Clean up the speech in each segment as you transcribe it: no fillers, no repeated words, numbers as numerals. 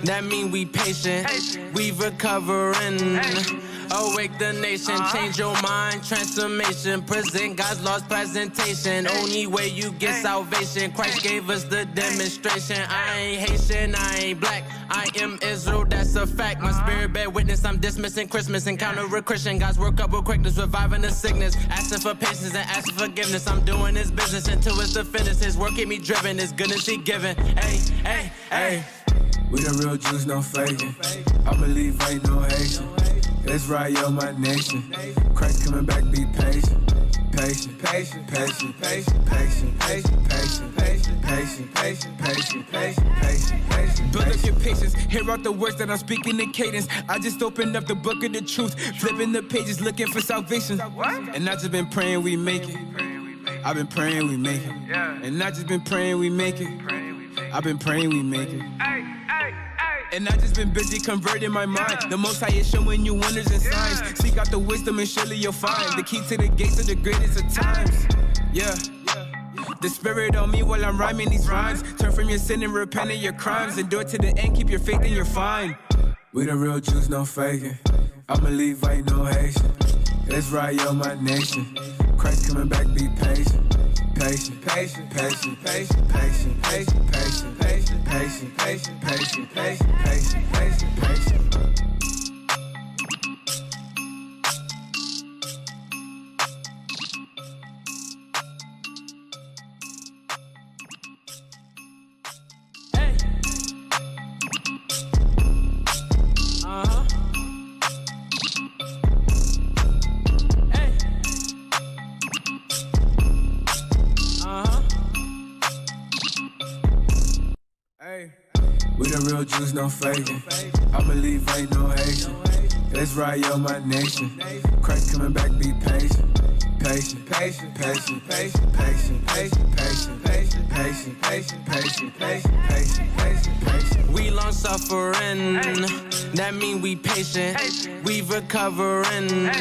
That mean we patient, we recovering. Awake the nation, change your mind, transformation. Present God's lost presentation. Only way you get salvation. Christ gave us the demonstration. I ain't Haitian, I ain't black. I am Israel, that's a fact. My spirit bear witness, I'm dismissing Christmas. Encounter a Christian, God's work up with quickness, reviving the sickness. Asking for patience and asking forgiveness. I'm doing His business until it's the finish. His work keep me driven, His goodness He giving. Hey, hey, hey. We the real Jews, no faking. I believe ain't no Haitian. Israel, my nation. Christ coming back, be patient. Patient, patient, patient, patient, patient, patient, patient, patient, patient, patient, patient, patient, patient, patient. Build up your patience, hear out the words that I'm speaking in cadence. I just opened up the book of the truth, flipping the pages, looking for salvation. And I just been praying we make it. I've been praying we make it. And I just been praying we make it. I've been praying we make it. And I just been busy converting my mind. The Most High is showing you wonders and signs. Seek out the wisdom and surely you'll find the key to the gates of the greatest of times. Yeah. The Spirit on me while I'm rhyming these rhymes. Turn from your sin and repent of your crimes. Endure to the end, keep your faith and you're fine. We the real Jews, no faking. I believe ain't no Haitian. Israel, my nation. Christ coming back, be patient. Patient, patient, patient, patient, patient, patient, patient, patient, patient, patient, patient, patient, patient, patient, patient. We the real Jews, no faking. I believe ain't no Haitian. Israel, my nation. Christ coming back, be patient. Patient, patient, patient, patient, patient, patient, patient, patient, patient, patient, patient, patient, patient, patient, patient. We long suffering, that mean we patient, we recovering.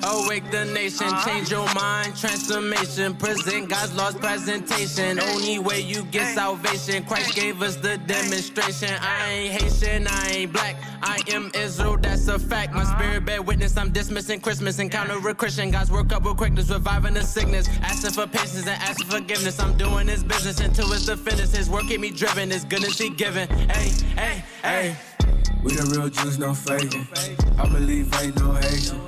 Awake the nation, change your mind, transformation. Present God's lost presentation. Only way you get salvation. Christ gave us the demonstration. I ain't Haitian, I ain't black. I am Israel, that's a fact. My spirit bear witness, I'm dismissing Christmas. Encounter a Christian, God's work up with quickness, reviving the sickness. Asking for patience and asking forgiveness. I'm doing His business until it's the finish. His work keep me driven, His goodness He giving. Hey, hey, hey. We the real Jews, no faking. I believe ain't no Haitian.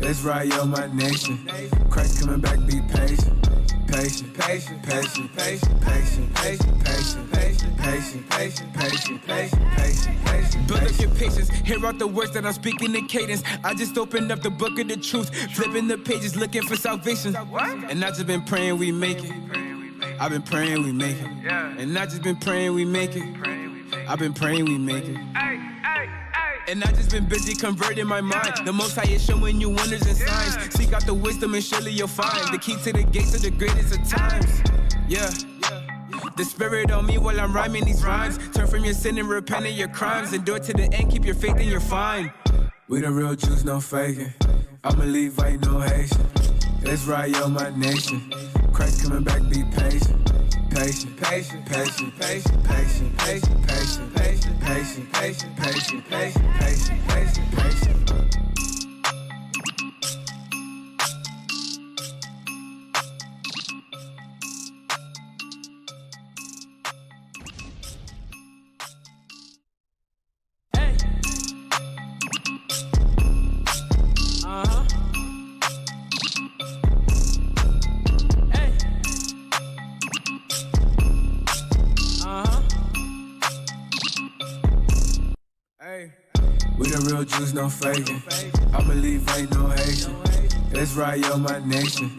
Israel, my nation. Christ coming back, be patient. Patient, patient, patient, patient, patient, patient, patient, patient, patient, patient, patient, patient, patient, patient. Build up your patience, hear out the words that I'm speaking in cadence. I just opened up the book of the truth, flipping the pages, looking for salvation. And I just been praying we make it. I've been praying we make it. And I just been praying we make it. I've been praying we make it. And I just been busy converting my mind. The Most High is showing you wonders and signs. Seek out the wisdom and surely you'll find the key to the gates of the greatest of times. Yeah. The Spirit on me while I'm rhyming these rhymes. Turn from your sin and repent of your crimes. Endure to the end, keep your faith and you're fine. We the real Jews, no faking. I believe ain't no Haitian. Israel, my nation. Christ coming back, be patient. Patient, patient, patient, patient, patient, patient, patient, patient, patient, patient, patient, patient, patient, patient, patient. We the real Jews, no faking. I believe ain't no Haitian. Israel, my nation.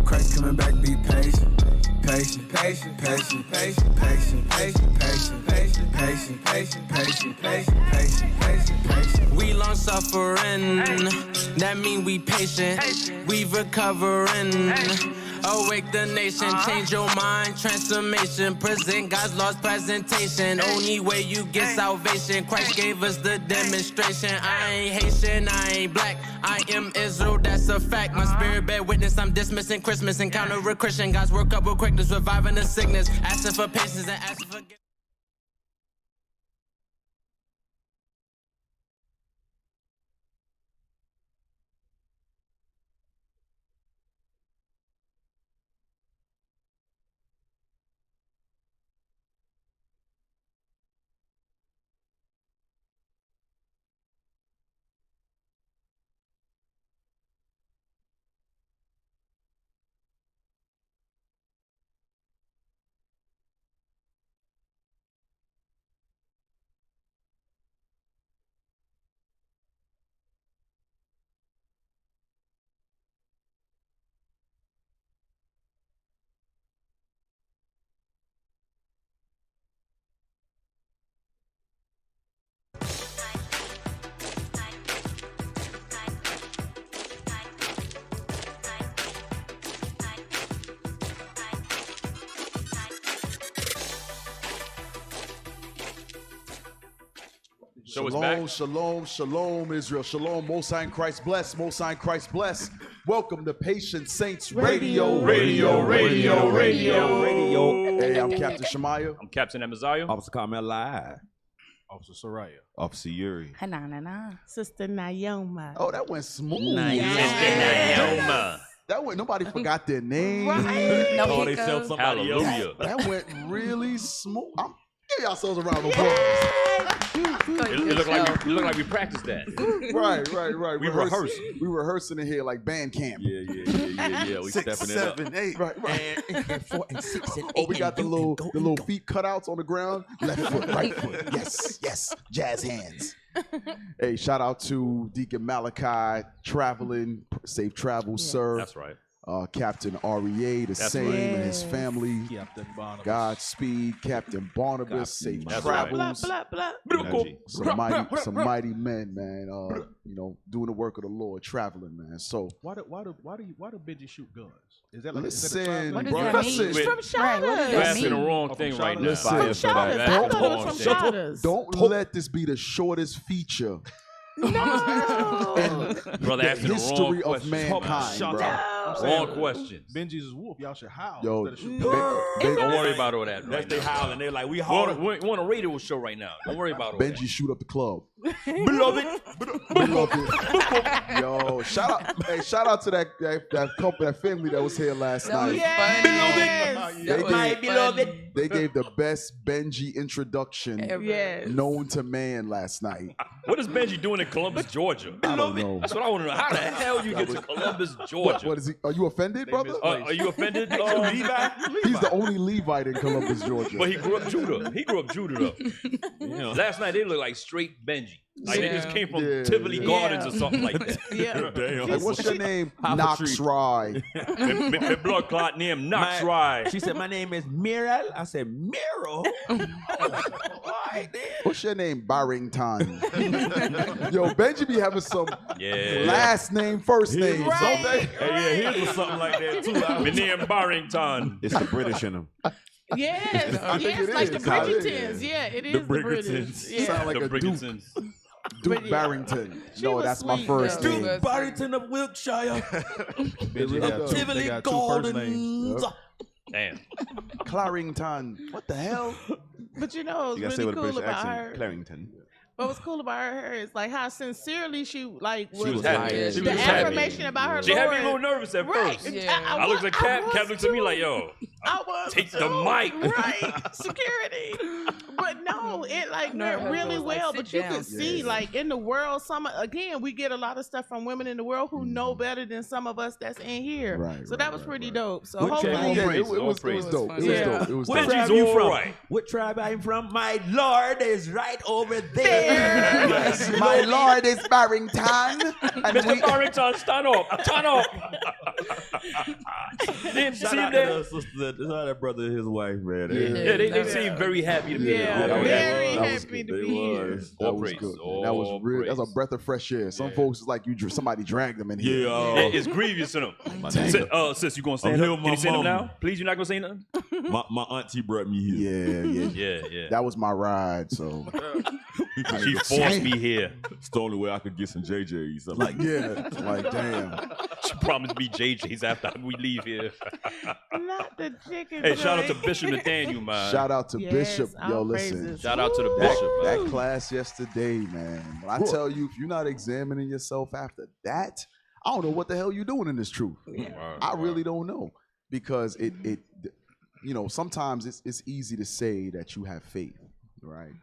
Christ coming back, be patient. Patient, patient, patient, patient, patient, patient, patient, patient, patient, patient, patient, patient, patient, patient, patient. We long suffering, that mean we patient, we recovering. Awake the nation, change your mind, transformation. Present God's lost presentation. Only way you get salvation. Christ gave us the demonstration. I ain't Haitian, I ain't black. I am Israel, that's a fact. My spirit bear witness, I'm dismissing Christmas. Encounter a Christian, God's work up with quickness, reviving the sickness. Asking for patience and asking for Show Shalom, shalom, shalom, Israel. Shalom, Most High in Christ bless. Most High in Christ bless. Welcome to Patient Saints Radio. Radio. Hey, I'm Captain Shemaiah. I'm Captain Amaziah. Officer Carmel Live. Officer Soraya. Officer Yuri. Hanana. Sister Naoma. Oh, that went smooth. Naoma. That went. Nobody forgot their name. Right. No Oh, they hiccups. sell somebody else. Hallelujah. That went really smooth. Give yourselves a round of applause. It looked like we practiced that. Right. We rehearsed. We rehearsing in here like band camp. Yeah. We 6, stepping it up. 7, 8. Right. And 4 and 6 and 8. Oh, we got the little feet cutouts on the ground. Left foot, right foot. Yes. Jazz hands. Hey, shout out to Deacon Malachi, traveling, safe travels, sir. That's right. Captain REA, the same, right. and his family. Captain Barnabas. Godspeed, Captain Barnabas, safe That's right. travels. Blah, blah. Energy. Some mighty men, man. Doing the work of the Lord, traveling, man. So Why do Benji shoot guns? Is that listen, What does bro, that mean? listen. From Right, what does You're that asking the mean? wrong thing right now. Listen. From Shotters. I That's thought the it wrong was thing. from Shotters. Don't let this be the shortest feature No. Brother, the asking the wrong history of questions. mankind, Shut bro. up. Wrong questions. Benji's is wolf. Y'all should howl Yo, instead of shoot guns. Don't worry about all that. That's Right they now. howling. They're like, we We're howling. on a radio show right now. Don't worry about all that. Benji shoot up the club. Beloved. Yo, shout out to that couple, that family that was here last night. They gave the best Benji introduction Yes. known to man last night. What is Benji doing in Columbus, Georgia? I don't know. That's what I want to know. How the hell you get to Columbus, Georgia? What is he? Are you offended, brother? Are you offended, Levi? He's the only Levite in Columbus, Georgia. But he grew up Judah. Though. Last night they looked like straight Benji. Like they just came from Tivoli Gardens or something like that. Yeah. Damn. Like, what's your name? Half a Knox tree. Rye. My blood clot named Knox Rye. She said, my name is Miral. I said, Miro? All right, then. What's your name? Barrington. Yo, Benji be having some last name, first name. Right. Something. Hey, yeah, here's something like that, too. My name Barrington. It's the British in them. Yes. I think it Like is. the Bridgertons. Yeah, it is the British. Bridgertons. Yeah. Sound like The a Duke. Briggsons. Duke Barrington. No, was that's my sweet, first though. name. Barrington of Wiltshire. Benji got two, Tivoli they got two first names. Gardens. Damn. Clarrington. What the hell? But you know, You what's gotta say really with a cool British about accent. her. Clarrington. What was cool about her is like how sincerely she like was, was happy. Yeah, She the was happy. affirmation about her She Lord. had me a little nervous at Right. first. Yeah. I looked at Cap looked at me like, yo, I was take the too. mic. Right. Security. But no, it like Nerve went really was like, well. sit But you down. could see like in the world, again, we get a lot of stuff from women in the world who know better than some of us that's in here. Right, So that was pretty dope. So What hopefully channel? Yeah, praise, it was praise. dope. It was Yeah. dope. It was What dope. tribe Benji's you from? alright. What tribe I'm from? My Lord is right over there. Yes, my Lord is Barrington. And Mr. Barrington, stand up. Stand up. Didn't see Shout him out to there? the sister, shout out that brother and his wife, man. Yeah, they seem very happy to be here. Yeah, that was- very that was happy good. to They be here. was. That All was praise, good. Man. all That was real. That was praise. a breath of fresh air. Some folks is like somebody dragged them in here. Yeah. It's grievous in them. Sis, you gonna stand I'm up? here with Can you my stand up mom. now? Please, you're not gonna say nothing? My auntie brought me here. Yeah. Yeah. That was my ride. So She forced me here. It's the only way I could get some JJ's. I'm like, like damn. She promised me JJ's after we leave here. Not the chicken. Hey, shout out to joint. Bishop Nathaniel, man. Shout out to Yes, Bishop. Yo, all listen. praises. Shout out to the bishop. That class yesterday, man. When I tell you, if you're not examining yourself after that, I don't know what the hell you're doing in this truth. I really don't know, because it sometimes it's easy to say that you have faith, right?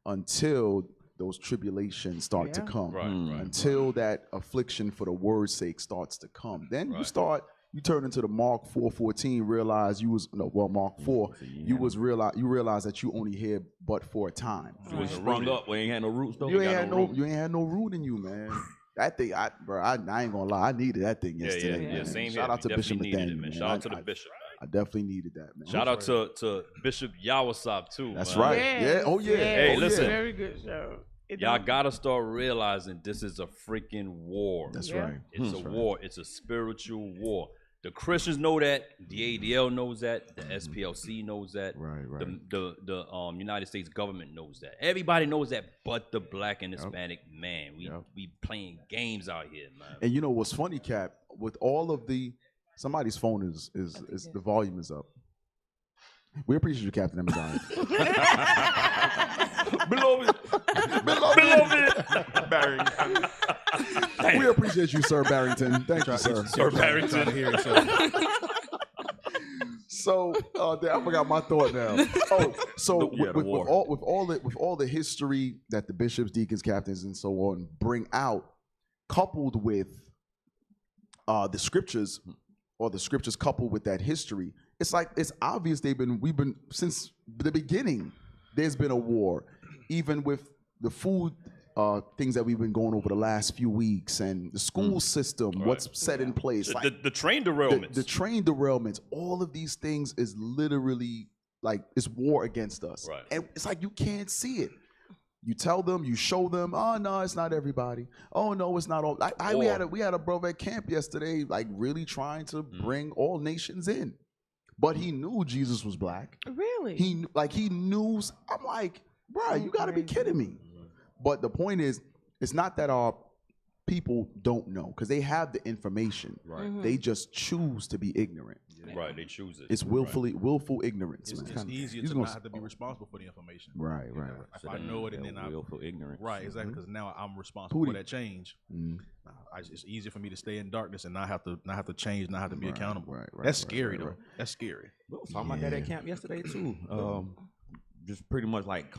Until those tribulations start to come, Right. until that affliction for the word's sake starts to come. Then you turn into the Mark 4:14, realize Mark 4, you realize that you only here but for a time. you was sprung up. We ain't had no roots though. You ain't had no root in you, man. That thing, I ain't gonna lie, I needed that thing yesterday. Yeah. man. Same Shout here. out to We Bishop definitely needed Nathaniel, it, man. man. Shout out to the bishop. I definitely needed that, man. Shout out to Bishop Yawasab too. That's man. right. Yes, Yeah. Oh yeah. yes. Hey, Oh, listen. yeah. Very good show. Y'all gotta start realizing this is a freaking war. That's Yeah. right. It's a war. It's a spiritual war. The Christians know that. The ADL knows that. The SPLC knows that. Right. The United States government knows that. Everybody knows that, but the black and Hispanic man. We playing games out here, man. And you know what's funny, Cap? With all of the somebody's phone is the volume is up. We appreciate you, Captain Amazon. Beloved. Barrington. We appreciate you, Sir Barrington. Thank you, sir. Sir Barrington. So I forgot my thought now. Oh, so with all the history that the bishops, deacons, captains, and so on bring out, coupled with the scriptures, or the scriptures coupled with that history, it's like it's obvious we've been since the beginning. There's been a war, even with the food things that we've been going over the last few weeks, and the school system, what's set in place, the train derailments, the train derailments. All of these things is literally like it's war against us, right? And it's like you can't see it. You tell them, you show them. Oh no, it's not everybody. Oh no, it's not all. We had a brother at camp yesterday, like really trying to bring all nations in, but he knew Jesus was black. Really? He knew. I'm like, bro, you got to be kidding me. But the point is, it's not that our people don't know, because they have the information. Right. Mm-hmm. They just choose to be ignorant. Yeah. Right. They choose it. It's willful ignorance. It's easier to not have to be responsible for the information. Right. If I know it, and then willful ignorance. Right, exactly, because now I'm responsible for that change. It's easier for me to stay in darkness and not have to change, not have to be accountable. Right. That's scary though. That's scary. We was talking about that at camp yesterday too. Just pretty much like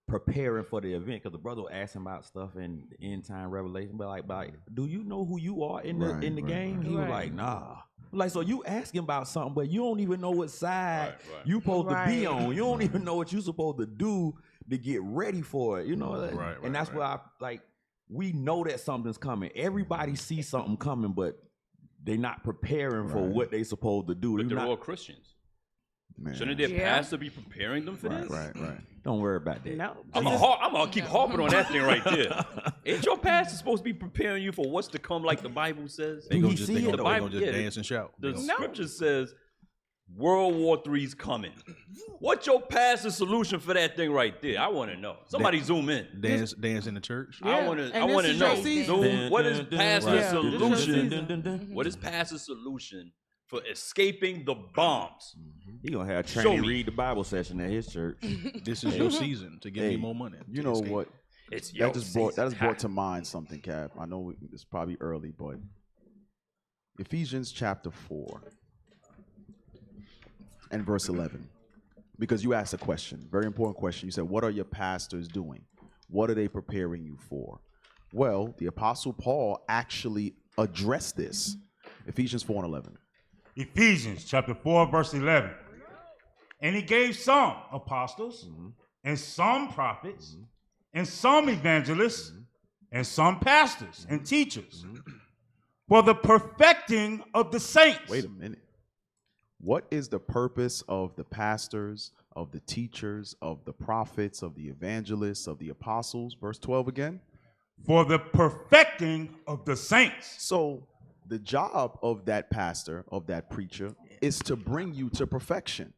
preparing for the event, because the brother was asking about stuff in end time revelation, but like, do you know who you are in the game? He was like, nah. Like, so you asking about something, but you don't even know what side you supposed to be on. You don't even know what you supposed to do to get ready for it. You know, and that's why we know that something's coming. Everybody sees something coming, but they're not preparing for what they supposed to do. But they're all Christians. Man. Shouldn't their pastor be preparing them for this? Right. Don't worry about that. No. I'm gonna keep harping on that thing right there. Ain't your pastor supposed to be preparing you for what's to come, like the Bible says? They gonna just dance and shout. The scripture says World War III's coming. What's your pastor's solution for that thing right there? I want to know. Somebody zoom in. Dance in the church. I want to know. Zoom. What is pastor's solution? What is pastor's solution for escaping the bombs? He gonna have Tranny read the Bible session at his church. This is your season to give me more money. You know what? It's that just brought to mind something, Cap. I know it's probably early, but Ephesians chapter 4 and verse 11. Because you asked a question, very important question. You said, what are your pastors doing? What are they preparing you for? Well, the Apostle Paul actually addressed this. Ephesians 4 and 11. Ephesians chapter 4, verse 11. And he gave some apostles, and some prophets, and some evangelists, and some pastors and teachers, for the perfecting of the saints. Wait a minute. What is the purpose of the pastors, of the teachers, of the prophets, of the evangelists, of the apostles? Verse 12 again. For the perfecting of the saints. So the job of that pastor, of that preacher, is to bring you to perfection.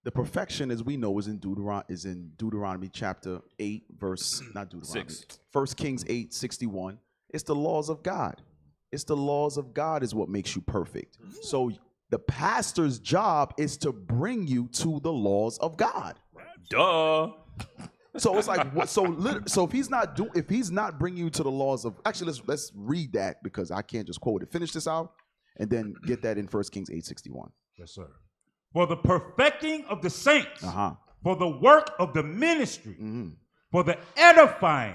The perfection, as we know, is in Deuteronomy chapter 8, verse, not Deuteronomy, 6. 1 Kings 8:61. It's the laws of God. It's the laws of God is what makes you perfect. So the pastor's job is to bring you to the laws of God. Duh. So it's like what? So if he's not bringing you to the laws of, actually let's read that, because I can't just quote it. Finish this out and then get that in 1 Kings 8:61. Yes, sir. For the perfecting of the saints, for the work of the ministry, for the edifying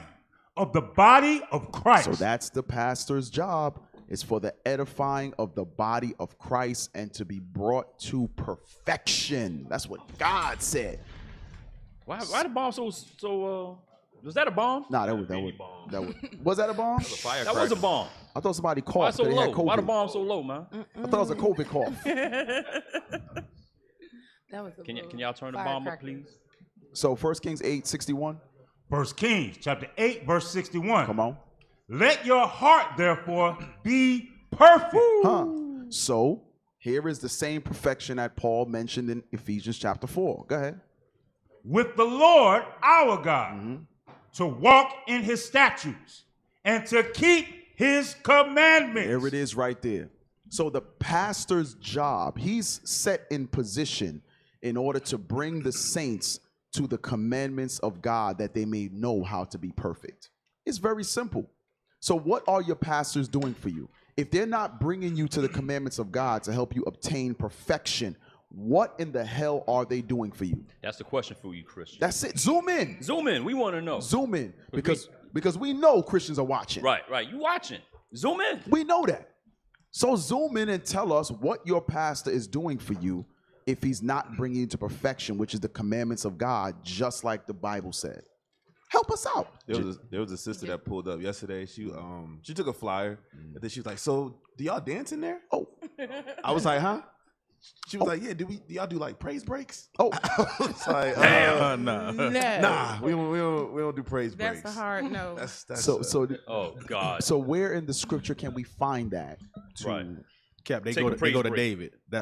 of the body of Christ. So that's the pastor's job. It's for the edifying of the body of Christ and to be brought to perfection. That's what God said. Why the bomb so was that a bomb? Nah, that was that a bomb? That was a bomb. I thought somebody coughed. Why so low? Why the COVID. bomb so low, man? I thought it was a COVID cough. That was Can y'all turn the bomb up, please? So 1 Kings 8:61. 1 Kings chapter 8, verse 61. Come on. Let your heart, therefore, be perfect. So Here is the same perfection that Paul mentioned in Ephesians chapter 4. Go ahead. With the Lord our God, to walk in his statutes and to keep his commandments. There it is right there. So the pastor's job, he's set in position in order to bring the saints to the commandments of God that they may know how to be perfect. It's very simple. So what are your pastors doing for you? If they're not bringing you to the commandments of God to help you obtain perfection, what in the hell are they doing for you? That's the question for you, Christian. That's it. Zoom in. Zoom in. We want to know. Zoom in. Because we know Christians are watching. Right. You watching. Zoom in. We know that. So zoom in and tell us what your pastor is doing for you if he's not bringing you to perfection, which is the commandments of God, just like the Bible said. Help us out. There was a sister that pulled up yesterday. She took a flyer, and then she was like, "So, do y'all dance in there?" Oh, I was like, "Huh?" She was like, "Yeah, do y'all do like praise breaks?" Oh, I was like, nah, we don't do praise breaks. That's a hard no. Oh God. So where in the scripture can we find that? Right. Cap, they Take go a to praise break. David. They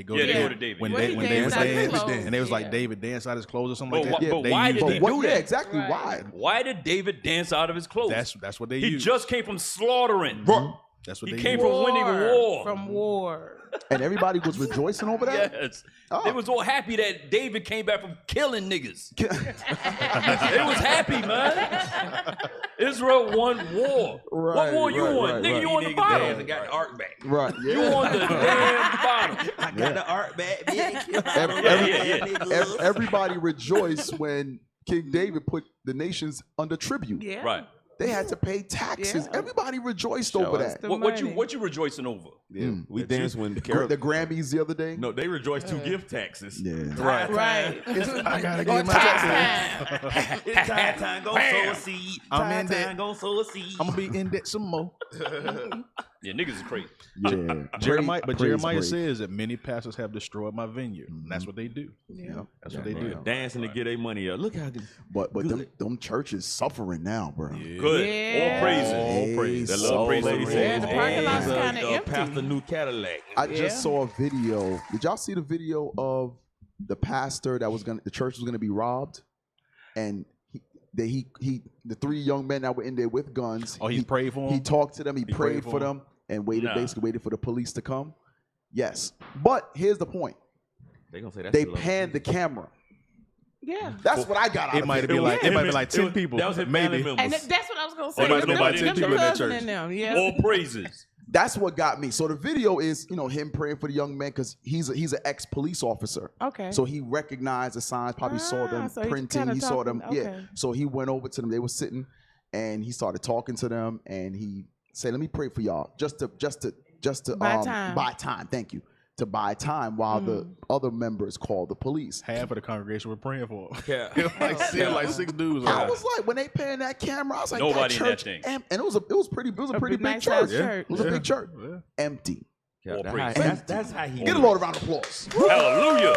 go Yeah, to they go to David. When Yeah. they Well, when he David danced out his danced, clothes. and they was like Yeah. David danced out his clothes or something But like that. but why did they What, do yeah, that? exactly. Right. Why? Why did David dance out of his clothes? That's what they He use. just came from slaughtering. That's what He they came use. from winning war. From war. And everybody was rejoicing over that? Yes. Oh. They was all happy that David came back from killing niggas. They was happy, man. Israel won war. Right, what war you right, won? right, Nigga, right. you on the Niggas bottom. danced and got the ark back. Right. Yeah. You on the damn bottom. I got the ark back, bitch. Yeah. Everybody rejoiced when King David put the nations under tribute. Yeah. Right. They had to pay taxes. Yeah. Everybody rejoiced over us that. the What you money. rejoicing over? Yeah, we danced when The Carol. Grammys the other day. No, they rejoice to give taxes. Yeah. Right. I gotta Or get my tax time. It's time go sow a seed. I'm in Time debt. go sow a seed. I'm gonna be in debt some more. Yeah, niggas is crazy. Yeah. Jeremiah praise. says that many pastors have destroyed my vineyard. And that's what they do. Yeah. That's what they do. Dancing to get their money up. Look how good. But them churches suffering now, bro. Good. Yeah. All praises. Hey, That little so praise lady great. said, Yeah, the parking lot's "Hey, kinda empty." Pastor new Cadillac. I Yeah. just saw a video. Did y'all see the video of the pastor that was the church was gonna be robbed, and the three young men that were in there with guns. Oh, he prayed for 'em? He talked to them. He prayed for them and basically waited for the police to come. Yes, but here's the point. They gonna say that's They the love. panned the camera. Yeah. That's what I got out It of might it. be like 10 people. That was his maybe. family members. And that's what I was gonna say. Oh, there's Them- nobody- them 10 people in that cousin church. and them, yeah. All praises. That's what got me. So the video is, him praying for the young man because he's an ex-police officer. Okay. So he recognized the signs, probably saw them so he printing. kinda He saw them. talking- Yeah. okay. So he went over to them. They were sitting, and he started talking to them, and he said, "Let me pray for y'all, just to Buy time. buy time. Thank you." To buy time while the other members called the police. Half of the congregation were praying for him. Yeah. like 6 dudes. I was like, when they paying that camera, I was like, Nobody in that that church, thing. and it was a pretty big nice church. sized church. It was a big church, Yeah. empty. Yeah, All that's praise. how- that's how he. Get a lot of round of applause. Hallelujah.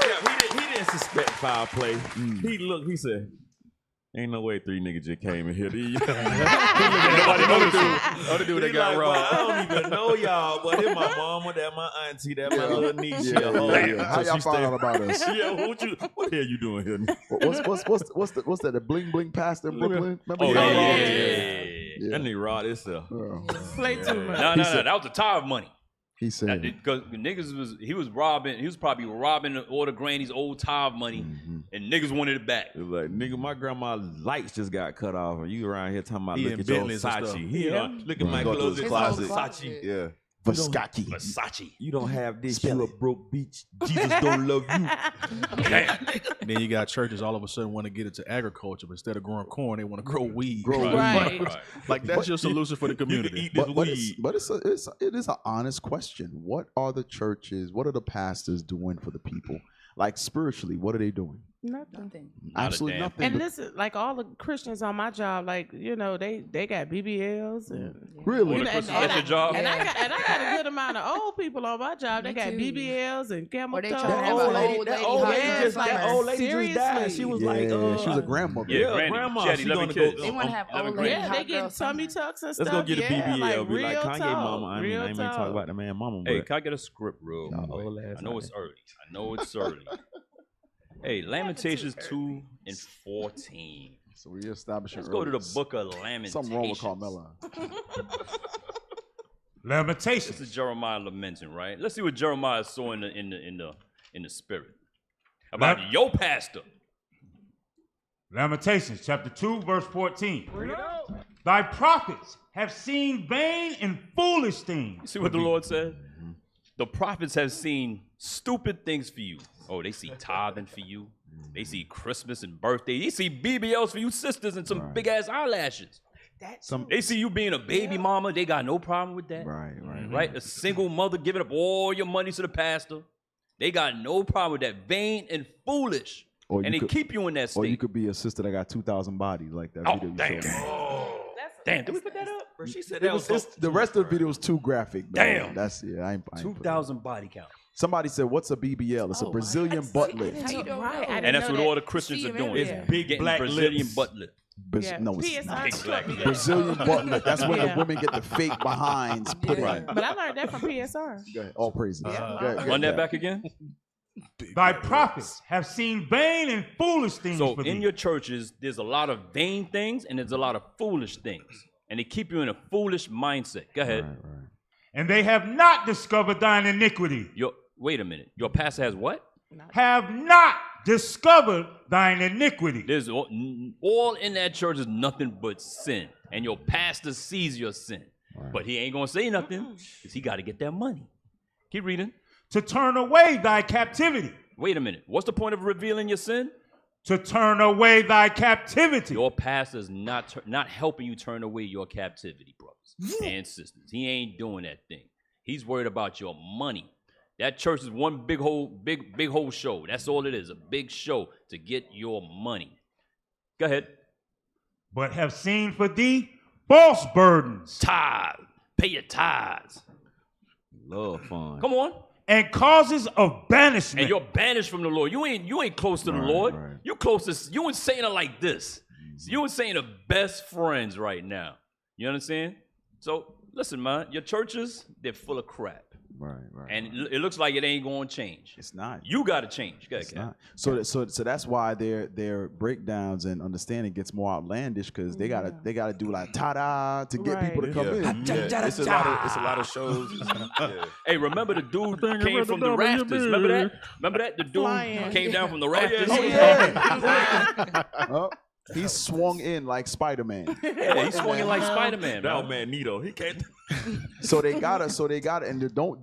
Yeah, he didn't suspect foul play. He said, "Ain't no way 3 niggas just came in here." Nobody other dude that got robbed. I don't even know y'all, but it's my mama, that my auntie, that my little niece. Yeah. How So y'all she find stayed- out about us? Yeah, what the hell you doing here? What's that? The bling bling pastor in Brooklyn? Remember Oh, that? yeah. That nigga Rod himself. Play too much. No. That was the tithe money. He said, Because niggas he was probably robbing all the granny's old tithe money, and niggas wanted it back. It was like, nigga, my grandma's lights just got cut off, and you around here talking about He look in at your Bentleys and stuff. Versace. He look at my Go to clothes. his It's closet. Versace. Yeah. Vascati. Versace. You don't have this. Spill You a it. broke bitch. Jesus don't love you. Damn. Then you got churches all of a sudden want to get into agriculture, but instead of growing corn, they want to grow weed. Right. Like that's your solution for the You can community. eat this But weed. it is an honest question. What are the churches? What are the pastors doing for the people? Like spiritually, what are they doing? Nothing. Absolutely nothing. And listen, like all the Christians on my job, like they got BBLs and really. That's your job. And I got a good amount of old people on my job. They got BBLs and camel toe. That old lady just died. She was like, she was a grandmother. Yeah, grandma. She had 11 kids. They want to have old lady. Yeah, they get tummy tucks and stuff. Let's go get a BBL. Like Be like real Kanye talk. mama. I mean, I ain't even talk about the man mama. Hey, But can I get a script real quick? I know it's early. Hey, Lamentations 2:14. So we establishing. Let's go to the book of Lamentations. Something wrong with Carmella. Lamentations. This is Jeremiah lamenting, right? Let's see what Jeremiah saw in the spirit about your pastor. Lamentations chapter 2, verse 14. Thy prophets have seen vain and foolish things. You see what the Lord said? The prophets have seen stupid things for you. Oh, they see tithing for you. They see Christmas and birthday. They see BBLs for you sisters and some big ass eyelashes. They see you being a baby mama. They got no problem with that. Right. A single mother giving up all your money to the pastor. They got no problem with that. Vain and foolish. And they keep you in that state. Or you could be a sister that got 2,000 bodies like that video you showed me. Damn, did we put that up? she said The rest of the video is too graphic. Man. Damn. That's I ain't 2,000 body count. Somebody said, "What's a BBL?" It's a Brazilian butt lift. And that's what all the Christians are doing. It's big black Brazilian butt lift. No, it's PSR. Brazilian butt lift. That's when the women get the fake behinds put in. But I learned that from PSR. Go ahead. All praises. Run that back again. Thy prophets have seen vain and foolish things. So for in thee. your churches, there's a lot of vain things and there's a lot of foolish things. And they keep you in a foolish mindset. Go ahead. Right. And they have not discovered thine iniquity. Wait a minute. Your pastor has what? Have not discovered thine iniquity. There's all in that church is nothing but sin. And your pastor sees your sin. But he ain't going to say nothing because he got to get that money. Keep reading. To turn away thy captivity. Wait a minute. What's the point of revealing your sin? To turn away thy captivity. Your pastor's not helping you turn away your captivity, brothers and sisters. He ain't doing that thing. He's worried about your money. That church is one big whole show. That's all it is, a big show to get your money. Go ahead. But have seen for thee false burdens. Tithe. Pay your tithes. Love fun. Come on. And causes of banishment. And you're banished from the Lord. You ain't close to the Lord. Right. You closest. You and Satan are like this. You and Satan are best friends right now. You understand? So listen, man. Your churches, they're full of crap. Right. And it looks like it ain't going to change. It's not. You got to change. Go ahead, it's not. So that's why their breakdowns and understanding gets more outlandish because they gotta do like ta-da to get people to come in. It's a lot of shows. Hey, remember the dude came from the rafters? Remember that? The dude came down from the rafters. He swung in like Spider-Man. Yeah, he swung in like Spider-Man. That Magneto. He can't. So they gotta, and don't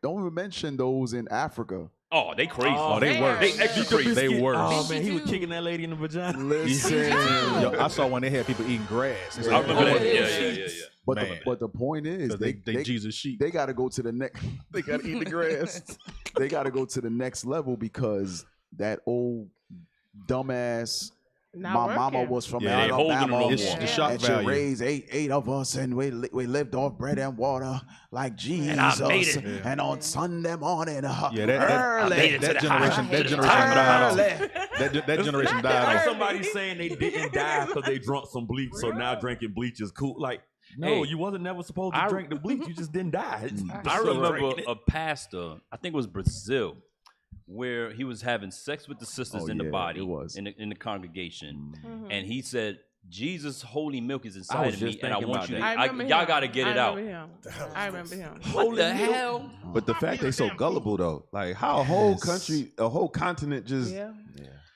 even mention those in Africa. Oh, they crazy. Oh, they worse. They extra crazy. They worse. Oh man, he was kicking that lady in the vagina. Listen, yo, I saw when they had people eating grass. I remember that. Yeah. But the point is, they Jesus sheep. They gotta go to the next. They gotta eat the grass. They gotta go to the next level because that old dumbass. My mama was from Alabama, the shock and she value. raised eight of us, and we lived off bread and water like Jesus. And I made it. And on Sunday morning, that generation died off. That generation died Like off. somebody saying they didn't die because they drunk some bleach, so now drinking bleach is cool. Like, no, you wasn't never supposed to drink the bleach. You just didn't die. I remember a pastor, I think it was Brazil, where he was having sex with the sisters in the body, in the congregation, and he said, "Jesus' holy milk is inside of me, and I want you. Y'all got to get it out." I remember him. What the hell? But the fact they so gullible though, like how a whole country, a whole continent just.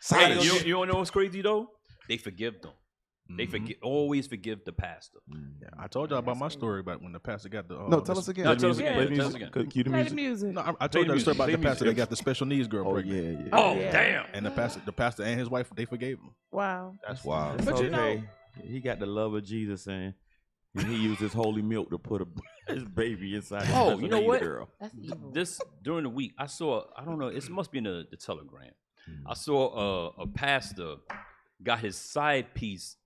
Hey, you don't know what's crazy though? They forgive them. They always forgive the pastor. Yeah, I told y'all about my story about when the pastor got the. No, tell us again. Tell us again. Cue the music. No, I told you the story about the pastor that got the special needs girl pregnant. Oh, damn. And the pastor and his wife, they forgave him. Wow. That's wild. But you know, he got the love of Jesus and he used his holy milk to put his baby inside. Oh, you know what? Girl. That's evil. During the week, I saw. I don't know. It must be in the Telegram. I saw a pastor got his side piece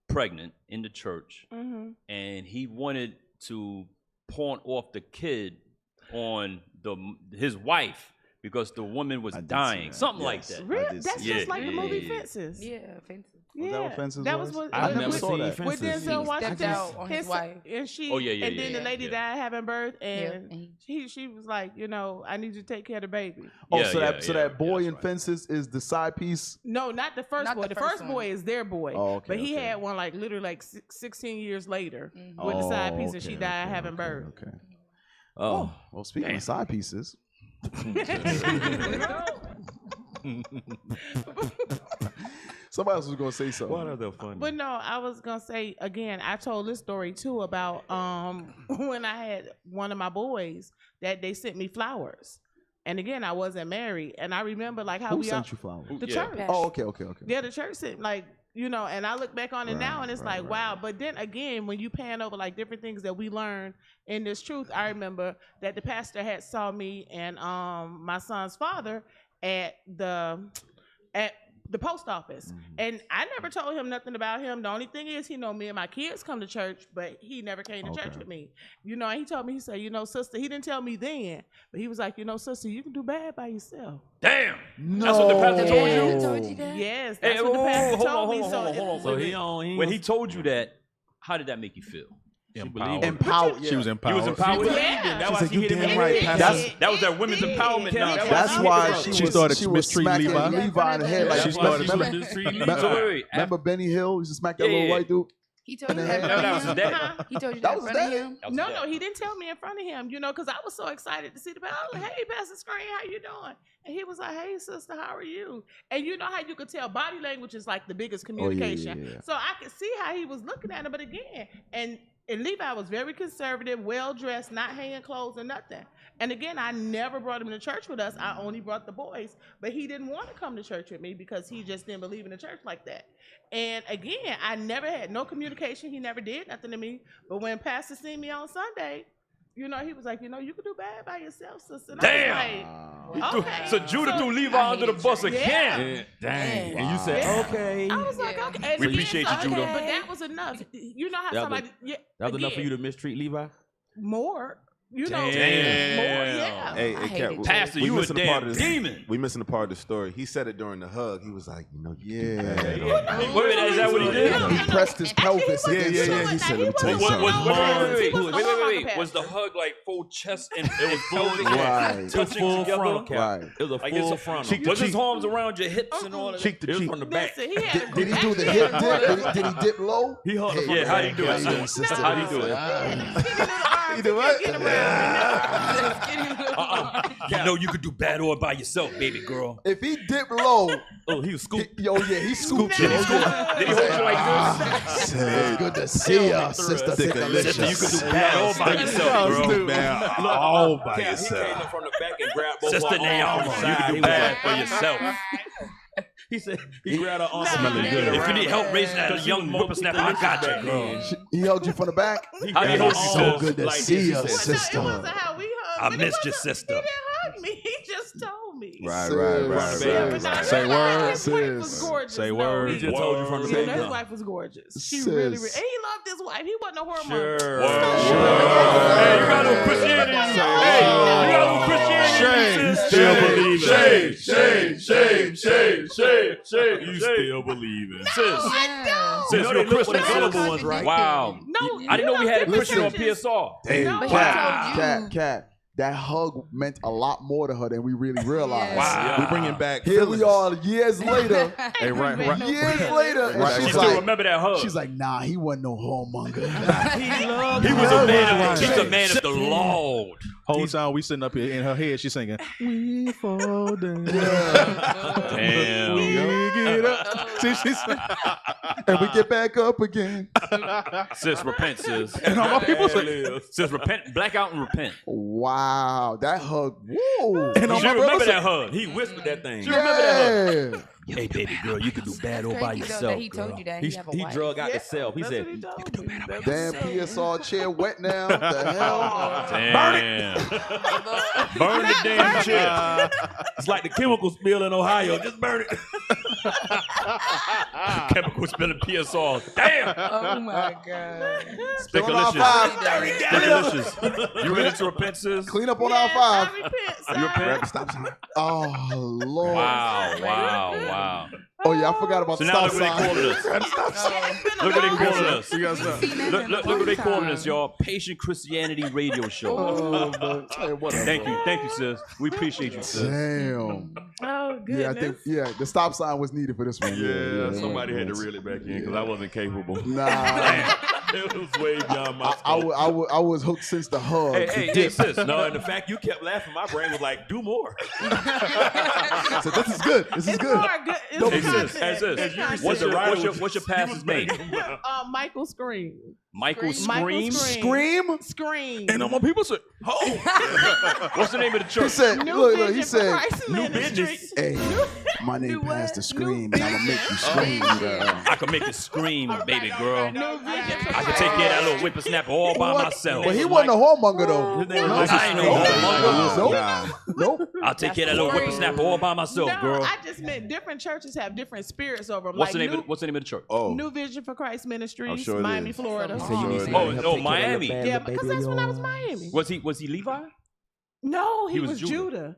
pregnant in the church, and he wanted to pawn off the kid on his wife because the woman was dying, something like that. Really? That's just like the movie Fences. Yeah, Fences. Was that what Fences that was? what I never saw that. with Denzel Washington out on his wife, and she, and then the lady died having birth, and Yeah. she was like, you know, I need you to take care of the baby. Oh, so that boy in Fences is the side piece? No, not the first Not boy. the The first first boy is their boy. Oh, okay, but he okay. had one like literally like 16 years later with the side piece, and she died having birth. Okay. Oh, well, speaking of side pieces. Somebody else was gonna say something. What other funny? But no, I was gonna say again. I told this story too about when I had one of my boys that they sent me flowers, and again I wasn't married, and I remember like how Who we sent you flowers? the church. Oh, okay. Yeah, the church sent like. You know, and I look back on it now, and it's wow. But then again, when you pan over like different things that we learned in this truth, I remember that the pastor had saw me and my son's father at the post office, and I never told him nothing about him. The only thing is, he know me and my kids come to church, but he never came to church with me. You know, and he told me, he said, you know, sister, he didn't tell me then, but he was like, you know, sister, you can do bad by yourself. Damn. No. That's what the pastor told you? Told you that? Yes, that's what the pastor told me. Hold on. So when he told you that, how did that make you feel? Empowered. She was empowered. You was empowered. Yeah. That's why She's she like, hit you him damn in right, the head. Pastor. That was that women's empowerment nonsense. That's why She started she was mistreating smacking Levi. in the head. Like She started remember Benny Hill used to smack that little white dude? He told you No, that. that was his daddy. He told you That that in was front of daddy. him. No, he didn't tell me in front of him, you know, because I was so excited to see the pastor. I was like, hey, Pastor Screen, how you doing? And he was like, hey, sister, how are you? And you know how you could tell body language is like the biggest communication. yeah. So I could see how he was looking at him, but again, and Levi was very conservative, well-dressed, not hanging clothes or nothing. And again, I never brought him to church with us. I only brought the boys. But he didn't want to come to church with me because he just didn't believe in the church like that. And again, I never had no communication. He never did nothing to me. But when Pastor seen me on Sunday, you know, he was like, you know, you can do bad by yourself, sister. And Damn. I was like, okay. So Judah threw Levi under the bus again. Yeah, dang. And you said, okay. I was like, okay. And We again, appreciate you, Judah. But that was enough. You know how That was- somebody... That was enough for you to mistreat Levi? More. You know, Damn. more, yeah. Hey, I Cat, hate it. Pastor, we you a missing a part damn of this. demon. We missing a part of the story. He said it during the hug. He was like, you know, Yeah. Wait, is that what he did? No, He pressed his pelvis Yeah, against yeah, her. yeah. He said, let me tell you Wait, something. Was the hug like full chest and it was pelvic Right. It was touching full together? frontal cap. Right. It was a Like full it's frontal. Was his arms around your hips and all that? Cheek to It was cheek. from the back. Listen, he had a Did he do the hip dip? Did he dip low? He hugged her from Yeah, the how back. do you do it? How you doing, sister? How do you do it? You do what? You know you could do bad or by yourself, baby girl. If he dipped low, Oh, he was scooped. he scooped Did you. he hold you like this? It's good to see ya, sister. Sister, you could do bad all by yourself, bro. Man, all by He came yourself. up from the back and grabbed both Sister her arms Naomi, from the you side. can He do was bad like, for yourself. He said he grabbed her arm. Smelling good. If you need help raising that young whippersnapper, I got you, girl. He hugged you from the back. How do you hold So you? good to like see this, ya, he said. sister. No, it wasn't how we hugged. I but it missed your wasn't- sister. He didn't hug me. He just told me. Right. But now, Say his words. wife was gorgeous. Say though. words. He He just told you from the Yeah, back. his wife was gorgeous. She Sis. really, and he loved his wife. He wasn't a whoremonger. Hey, you got no Christianity. Hey, you got no Christianity. You still believe it. Shame. You still believe it. Sis, You sis, know you're they a look for the Christian. gullible ones, right? Wow. No, I didn't know we had a different Christian on churches. PSR. Hey, No, but he Cat. That hug meant a lot more to her than we really realized. Wow. We bringing back. Here we are years later. Hey, right. Years later, and Right. You she's still like, remember that hug? she's like, nah, he wasn't no whoremonger. He was a man. He's a man of the Lord. Whole time we sitting up here in her head, she's singing. We fall down. Damn. We get up. See, she's And we get back up again. Sis, repent, sis. and all my people say, Sis, repent. Black out and repent. Wow, that hug. Woo. and all She my remember brothers say, that hug. He whispered that thing. She remember that hug. Yeah. Hey, baby girl, you can do bad all by yourself. He told you that. He drug out the self. He said, "You can do bad by Damn PSR chair wet now. What the hell? Damn. burn the damn chair. It's like the chemical spill in Ohio. Just burn it. Chemical spilling PSR. Damn. Oh my God. Spilling our five. Speckalicious. You ready to repent, sis? Clean up on our five. I repent, sir. You repent? Stop sign. Oh Lord. Wow. Oh yeah, I forgot about So the now stop look what they sign. calling us. Look what they calling us. Look what they calling us, y'all. Patient Christianity Radio Show. Oh, man. Hey, whatever. Thank you, sis. We appreciate you, sis. Damn. Oh goodness. Yeah, I think the stop sign was needed for this one. Yeah, somebody had to reel it back in because I wasn't capable. Nah. It was way beyond my I scope. was hooked since the hug. Hey, sis. No, and the fact you kept laughing, my brain was like, do more. So this is good. This is good. Hey, sis. What's your pastor's name? Michael Scream. Michael Scream? Scream. And all my people said, "Oh." What's the name of the church? He said, look, he said, New business. hey, my name Pastor Scream, and I'm going to make you scream, girl. I can make it scream, baby girl. New vision for I can take care of that little whippersnapper all by myself. But he wasn't a whoremonger, though. I ain't no whoremonger. Nope. I'll take care of that little whippersnapper all by myself, No, girl. I just meant different churches have different spirits over them. What's like the name of the church? Oh, New Vision for Christ Ministries, I'm sure it Miami, is. Florida. Miami. Yeah, because that's when I was Miami. Was he Levi? No, he was was Judah.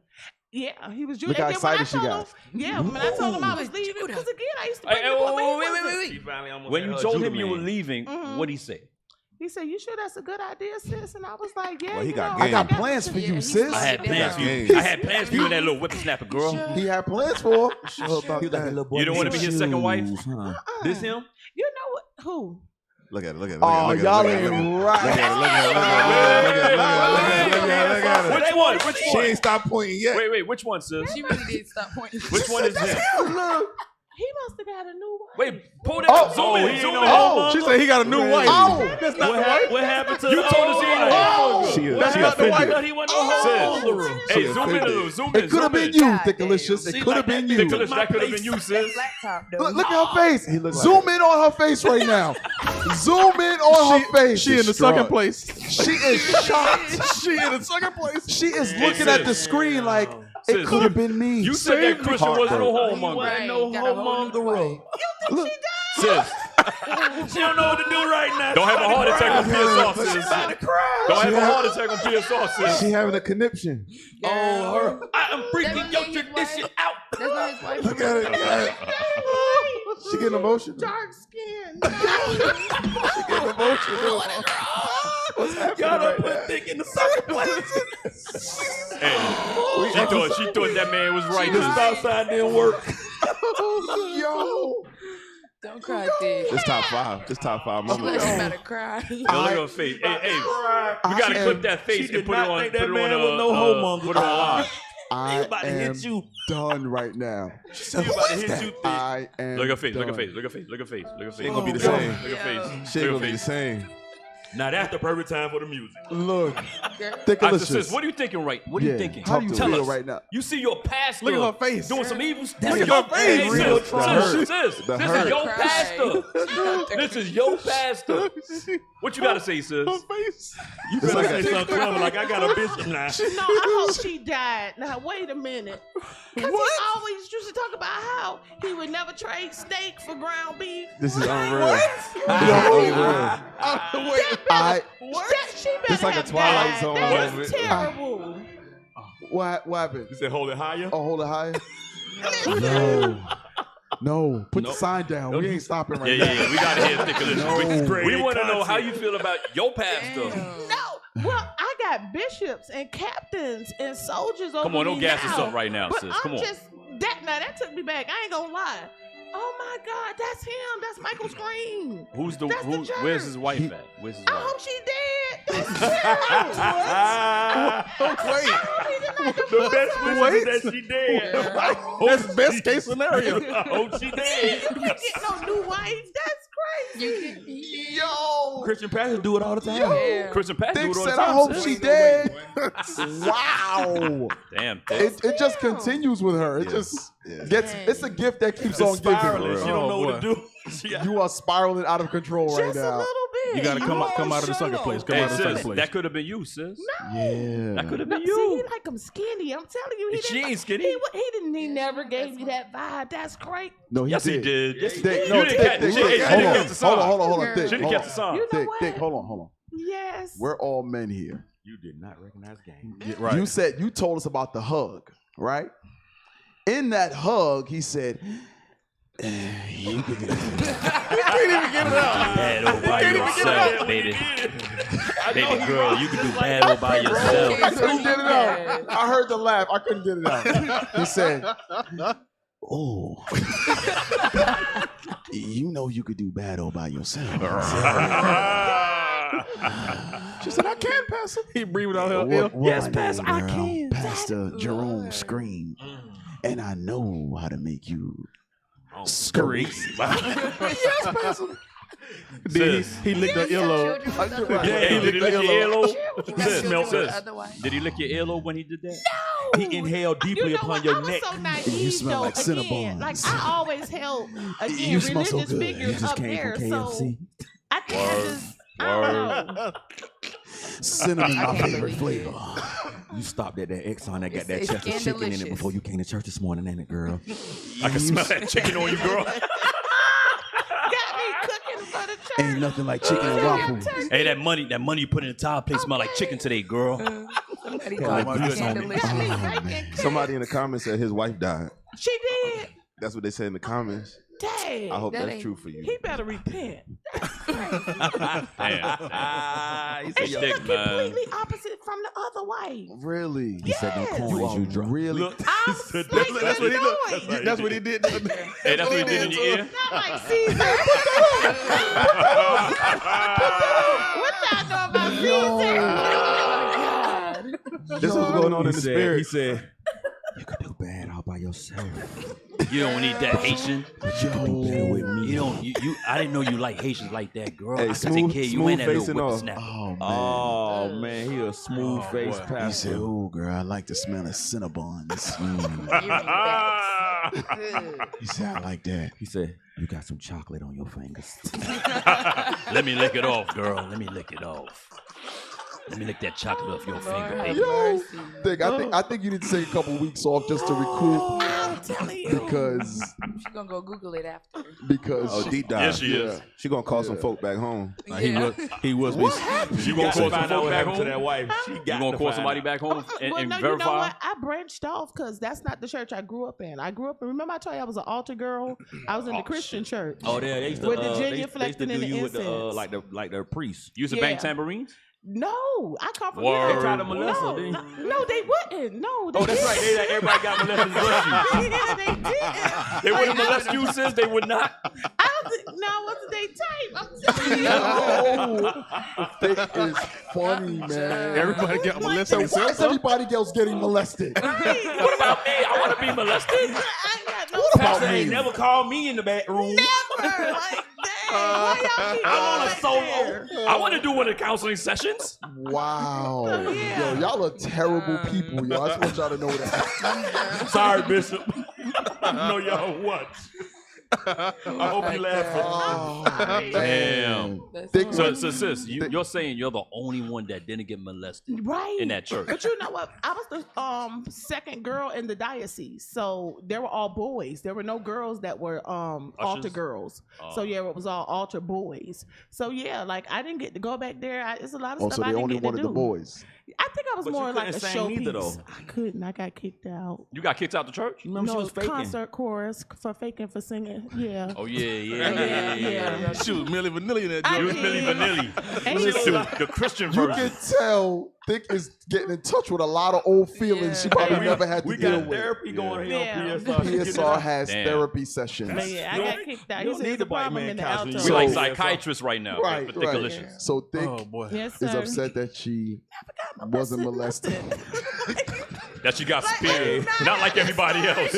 Yeah, he was Judah. Look how And then when I excited she told got. him, yeah, when I told him I was leaving, because again, I used to bring people Wait. When you told him you were leaving, what'd he say? He said, "You sure that's a good idea, sis?" And I was like, "Yeah." Well, he got I got game. plans for you, sis. I had plans for you. I had plans for you and that little whippersnapper, girl. He had plans for her. Sure about that. You don't want to be his second wife? This him? You know what? Who? Look at it. Oh, y'all ain't right. Look at it. Which one? She ain't stopped pointing yet. Wait. Which one, sis? She really did stop pointing. Which one is him? Look. He must have got a new wife. Wait, pull that up. Zoom in. She said he got a new wife. That's not the wife. What happened to You told us he ain't no whoremonger. That's not the wife. He wasn't no Hey, zoom in a little. Zoom in. It could have been you, Thickalicious. It could have been you. That could have been you, sis. Look at her face. Zoom in on her face right now. Zoom in on her face. She in the second place. She is shocked. She in the second place. She is looking at the screen like it Sis, could have been me. You said that Christian wasn't no whoremonger. Right, no whoremonger. Look, Sis, She don't know what to do right now. don't have a heart attack on PSR, sis. About to cry. Don't have a heart attack on PSR, sis. she having a conniption. Oh, I am freaking your tradition out. That's not his wife. Look at it. She getting emotional. Dark skin. She getting emotional. What's happening Y'all right done now? put Dick in the second place. Hey, she thought that man was right. The stop sign didn't work. Yo. Don't cry, Dick. It's top five. It's top five. She like she about to cry. Yo, look at her face. Hey, we gotta clip that face She and did put it not on. think Put that it man on. was no homemonger. Put it on live. I about to hit am you. done right now. She about to hit you. I am Look at her face. done. Look at her face. Look at her face. Look at her face. Look at her face. She ain't gonna be the same. Look at her face. She ain't gonna be the same. Now that's the perfect time for the music. Look, Sis, Thickalicious. what are you thinking right? What are you thinking? How do you Tell feel us. right now? You see your pastor. Look at her face. Doing some evil stuff. Look at her face. Real Sis, trauma. sis, The this hurt. is your Cry. pastor. This is your pastor. What you gotta say, sis? You better say something clever like I got a bitch now. No, I hope she died. Now, wait a minute. Because he always used to talk about how he would never trade steak for ground beef. This is unreal. She better It's like a have Twilight died. Zone That moment. is terrible. What happened? You said hold it higher? Oh, hold it higher. No. Put the sign down. We ain't stopping right now. Yeah. We gotta hear Thickalicious. No. We want to know how you feel about your pastor. No. Well, I got bishops and captains and soldiers over Come on, don't me gas now. us up right now, But sis. I'm Come on. just that took me back. I ain't gonna lie. Oh my God, that's him. That's Michael Scream. Who's the That's the who? church. Where's his wife at? Where's his I wife? hope she dead. The best wish is that she dead. That's best case scenario. I hope she dead. You can't get no new wife. That's crazy. Yo. Christian pastors do it all the time. Yeah. Christian pastors do Dick it all the said, time. I hope sis. she dead. Wow. Damn, Dick. It just continues with her. It just gets, it's a gift that keeps on Spiraling. giving. She don't know what to do. You are spiraling out of control right Just a now. little bit. You got to come out of the second place. Come Hey, out of the second sis, place. that could have been you, sis. Yeah. That could have been See, you. he like I'm skinny. I'm telling you, he She didn't. ain't skinny. He never gave me that vibe. That's great. No, Yes, he did. Yes, he Dick, did. no, You didn't catch Dick, she didn't catch the Dick, sign. hold on, Dick. She didn't hold catch on. the sign. You know Dick, what? Dick, hold on. Yes. We're all men here. You did not recognize game. Yeah, right. You said, you told us about the hug, right? In that hug, he said, you could do Bad all by yourself, baby. Baby girl, you can do bad all by yourself. I couldn't get it out. I heard the laugh. I couldn't get it out. He said, oh, you know you could do bad all by yourself. She said, I can, Pastor. He breathed out her What Yes, my Pastor, name, I girl? can. Pastor Jerome scream. And I know how to make you scream. Yes, Pastor. Sis. He licked her earlobe. Hey, did he lick your earlobe? Sis, Children sis. otherwise. Did he lick your earlobe when he did that? He inhaled deeply You know upon what? your I was neck. so naive, You smell though. like Again, Cinnabons. like I always held again You smell so religious good. figures You just up came there, from so KFC. I can't just. I don't know. Cinnamon, my favorite flavor. You stopped at that Exxon that got It's- that it's chest of chicken in it scandalicious. before you came to church this morning, ain't it, girl? I can smell that chicken on you, girl. Got me cooking for the church. Ain't nothing like chicken and waffle. Hey, that money you put in the tile plate smell like chicken today, girl. Somebody Oh, called my it goodness. scandalicious. Somebody in the comments said his wife died. She did. That's what they said in the comments. Dang. I hope That that's ain't- true for you. He better repent. Damn. And Hey, she Dick, look man. completely opposite from the other wife. Really? He said no Yes. corners you drop. Really? I'm That's what he looked. That's what he did. Hey, that's what he did in your ear? Not like Caesar. What y'all know about Caesar? This was going on in the He spirit. said, you could do bad all by yourself. You don't need that Haitian. But you could do better with me. You don't. You. I didn't know you like Haitians like that, girl. Hey, I could take smooth- care of you smooth and that little facing off. whippersnapper. Oh, man. Oh, man, he a smooth face He pastor. said, oh, girl, I like the smell of Cinnabons. He said, I like that. He said, you got some chocolate on your fingers. Let me lick it off, girl. Let me lick it off. Let me lick that chocolate off your finger, baby. Yo, I think you need to take a couple weeks off just to recoup I'm telling you. because She's gonna go Google it after. Oh, deep dive. Yes, she is. She gonna call some folk back home. He was. what happened? You gonna call some Find out folk what back happened to home? that wife. She You got gonna to call find somebody out. back home and Well, no, you verify? know what? I branched off because that's not the church I grew up in. I grew up in. Remember, I told you I was an altar girl. I was in the Christian church. Oh, they used to, With the they used to genuflecting do and the you with the incense. like the priest. You used to bang tambourines? No, I come from Word. here. They tried to molest her, no, didn't no, they wouldn't. No, they Oh, that's right. didn't. Everybody got molested but you. Yeah, they didn't. They wouldn't molest you, sis. They would not. I don't think. No, wasn't they type? I'm telling you. Thick is funny, man. Everybody got molested. So why except is her. everybody else getting molested? What about me? I want to be molested. I ain't got no Pastor me? ain't never called me in the back room. never. Like, dang, why y'all keep I'm on a going solo. there? I want to do one of the counseling sessions. Wow. Yeah. Yo, y'all are terrible people, yo. I just want y'all to know that. Sorry, Bishop. I know y'all what. I hope you laughing. Oh, Damn. Thick, So sis, you're saying you're the only one that didn't get molested Right. in that church. But you know what? I was the second girl in the diocese. So they were all boys. There were no girls that were altar girls. So yeah, it was all altar boys. So yeah, like I didn't get to go back there. It's a lot of Oh, stuff so I they didn't only get to wanted do. the boys. I think I was But you more like a couldn't sing either, showpiece. though. I couldn't. I got kicked out. You got kicked out the church? Remember she No, was faking. concert chorus for faking for singing. Yeah. Oh yeah. She was Milli Vanilli in that I joint. You was Milli Vanilli. And She you was know, the Christian You version. can tell Thick is getting in touch with a lot of old feelings she probably never had to We deal got with. therapy going here Yeah. on PSR. PSR has Damn. therapy sessions. but yeah, I got kicked out. you He don't said need there's a the white problem man in the counseling. alto. We So- like psychiatrists right now. Right, for right. Thickalicious. So Thick Oh boy. Yes, is sir. upset that she wasn't molested. That you got spirit, not like everybody else.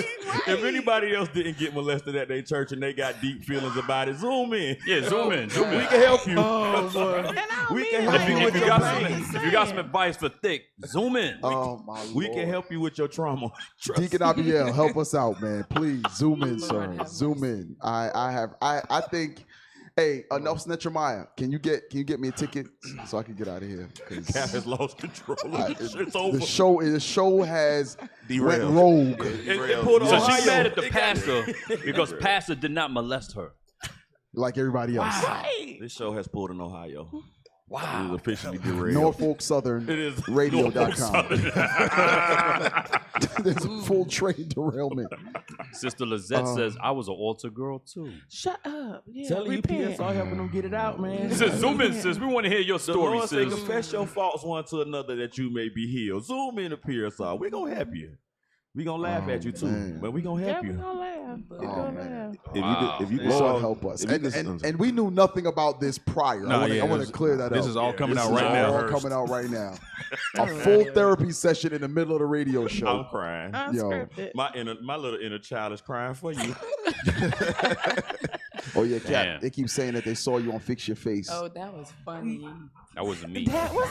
If anybody else didn't get molested at their church and they got deep feelings about it, zoom in. Yeah, zoom in. Zoom in. We can help you. Oh, boy. We can help you with If your you got some advice for thick, zoom in. Oh my We Lord. can help you with your trauma. Trust Deacon Abiel, help us out, man. Please zoom in, sir. Zoom in. I think. Hey, Nelson Jeremiah, can you get me a ticket so I can get out of here? Cap has lost control. It's over. The show has Derailed. went rogue. So she's mad at the pastor because pastor did not molest her. Like everybody else. Right. This show has pulled in Ohio. Wow. It is officially derailed. Norfolk Southern It is Radio.com. There's a full train derailment. Sister Lizette says, I was an altar girl too. Shut up. Yeah, Telling you repent. PSR helping them get it out, man. Sis, zoom in, sis. We want to hear your The story, Lord say, sis. confess your faults one to another that you may be healed. Zoom in to PSR. We're going to help you. We're going to laugh at you too, man. but we're going to Yeah, help we're you. gonna laugh. We're gonna laugh. If you Lord help us. And we knew nothing about this prior. No, I yeah, want this- to clear that up. this is all coming This out is right now. all coming out right now. A full therapy session in the middle of the radio show. I'm crying. Unscripted. My little inner child is crying for you. Oh yeah, Cap. Damn. They keep saying that they saw you on Fix Your Face. Oh, that was funny. That wasn't me. That was,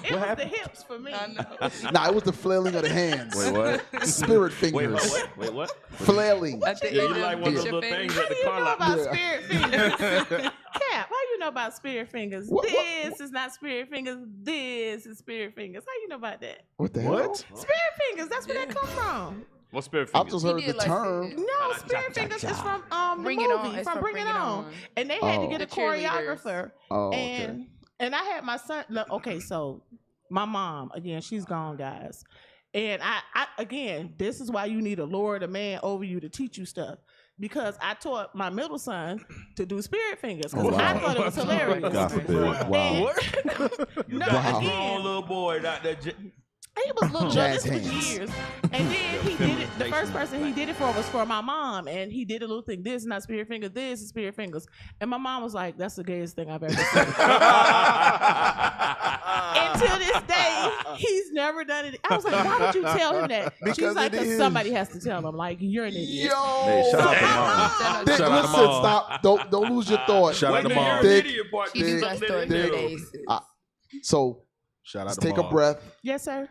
it was the hips for me. I know. Nah, it was the flailing of the hands. Wait, what? Spirit fingers. Wait, what? Flailing. At the Yeah, end you of like one of those your little fingers. things at the How car you know lot. about Yeah. spirit fingers? Cap, how you know about spirit fingers? What- This is not spirit fingers. This is spirit fingers. How you know about that? What the hell? Spirit fingers. That's where that come from. What spirit I fingers? just heard He the did like term. this. No, spirit fingers is from the Bring It On. movie, It's from Bring It On. And they had to Oh. get a The cheerleaders. choreographer. Oh, okay. And I had my son. Look, okay, so my mom again, she's gone, guys. And I again, this is why you need a Lord, a man over you to teach you stuff. Because I taught my middle son to do spirit fingers because I thought it was hilarious. God forbid. Wow. No, Wow. again, little boy, not that. he was little Jazz this for hands. years. And then he did it. The first person he did it for was for my mom. And he did a little thing. This is not spirit fingers. This is spirit fingers. And my mom was like, that's the gayest thing I've ever seen. Until this day, he's never done it. I was like, why would you tell him that? She's Because like, it because is. somebody has to tell him. Like, you're an idiot. Yo. Hey, shout out to Shout mom. Dick, out Shout out to listen, Mom. stop. Don't lose your thought. Shout out to mom. Dick, She needs Dick, my story in Dick. 3 days. So Shout out just to take mom. a breath Yes, sir.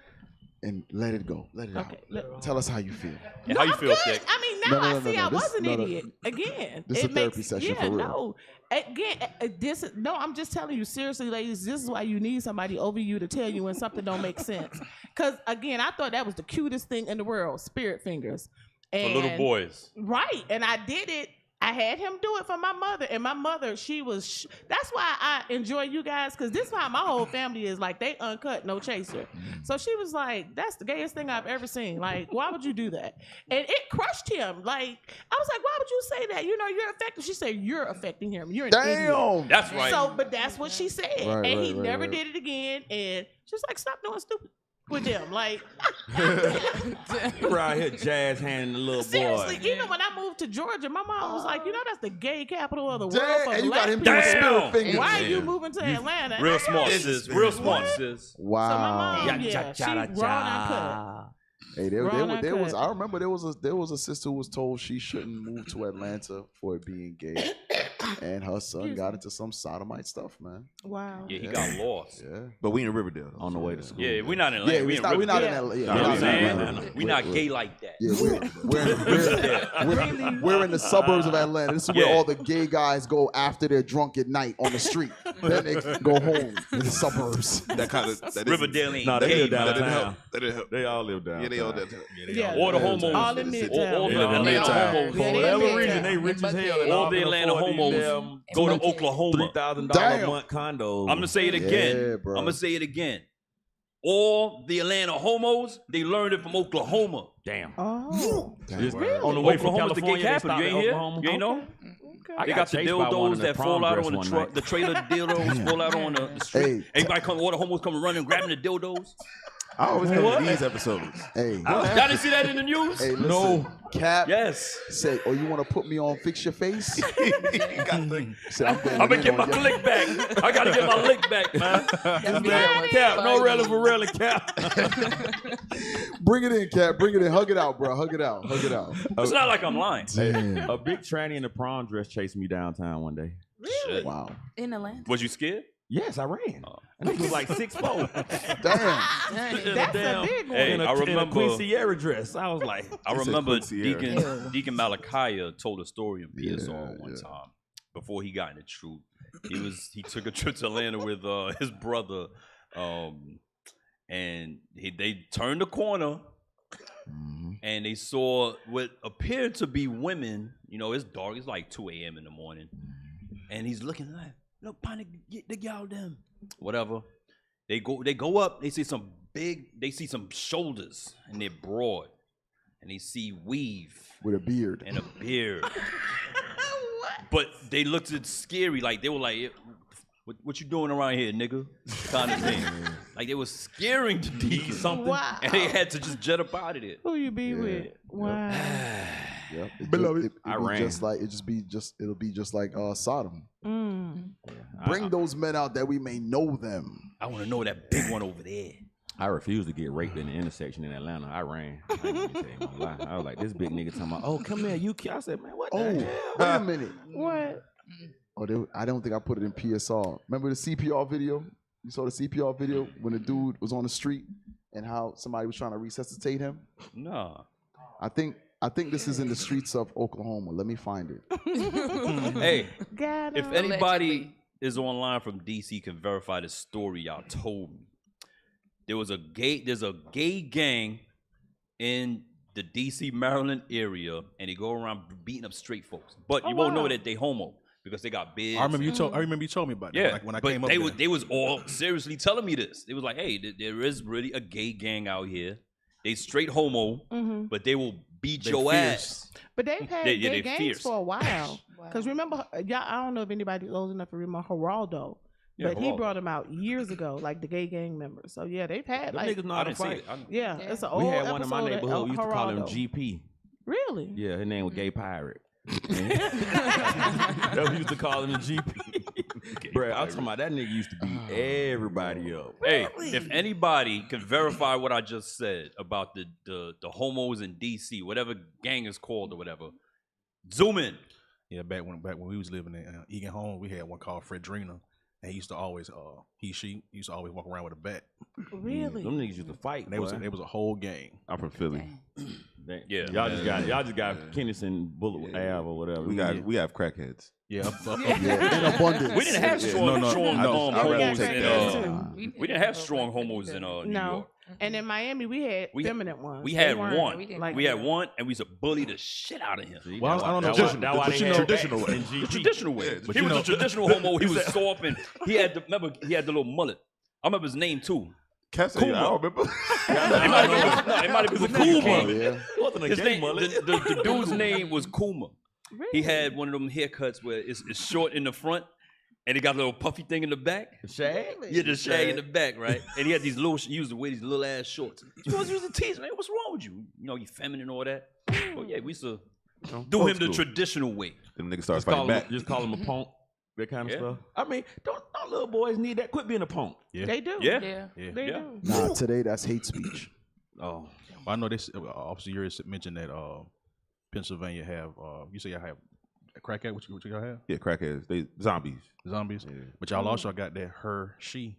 and let it go. Let it Okay. out. Tell us how you feel. How you I'm feel, good. thick? I mean, now No, no, I no, see no, I no. was an No, no. idiot. Again, This is it a therapy makes, session yeah, for real. No. Again, this is no. I'm just telling you seriously, ladies. This is why you need somebody over you to tell you when something don't make sense. Because again, I thought that was the cutest thing in the world, spirit fingers. For And, little boys. right? And I did it. I had him do it for my mother, and my mother, she was. That's why I enjoy you guys, because this is how my whole family is. Like, they uncut, no chaser. So she was like, "That's the gayest thing I've ever seen. Like, why would you do that?" And it crushed him. Like, I was like, "Why would you say that? You know, you're affecting." She said, "You're affecting him. You're an idiot." Damn. That's right. So, but that's what she said, Right, and he right, never right. did it again. And she's like, "Stop doing stupid with them." Like, You around here jazz handing the little seriously, boy. even when I moved to Georgia, my mom was like, "You know, that's the gay capital of the world Dang, for and you black got him people. doing Damn. spirit fingers. Why are you Damn. moving to Atlanta?" Real I smart, heard- sis. Real smart, sis. So my Wow. mom, yeah, she raw and uncut. Hey, there Raw was. uncut. I remember there was a sister who was told she shouldn't move to Atlanta for it being gay, and her son got into some sodomite stuff, man. Wow. Yeah, he got lost. Yeah. But we in Riverdale. On the way to school. Yeah, we're not in Atlanta. Yeah, we we're in not in Yeah. LA. Yeah, You know we're what I'm not in saying? Atlanta. We're not gay like that. Yeah, we're in the suburbs of Atlanta. This is where Yeah. all the gay guys go after they're drunk at night on the street. Then they go home in the suburbs. That kind of Riverdale ain't No, they gay, live man. That didn't downtown. help. That didn't help. They all live down. Yeah, they all did. Yeah. All the homos. All in Midtown. All the They live in Atlanta Midtown. homos. For Yeah, they whatever in reason, Midtown. they rich as hell. and All all the can Atlanta afford these homos damn go to Oklahoma. $3,000 Damn. a month condos. I'm gonna say it again. Yeah, bro. I'm gonna say it again. All the Atlanta homos, they learned it from Oklahoma. Damn. Oh. Just Really? on the way from Oklahoma's the gay California, they capital. stopped You at ain't here? Oklahoma. You ain't know? I They got got the chased by one dildos in that the fall prom out dress on the one truck. night. The trailer dildos fall out on the street. Hey, Everybody come, all the homos come running, grabbing the dildos. I always come to these episodes. Hey, Y'all didn't see that in the news? hey, listen, No. Cap Yes. said, "Oh, you want to put me on Fix Your Face?" Said, I'm I'm gonna get my lick back. I gotta get my lick back, man. Cap, no rally for rally, Cap. Bring it in, Cap. Bring it in. Hug it out, bro. Hug it out. Hug it out. It's not like I'm lying. Damn. A big tranny in a prom dress chased me downtown one day. Shit. Wow. In Atlanta. Was you scared? Yes, I ran. And it was like 6'4". Damn. That's a big one. Hey, in I a remember. Queen Sierra dress. I was like, I remember Queen Sierra. Deacon Malachi told a story in PSR one time before he got in the truth. He took a trip to Atlanta with his brother, and they turned the corner, and they saw what appeared to be women. You know, it's dark. It's like 2 a.m. in the morning, and he's looking like, look, panic, get the y'all them. Whatever. They go up. They see some shoulders, and they're broad, and they see weave With a beard. and a beard. But they looked at scary, like they were like, what you doing around here, nigga? Kind of thing. Like they was scaring the deacon something, Wow. and they had to just jet up out of there. Who you be with? Wow. Yep. It'll be just like Sodom. Bring those men out that we may know them. I want to know that big one over there. I refused to get raped in the intersection in Atlanta. I ran. I ain't gonna tell you no lie. I was like, this big nigga talking about, oh, come here, I said, man, what the hell? Wait a minute. What? Oh, I don't think I put it in PSR. Remember the CPR video? You saw the CPR video when the dude was on the street and how somebody was trying to resuscitate him? No. I think this is in the streets of Oklahoma. Let me find it. Hey, Got if him. anybody is online from DC can verify the story y'all told me. There's a gay gang in the DC, Maryland area, and they go around beating up straight folks. But you won't know that they homo because they got beards. I remember you told me about that. Yeah, Like when I but came up they was all seriously telling me this. They was like, hey, there is really a gay gang out here. They straight homo, but they will beat your ass. But they've had gay gangs fierce. for a while. Because remember, y'all, I don't know if anybody's old enough to remember Geraldo. Yeah, But he Geraldo. brought him out years ago, like the gay gang members. So yeah, they've had Them like niggas know how to fight. yeah, it's an old We had one in my episode of neighborhood. We used to call him Geraldo. GP. Really? Yeah, his name was Gay Pirate. That we used to call him the GP. Bro, I'm talking about that nigga used to beat everybody up. Hey, if anybody can verify what I just said about the homos in DC, whatever gang is called or whatever, zoom in. Yeah, back when we was living in Egan Home, we had one called Fredrina, and he used to always she used to always walk around with a bat. Really? Them niggas used to fight. And they was a whole gang. I'm from Philly. Yeah, y'all just got Kennison Bullet Ave or whatever. We have crackheads. Yeah, In abundance. We didn't have strong homos got in crackheads, we didn't have strong homos in New No. York. And in Miami, we had feminine ones. We They had weren't one. like We had that. one, and we used to bully the shit out of him. Well, I don't know. The traditional way. The traditional way. but He you was know- a traditional homo. He was soft, and he had the little mullet. I remember his name too. Cat said, I don't remember. It might have been Kuma. Yeah. It wasn't a His gay name, mullet. the dude's name was Kuma. Really? He had one of them haircuts where it's short in the front, and he got a little puffy thing in the back. Shag? Yeah, the shag in the back, right? And he had these little, he used to wear these little ass shorts. You supposed to use the tease, man. What's wrong with you? You know, you feminine and all that. Well, yeah, we used to do old him the school. traditional way. Them niggas started Just call, fighting him, back. just call him a punk. That kind of Yeah. stuff. I mean, don't little boys need that? Quit being a punk. They do. Yeah. Yeah. They Yeah. do. Nah, today that's hate speech. Well, I know this. Officer Uri mentioned that Pennsylvania have. You say y'all have a crackhead. What y'all have? Yeah, crackheads. They zombies. Zombies. Yeah. But y'all also got that her she.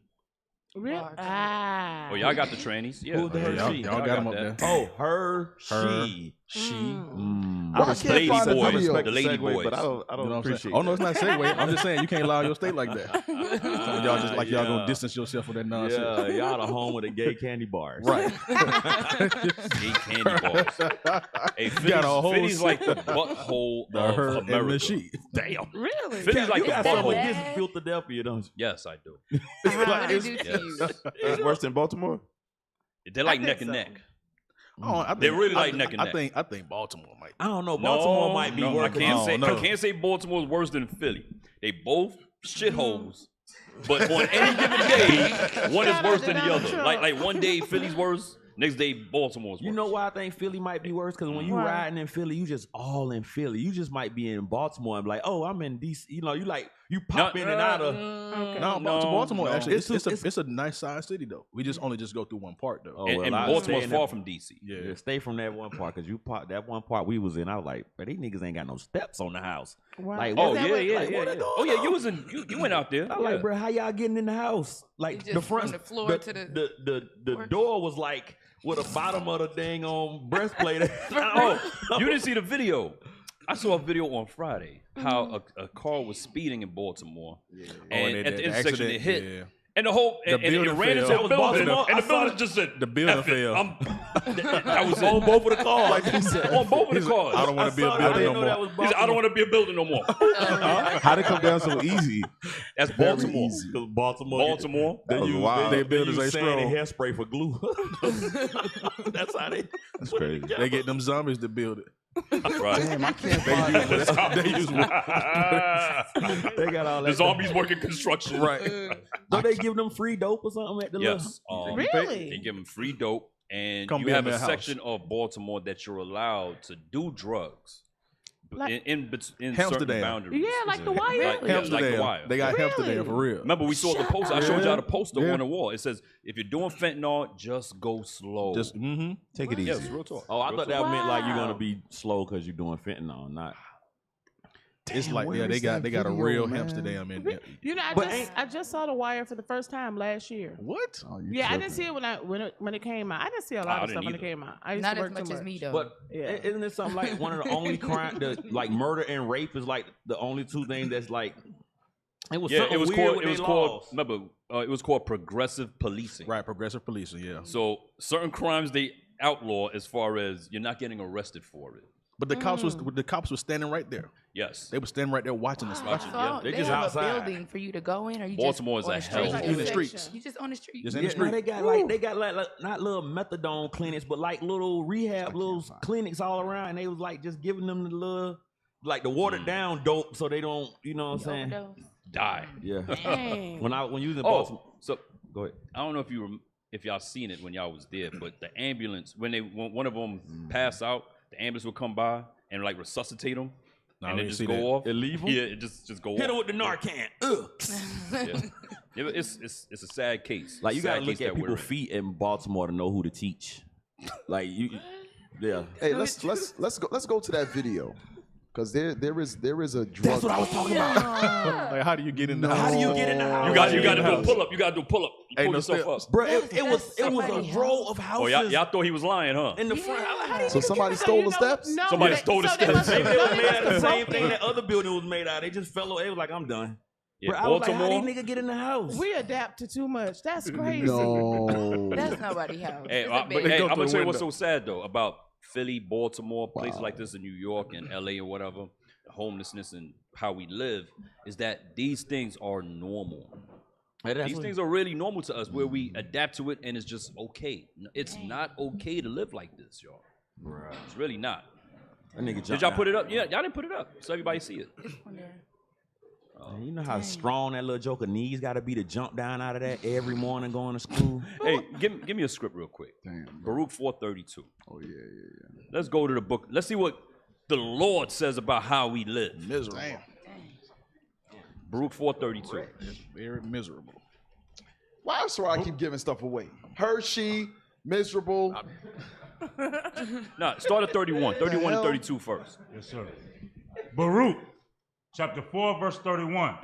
Really? Ah. Oh, y'all got the trannies? Yeah. Who's the her y'all, she? y'all got them up that. there. Oh, her, Her. she. She. Why I can't lady find a boys, video? the lady boys. But I don't You know what I'm appreciate saying? Oh no, it's not segue. I'm just saying you can't lie on your state like that. Y'all just like y'all Yeah. gonna distance yourself from that nonsense. Yeah, y'all the home of the gay candy bars. Right. Gay candy bars. Hey, got a whole Philly's like the butthole The of her and the America. she. Damn. Really? Philly's like You the got something butthole. against Philadelphia, don't you? Yes, I do. What did it do to you? It's worse than Baltimore. They're like I neck think and so. neck. Oh, I think, They're really like neck and neck. I think Baltimore might. I don't know. Baltimore might be no, worse. I can't say no. I can't say Baltimore's worse than Philly. They both shitholes But on any given day, one is worse than the other. Like one day Philly's worse, next day Baltimore's worse. You know why I think Philly might be worse? Because when you riding in Philly, you just all in Philly. You just might be in Baltimore and be like, oh, I'm in DC. You know, you pop in and out of. Baltimore actually, it's a nice sized city though. We just only go through one part though. And Baltimore's far from DC. Yeah, stay from that one part because that one part we was in. I was like, but these niggas ain't got no steps on the house. Wow. Like, oh yeah. Oh yeah, you went out there. I like, bro, how y'all getting in the house? Like the front, from the floor to the door was like with the bottom of the dang on breastplate. You didn't see the video. I saw a video on Friday how a car was speeding in Baltimore, and at the intersection it hit, and the whole and it ran into a building, and the building just said the building failed. I was on both of the cars. Like he said, on both of the cars. I don't want to be a building no more. He said, I don't want to be a building no more. How'd it come down so easy? That's Baltimore. Baltimore. They buildings ain't strong. Hairspray for glue. That's how they. That's crazy. They get them zombies to build it. Right. Damn, I can't find They use They got all that. The zombies working construction. Right. Don't they give them free dope or something at the Yes. Really? They give them free dope, and Come you be have in a their house. section of Baltimore that you're allowed to do drugs in certain Amsterdam. boundaries. Yeah, like the wire. Like the Amsterdam. wire. They got Really? Amsterdam for real. Remember, we saw the poster. I showed y'all the poster Yeah. on the wall. It says, if you're doing fentanyl, just go slow. Just Take it easy. Yes, real talk. Oh, I Real thought talk. that meant like you're Wow. gonna be slow because you're doing fentanyl, not. It's like where they is got that a video, real man? Amsterdam in there. You know, But I just saw The Wire for the first time last year. What? Oh, you Yeah, I tripping. didn't see it when it came out. I didn't see a I lot of didn't stuff when it either. came out. I used Not to as work much too as me though. But Yeah. isn't it something like one of the only crime, like murder and rape is like the only two things that's like. It was something it was weird called. with It was they called. laws. Remember, it was called progressive policing. Right, progressive policing, yeah. So certain crimes they outlaw as far as you're not getting arrested for it. But the cops were standing right there. Yes. They were standing right there watching us. That's all. They They just have outside. a building for you to go in, or you Baltimore just is on a the street? hell. In the streets. You just on the street. Just in Yeah, the street. no, they got like not little methadone clinics, but like little rehab, little clinics all around. And they was like just giving them the little, like the watered down dope, so they don't, you know what I'm saying? Overdose. Die. Yeah. Dang. when you was in Oh, Baltimore, so go ahead. I don't know if y'all seen it when y'all was there, but the ambulance when one of them pass out, the ambulance would come by and like resuscitate them, No, and we then didn't just see go that. off. It leave 'em? Yeah, it just go Hit off. them with the Narcan. Ugh. Yeah. It's a sad case. Like you Sad gotta look case at that we're people's in. feet in Baltimore to know who to teach. Like you, yeah. Hey, let's go to that video. Because there is a drug. That's what I was talking about. Like, how do you get in the How house? do you get in the house? You got to do a pull up. You got to do a pull up. You Ain't pull no yourself steps. up. Bro, it was somebody a row of houses. Oh, y'all thought he was lying, huh? in the front. How do you So somebody stole the steps? No, Somebody stole the steps. They They was made out of the must same have thing broke that other building was made out of. They just fell away. It was like, I'm done. Yeah, Bro, I was like, how Baltimore. these niggas get in the house? We adapt to too much. That's crazy. No. That's nobody's house. Hey, It's a but big- hey, go I'm through gonna the tell you what's so window. sad though about Philly, Baltimore, places like this in New York and LA or whatever, homelessness and how we live, is that these things are normal. These things are really normal to us, where we adapt to it and it's just okay. It's not okay to live like this, y'all. It's really not. That nigga Did y'all put it up? Yeah, y'all didn't put it up, so everybody see it. Man, you know how strong that little joker knees got to be to jump down out of that every morning going to school? Hey, give me a script real quick. Damn. Baruch 4:32. Oh, yeah. Let's go to the book. Let's see what the Lord says about how we live. Miserable. Baruch 4:32. Very miserable. Why is I keep giving stuff away? Hershey, miserable. No, start at 31. 31 and 32 first. Yes, sir. Baruch, chapter 4, verse 31.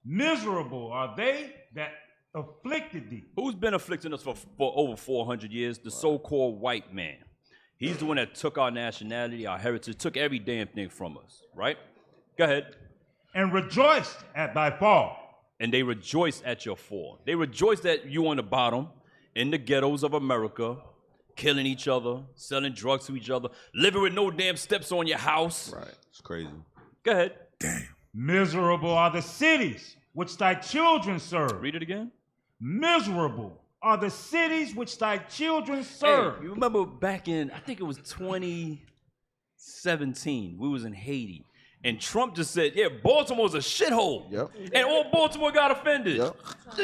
Miserable are they that afflicted thee. Who's been afflicting us for over 400 years? The so-called white man. He's the one that took our nationality, our heritage, took every damn thing from us, right? Go ahead. And rejoiced at thy fall. And they rejoice at your fall. They rejoice that you on the bottom, in the ghettos of America, killing each other, selling drugs to each other, living with no damn steps on your house. Right. It's crazy. Go ahead. Miserable are the cities which thy children serve. Read it again. Miserable are the cities which thy children serve. Hey, you remember back in, I think it was 2017, we was in Haiti, And Trump just said, yeah, Baltimore's a shithole. Yep. And all Baltimore got offended. Yep.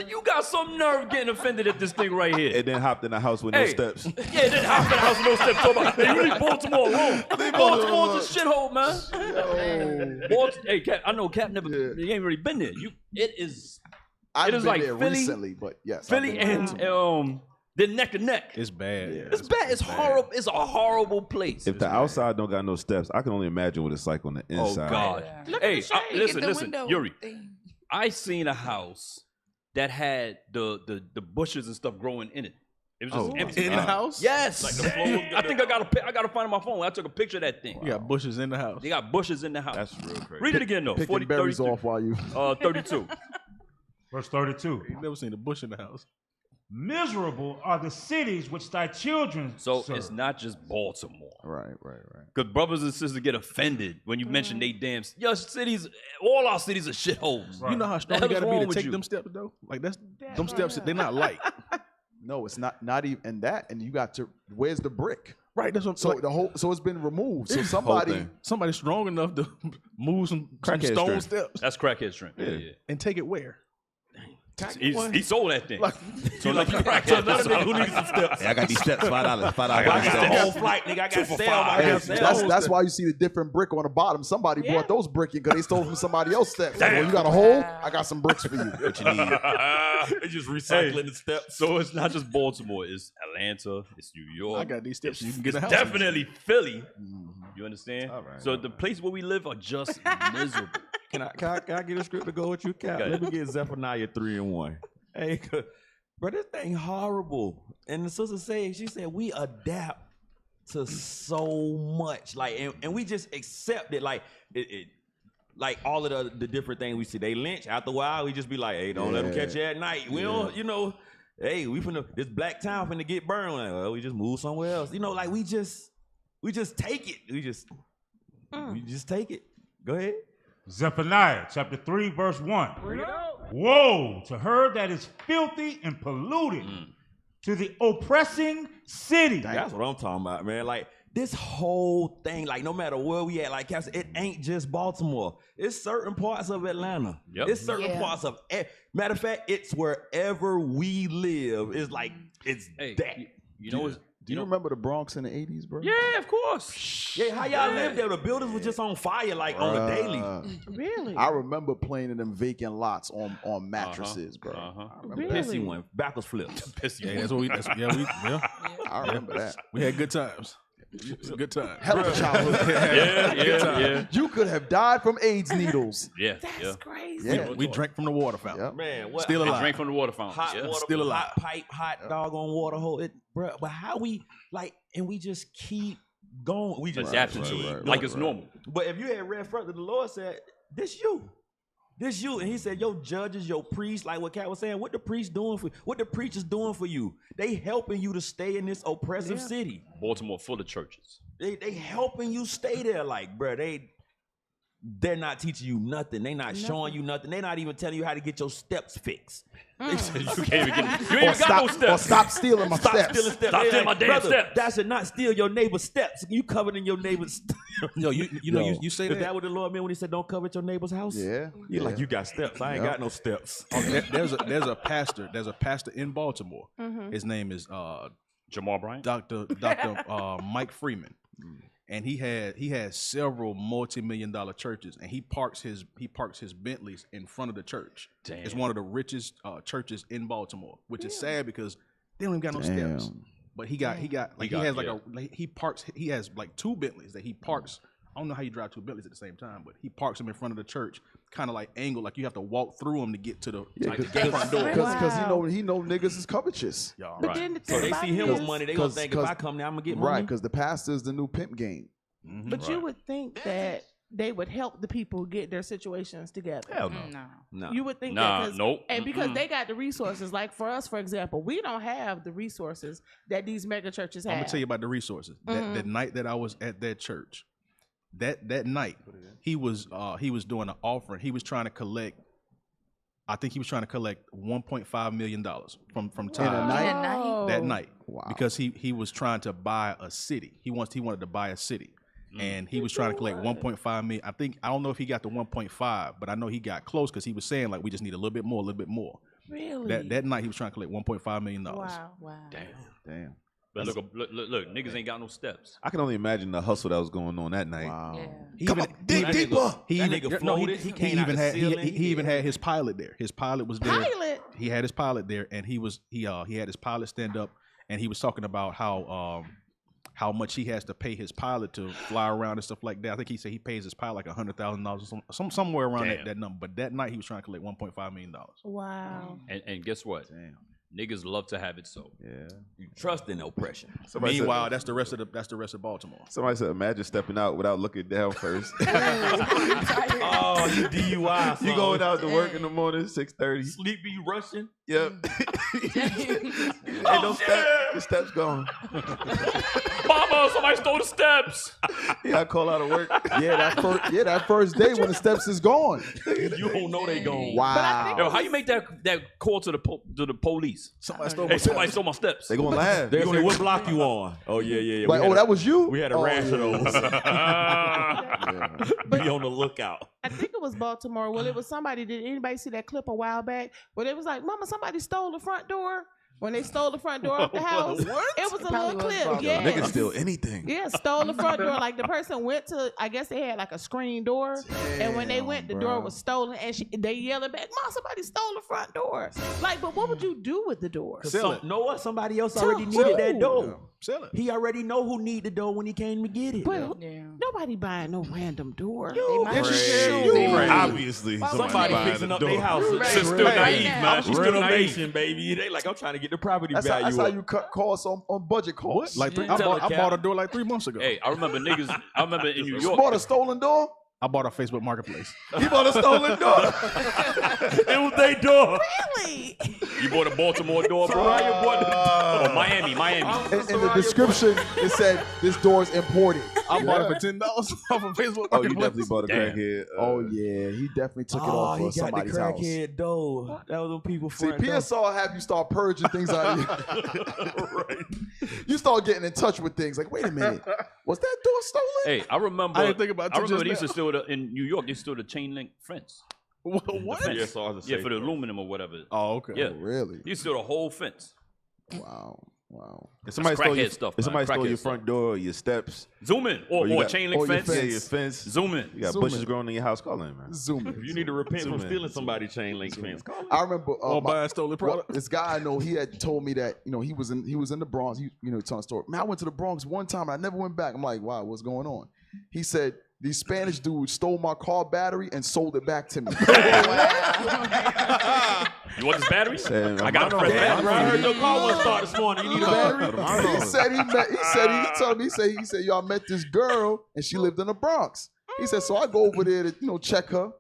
You got some nerve getting offended at this thing right here. And then hopped in the house with no steps. Yeah, then hopped in the house with no steps. Talking about, hey, you leave Baltimore alone. Baltimore's a shithole, man. Hey, Cap, I know Cap never, he ain't really been there. It is I've been like there Philly, recently, but yes. Philly and they're neck and neck. It's bad. Yeah, it's bad. It's horrible. It's a horrible place. If the outside don't got no steps, I can only imagine what it's like on the inside. Oh God! Look Hey, at the shade. listen, Get the listen, window Yuri. thing. I seen a house that had the bushes and stuff growing in it. It was just empty. In the house? Yes. Like the floor I think I gotta find my phone. I took a picture of that thing. You got bushes in the house. They got bushes in the house. That's real crazy. Read it again though. Picking berries 32. off while you. 32. Verse 32. You never seen a bush in the house. Miserable are the cities which thy children So serve. it's not just Baltimore. Right. Because brothers and sisters get offended when you mention they damn your cities. All our cities are shitholes. Right. You know how strong The you hell got is to be wrong to with take you? them steps, though? Like, them steps, they're not light. No, it's not even. And that, and you got to. Where's the brick? Right, that's what I'm So saying. the whole. So it's been removed. So thing. Somebody's strong enough to move some Crackhead stone strength. steps That's crackhead strength. Yeah. and take it where? He sold that thing. So like you crackhead. another nigga who needs some steps. Hey, I got these steps, $5. I got the whole flight, nigga. I got to sell my Hey, goddamn that's why you see the different brick on the bottom. Somebody bought those brick because they stole from somebody else's steps. Well, you got a hole? I got some bricks for you. What you need? They just recycling the steps. So it's not just Baltimore. It's Atlanta. It's New York. I got these steps. You can get a house. Definitely Philly. You understand? All right, so the places where we live are just miserable. Can I get a script to go with you, Cap? Okay. Let me get Zephaniah 3:1. Hey, bro, this thing horrible. And the sister said, she said, we adapt to so much. Like, and we just accept it. Like, like all of the different things we see. They lynch. After a while, we just be like, hey, don't let them catch you at night. We don't, hey, this black town finna get burned. Like, well, we just move somewhere else. Like we just take it. We just take it. Go ahead. Zephaniah chapter 3, verse 1. Woe to her that is filthy and polluted, to the oppressing city. That's what I'm talking about, man. Like this whole thing, like no matter where we at, like Cap, it ain't just Baltimore. It's certain parts of Atlanta. Yep. It's certain parts of. Matter of fact, it's wherever we live. It's like it's that. You know, Do you remember the Bronx in the 80s, bro? Yeah, of course. Yeah, how y'all lived there? The buildings were just on fire, like on the daily. Really? I remember playing in them vacant lots on mattresses, bro. I remember Really? pissy one, backwards flips. Pissy. Yeah, that's what we. I remember that. We had good times. Good times. Hell of a childhood. Yeah. You could have died from AIDS needles. Yeah. That's crazy. Yeah. We drank from the water fountain. Yep. Man, what? Still alive. Drink from the water fountain. Hot Yeah. water, Still alive. hot pipe, hot doggone water hole. Bro, but how we like, and we just keep going. We just Adapting to keep it going. like it's normal. But if you had read further, the Lord said, "This you." And he said, your judges, your priests, like what Kat was saying, what the priests doing for you? What the preachers doing for you? They helping you to stay in this oppressive city. Baltimore full of churches. They helping you stay there. Like, bro, they're not teaching you nothing. They not showing you nothing. They're not even telling you how to get your steps fixed. You can't even get. You ain't got no steps. Or stop stealing my Stop steps. stealing steps. Stop They stealing my damn brother, steps. That should not steal your neighbor's steps. You covered in your neighbor's steps. Yo, you say Is that? that what the Lord meant when he said don't covet your neighbor's house? Yeah. You're like, you got steps. I ain't got no steps. Oh, there's a pastor. There's a pastor in Baltimore. His name is Jamal Bryant. Dr. Mike Freeman, and he has several multi-million-dollar churches, and he parks his Bentleys in front of the church. Damn. It's one of the richest churches in Baltimore, which is sad because they don't even got no Damn. steps. But he has like two Bentleys that he parks. I don't know how you drive two Bentleys at the same time, but he parks them in front of the church, kind of like angled, like you have to walk through them to get to the front door. Because he know niggas is covetous. Y'all But right. then the So thing they about see it him with is- money. They gonna think if I come there, I'm gonna get money. Right, because the pastor is the new pimp game. But you would think that they would help the people get their situations together. Hell no. No. You would think Nah, that. nope. And because they got the resources, like for us, for example, we don't have the resources that these mega churches have. I'm gonna tell you about the resources. That night that I was at that church, that night he was doing an offering. He was trying to collect. I think he was trying to collect $1.5 million from tithes night? that night. Wow. Because he was trying to buy a city. He wanted to buy a city. and he was trying to collect 1.5 million. I don't know if he got the 1.5, but I know he got close because he was saying like we just need a little bit more. Really? That night he was trying to collect $1.5 million. Wow. Damn. But look, niggas ain't got no steps. I can only imagine the hustle that was going on that night. Wow. Yeah. Come on, dig deeper. He He even had his pilot there. His pilot was there. Pilot? He had his pilot there, and he had his pilot stand up, and he was talking about how much he has to pay his pilot to fly around and stuff like that. I think he said he pays his pilot like $100,000 or somewhere around that number. But that night he was trying to collect $1.5 million. Wow. And guess what? Damn. Niggas love to have it so. Yeah. You trust in oppression. Meanwhile, that's the rest of Baltimore. Somebody said, imagine stepping out without looking down first. Oh, you DUI. You going out to work in the morning, 6:30. Sleepy, you rushing? Yep. The steps gone. Mama, somebody stole the steps. Yeah, I call out of work. that first day when the steps is gone. You don't know they gone. Wow. Yo, how you make that call to the police? Somebody stole Somebody stole my steps. They gonna laugh. They say, what block you on? Oh, yeah. Like, that was you? We had a rash of those. Be on the lookout. I think it was Baltimore. Well, it was somebody. Did anybody see that clip a while back? Where it was like, "Mama, somebody stole the front door." When they stole the front door of the house, it was a little clip. Yeah, Niggas steal anything. Yeah, stole the front door. Like the person went to, I guess they had like a screen door, and when they went, the door was stolen, and they yelling back, "Mom, somebody stole the front door!" Like, but what would you do with the door? Somebody else already needed that door. Sell it. He already know who need the door when he came to get it. But nobody buying no random door. Obviously, Somebody fixing up their house. She's still naive, man. She's still naive. Renovation, baby. They like, I'm trying to get the property value. That's how you cut costs on budget costs. Like I bought a door like 3 months ago. Hey, I remember in New You York. bought a stolen door? I bought a Facebook Marketplace. You bought a stolen door? It was their door. Really? You bought a Baltimore door, bro? Miami. In the description, it said, this door is imported. I bought it for $10 off of Facebook Marketplace. Oh, you definitely bought a crackhead. Oh, yeah. He definitely took it off for somebody's house. He got the crackhead door. That was when people See, PSR have you start purging things out of you. Right. You start getting in touch with things. Like, wait a minute. Was that door stolen? Hey, I remember. I didn't think about it. I remember they used to steal in New York. They stole the chain link fence. What? Yeah, for the aluminum or whatever. Oh, okay. Yeah, really? You stole the whole fence. Wow. If somebody stole your stuff, if somebody stole your stuff. front door or your steps, zoom in or chain link fence. Yeah, your fence. Zoom in. You got bushes growing in your house. Call in, man. Zoom in. If you need to repent from stealing somebody's chain link fence, call I remember buying stolen product. This guy I know, he had told me that he was in the Bronx. He telling a story. Man, I went to the Bronx one time and I never went back. I'm like, wow, what's going on? He said these Spanish dudes stole my car battery and sold it back to me. You want this battery? I got a fresh battery. I heard your car was start this morning. You need a battery? He said, yo, I met this girl and she lived in the Bronx. He said, so I go over there to, check her.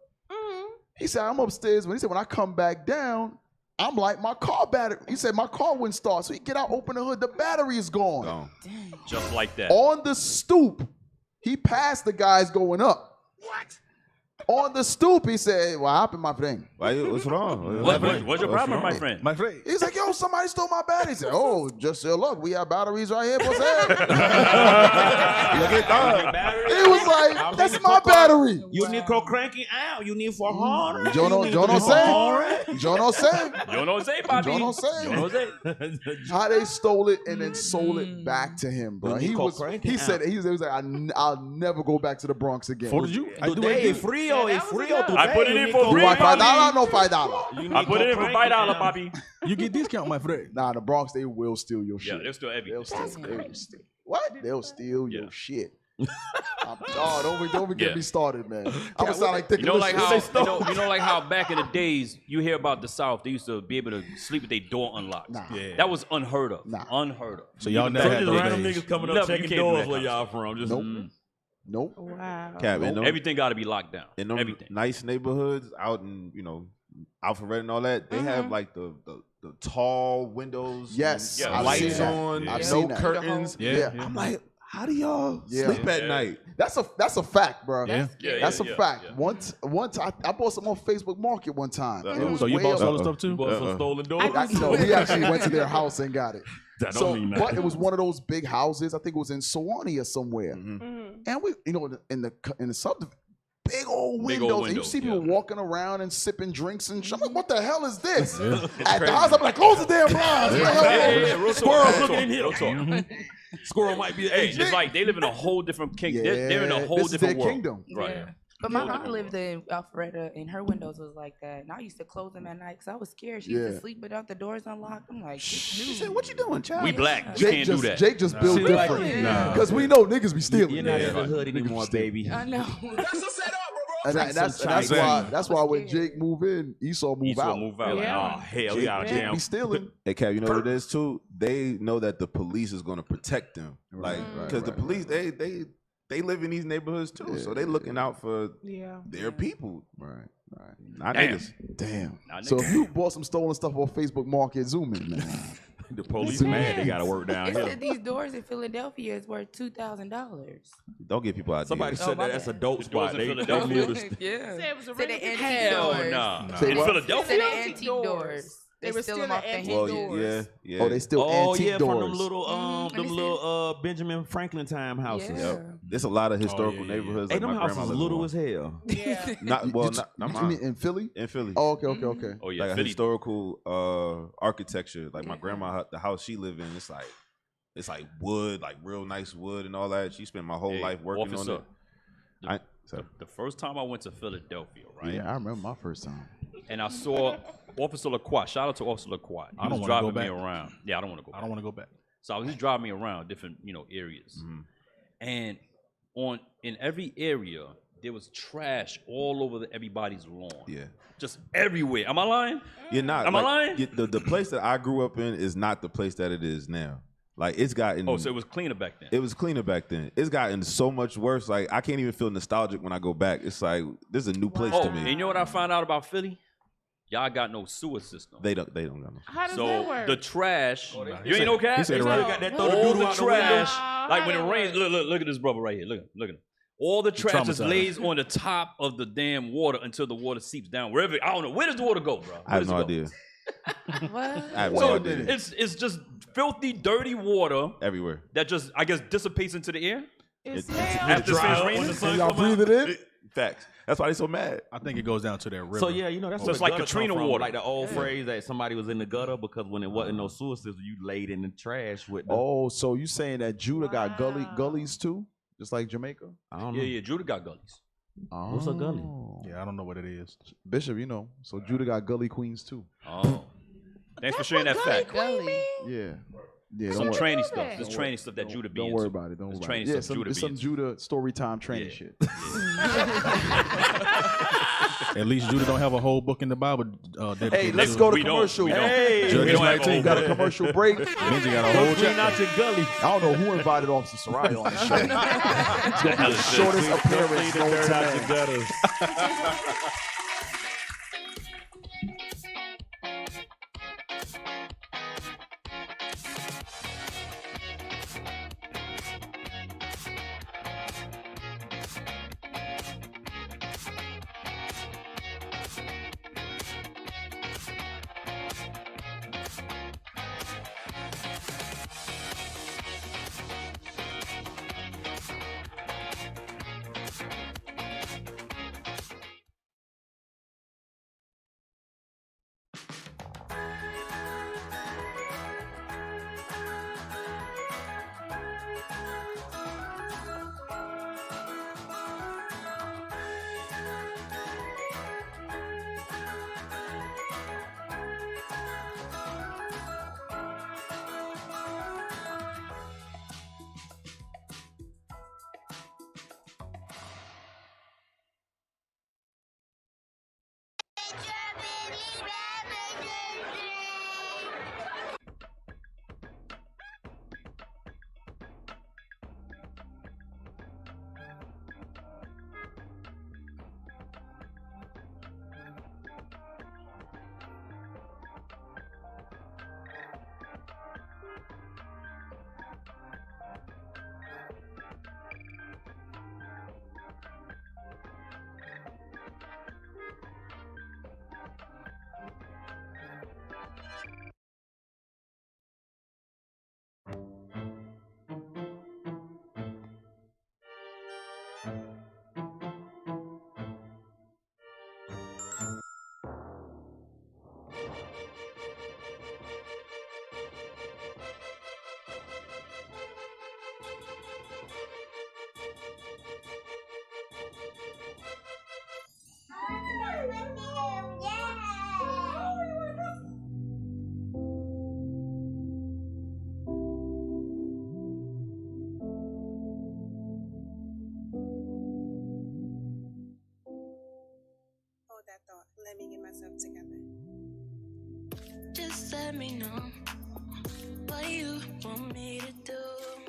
He said, I'm upstairs. He said, when I come back down, I'm like, my car battery. He said, my car wouldn't start. So he get out, open the hood, the battery is gone. Just like that. On the stoop, he passed the guys going up. What? On the stoop, he said, what happened, my friend? What's wrong? What's your problem, my friend? My friend. He's like, yo, somebody stole my battery. He said, oh, just your luck. We have batteries right here for sale. He was like, that's my battery. You need to cranking out. You need 400. Yo no say. You know say, Bobby. You know say. How they stole it and then sold it back to him, bro. He said he was like, I'll never go back to the Bronx again. So did you? Today, frio. I put it in for free, $5, Bobby. no $5. I put it in for $5, Bobby. You get discount, my friend. Nah, the Bronx, they will steal your shit. Yeah, they'll steal everything. They'll steal your shit. Don't get me started, man. I'm gonna sound like thick. You know, like how back in the days you hear about the South, they used to be able to sleep with their door unlocked. Nah. Yeah. That was unheard of. Unheard of. So y'all never had Just those random days. niggas coming up Never, checking you can't do doors that where kind y'all from. Just Nope. Wow. Cap, Everything got to be locked down. In them Everything. nice neighborhoods out in Alpharetta and all that, they have like the tall windows. Yes, and I've lights seen that. on. I've No seen that. curtains. Yeah. I'm like, how do y'all sleep at night? That's a fact, bro. That's a fact. Yeah. Once I bought some on Facebook Market one time. It was So you way bought up. stolen stuff too? bought some stolen doors. No, he actually went to their house and got it. That don't mean But nothing. it was one of those big houses. I think it was in Sewanee or somewhere. and we, in the subdivision, big old windows, and you see people walking around and sipping drinks and shit. I'm like, what the hell is this? At the house, I'm like, close the damn blinds. Squirrels looking in here. Squirrel might be. Hey, it's like they live in a whole different kingdom. They're in a whole different world. Kingdom. Right. Yeah. But my aunt lived in Alpharetta, and her windows was like that. And I used to close them at night because I was scared. She used to sleep without the doors unlocked. I'm like, She said, "What you doing, child?" We black. We Jake can't just, do that. Jake just built different because we know niggas be stealing. You're not in the hood anymore, baby. I know. And that's why when Jake move in, Esau move out. Yeah. Oh hell, Jake, yeah, Jake be stealing. Hey, Cap, you know what it is too? They know that the police is going to protect them, like because the police they live in these neighborhoods too, so they looking out for their people. Right. Not niggas. Damn. So if you bought some stolen stuff off Facebook Market, zoom in, man. The police mad. They got to work down It here. said these doors in Philadelphia is worth $2,000. Don't give people ideas. Somebody said that's a dope spot. in They Philadelphia? moved Yeah. Said it was a Said really the antique Hell doors. nah. Say In what? Philadelphia? Said the Antique antique doors. doors. They were steal still them off the antique hinge Well, doors. yeah. Oh, they still antique from doors. them little Benjamin Franklin time houses. Yeah. There's a lot of historical neighborhoods. Hey, Like them my houses grandma lived little in. as hell. Yeah. Not You mean mine. in Philly? In Philly. Oh, okay. Oh yeah, Like a Philly. historical architecture. Like my grandma, the house she lived in, it's like wood, like real nice wood and all that. She spent my whole life working on it. The first time I went to Philadelphia, right? Yeah, I remember my first time. And I saw Officer Lacroix. Shout out to Officer Lacroix. He was driving me around. Yeah, I don't want to go back. I don't want to go back. So I was just driving me around different, areas. And in every area, there was trash all over everybody's lawn. Yeah. Just everywhere. Am I lying? You're not. Am I lying? The place that I grew up in is not the place that it is now. Like it's gotten. Oh, so it was cleaner back then. It was cleaner back then. It's gotten so much worse. Like I can't even feel nostalgic when I go back. It's like this is a new place to me. And you know what I found out about Philly? Y'all got no sewer system. They don't got no. How does So that work? the trash, you ain't no cat. He said it right. Got that All throw the the out the window. trash, like when it rains. Look at this brother right here. Look at him. All the trash just traumatized. lays on the top of the damn water until the water seeps down. Wherever, I don't know. Where does the water go, bro? I have no idea. What? I have no So idea. it's just filthy, dirty water Everywhere. that just, I guess, dissipates into the air It smells. after it's finished raining. So y'all breathe it in? Facts. That's why they so mad. I think it goes down to that river. So yeah, that's So it's where like gutter Katrina come from. water. Like the old phrase that somebody was in the gutter because when it wasn't no sewer system, you laid in the trash with the. Oh, so you saying that Judah got gullies too, just like Jamaica? I don't know. Yeah, Judah got gullies. Oh. What's a gully? Yeah, I don't know what it is. Bishop, so Judah got gully queens too. Oh, thanks for sharing that fact. Gully. Yeah. Some don't training know stuff. that. This training stuff that Judah be Don't into. worry about it. Don't worry This about training it. Yeah, stuff Judah it's be some into. Judah story time training Yeah. shit. At least Judah don't have a whole book in the Bible dedicated. Hey, let's to go it. to We don't. commercial. We don't. Hey, Judges We don't have a 19 whole got a book. commercial break. Benji got a whole Clean chapter. out your gully. I don't know who invited Officer Soraya on the show. It's gonna be the shortest appearance known to man. Just let me know what you want me to do.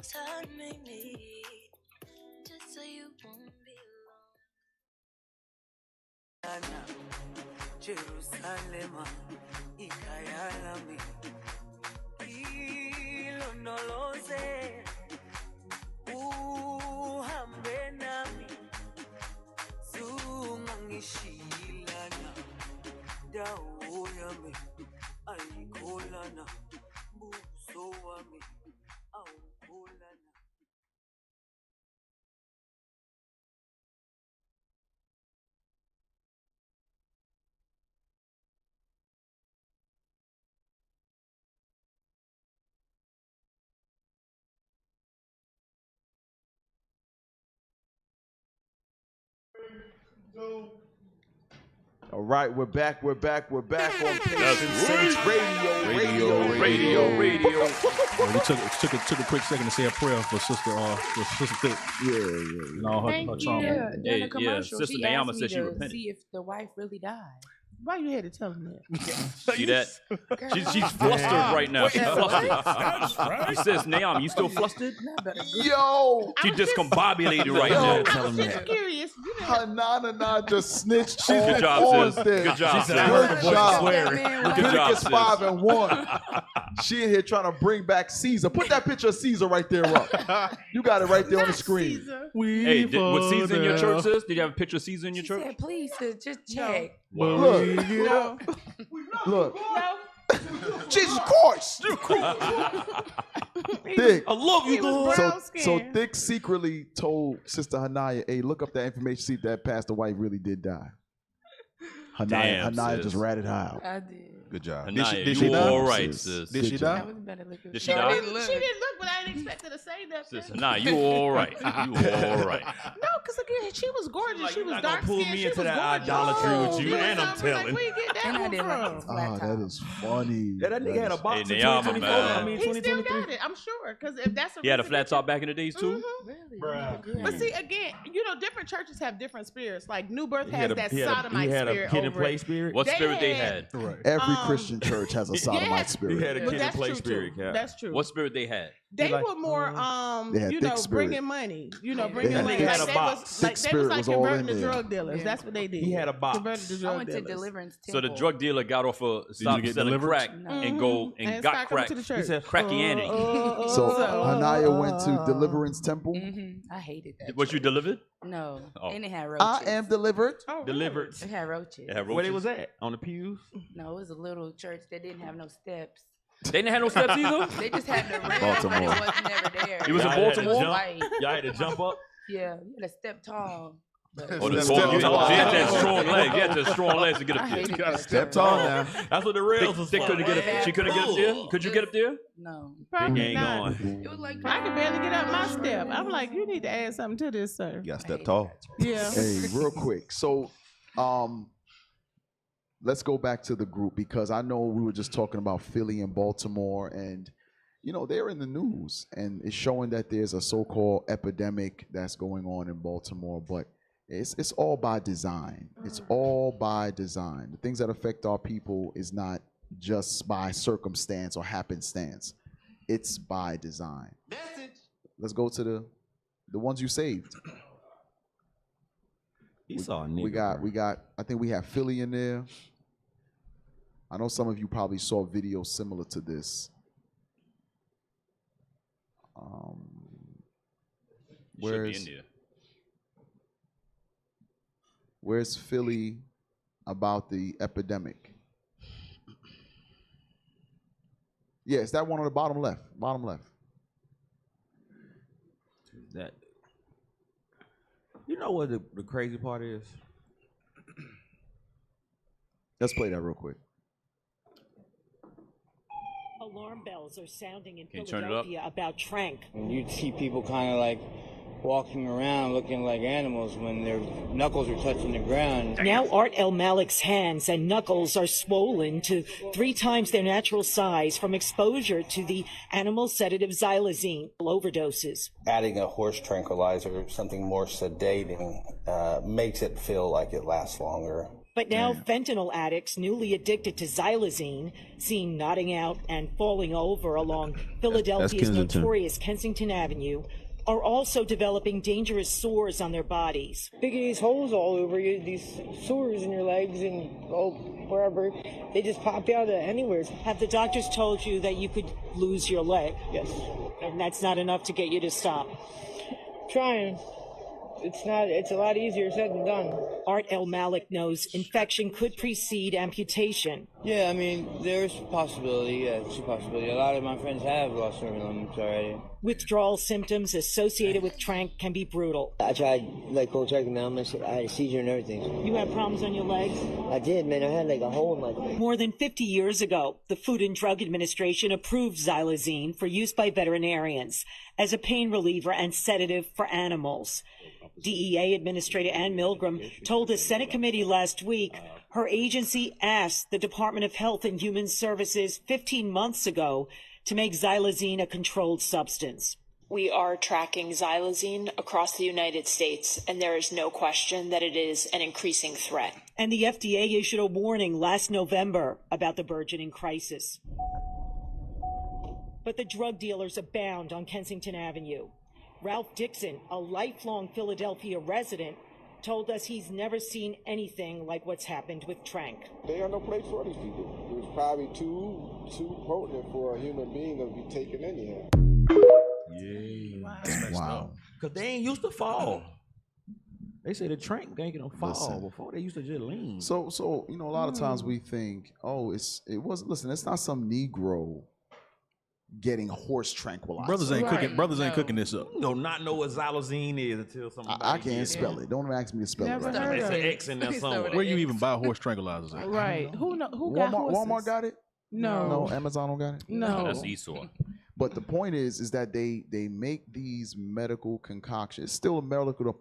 Tell me, just so you won't be alone. Jerusalem, ikayalami, ilonoloze, uhambe nami, zungangishilana, dawo yami, ayikholana, buso wami, awukholana. All right, we're back on Patient Saints Radio. Well, we took a quick second to say a prayer for Sister Thick. Yeah. And all her trauma. Yeah, during the commercial, Sister she Nayama asked said me she to repented. see if the wife really died. Why you had to tell him that? See that? She's flustered right now. She's flustered. She says, Naomi, you still flustered? Yo! She discombobulated right now. I was just curious. Hanana just snitched. She's Good job, on sis. there. Good job, sis. Good job. Good job, It's sis. 5-1. She in here trying to bring back Caesar. Put that picture of Caesar right there up. You got it right there on the screen. Hey, was Caesar in your church, sis? Did you have a picture of Caesar in your church? Said, please, just check. Look. Jesus Christ. Thick. I love you, God. So Thick secretly told Sister Hanaya, hey, look up that information, see if that pastor wife really did die. Hanaya just ratted her out. I did. Good job. Hanaya, Did she you die? all right, sis. Did she die? Did she die? She didn't look, but I didn't expect her to say that. Sis, nah, you all right. You all right. No, because again, she was gorgeous. She was not dark gonna pull skinned. me She into was that gorgeous. idolatry with you, She was and I'm something like, telling. where you get that And I one didn't like from? his flat Oh, top. that is funny. Yeah, that nigga had a box Hey, in Nayama, 2024. man. I mean, He still 2023. got it, I'm sure. Because if that's a He had a recent flat picture- top back in the days, too? Really? But see, again, different churches have different spirits. Like New Birth He has had a- that he had a- sodomite he had a spirit kid and over play it. spirit. What They spirit they had- had? Every Christian church has a sodomite yeah. spirit. He had a But kid and that's play true spirit. too. Cap. That's true. What spirit they had? They like- were more, They had thick bringing spirit. money. Bringing had money. thick- Like had a they box. was Thick like they spirit was like was all converting in the there. drug dealers. Yeah. That's what they did. He had a box. Converted the I drug went to dealers. Deliverance So Temple. the drug dealer got off of stop get selling delivered? crack and go and And got start coming crack. to the church. said, Crackianity. So Hanaya went to Deliverance Temple. I hated that. Was you church. delivered? No. Oh. And it had roaches. I am delivered. Oh, really? Delivered. It had roaches. It had Where they roaches. was at? On the pews? No, it was a little church that didn't have no steps. They didn't have no steps either? They just had the rail, Baltimore. but it was never there. It was in Y'all had to Baltimore? jump- White. Y'all had to jump up. Yeah, you had a step tall. But Oh, the Step tall. You tall. had to have strong legs. You had to have strong legs to get I up hated there. that Step church. tall now. That's what the rails was They for. couldn't get up. She couldn't get up there. Could you get up there? No. Probably Ain't not. going. It was like I can barely get up my step. I'm like, you need to add something to this, sir. You got to step tall. Yeah. Hey, real quick. So, let's go back to the group because I know we were just talking about Philly and Baltimore, and they're in the news, and it's showing that there's a so-called epidemic that's going on in Baltimore, but it's all by design. It's all by design. The things that affect our people is not just by circumstance or happenstance. It's by design. Let's go to the ones you saved. He saw a nigga. We got. I think we have Philly in there. I know some of you probably saw videos similar to this. Where's Philly about the epidemic? Yeah, it's that one on the bottom left. Bottom left. That. You know what the crazy part is? Let's play that real quick. Alarm bells are sounding in Can you turn it up? Philadelphia about Trank. You'd see people kind of like walking around looking like animals when their knuckles are touching the ground. Now Art El Malik's hands and knuckles are swollen to 3 times their natural size from exposure to the animal sedative xylazine overdoses. Adding a horse tranquilizer, something more sedating, makes it feel like it lasts longer. But now fentanyl addicts newly addicted to xylazine, seen nodding out and falling over along Philadelphia's notorious Kensington Avenue, are also developing dangerous sores on their bodies. Biggie, these holes all over you, these sores in your legs and wherever, they just pop out of anywhere. Have the doctors told you that you could lose your leg? Yes. And that's not enough to get you to stop? Trying. It's a lot easier said than done. Art El Malik knows infection could precede amputation. Yeah, I mean, there's a possibility. Yeah, it's a possibility. A lot of my friends have lost their limbs already. Withdrawal symptoms associated with tranq can be brutal. I tried, cold turkey, man. I had a seizure and everything. You have problems on your legs? I did, man. I had a hole in my leg. More than 50 years ago, the Food and Drug Administration approved xylazine for use by veterinarians as a pain reliever and sedative for animals. DEA Administrator Ann Milgram told a Senate committee last week her agency asked the Department of Health and Human Services 15 months ago to make xylazine a controlled substance. We are tracking xylazine across the United States, and there is no question that it is an increasing threat. And the FDA issued a warning last November about the burgeoning crisis. But the drug dealers abound on Kensington Avenue. Ralph Dixon, a lifelong Philadelphia resident, told us he's never seen anything like what's happened with tranq. There are no place for these people. It was probably too potent for a human being to be taken in here. Yeah. Wow. Because they ain't used to fall. They say the tranq ain't gonna fall. Before they used to just lean. So a lot of times we think, it's not some Negro getting horse tranquilizer. Brothers ain't cooking this up. You do not know what xylazine is until somebody. I can't spell it. Don't ask me to spell it. There's an X in there somewhere. Where you even buy horse tranquilizers at? Right. Who got horses? Walmart got it? No. Amazon don't got it? No. That's Esau. But the point is that they make these medical concoctions. It's still a medical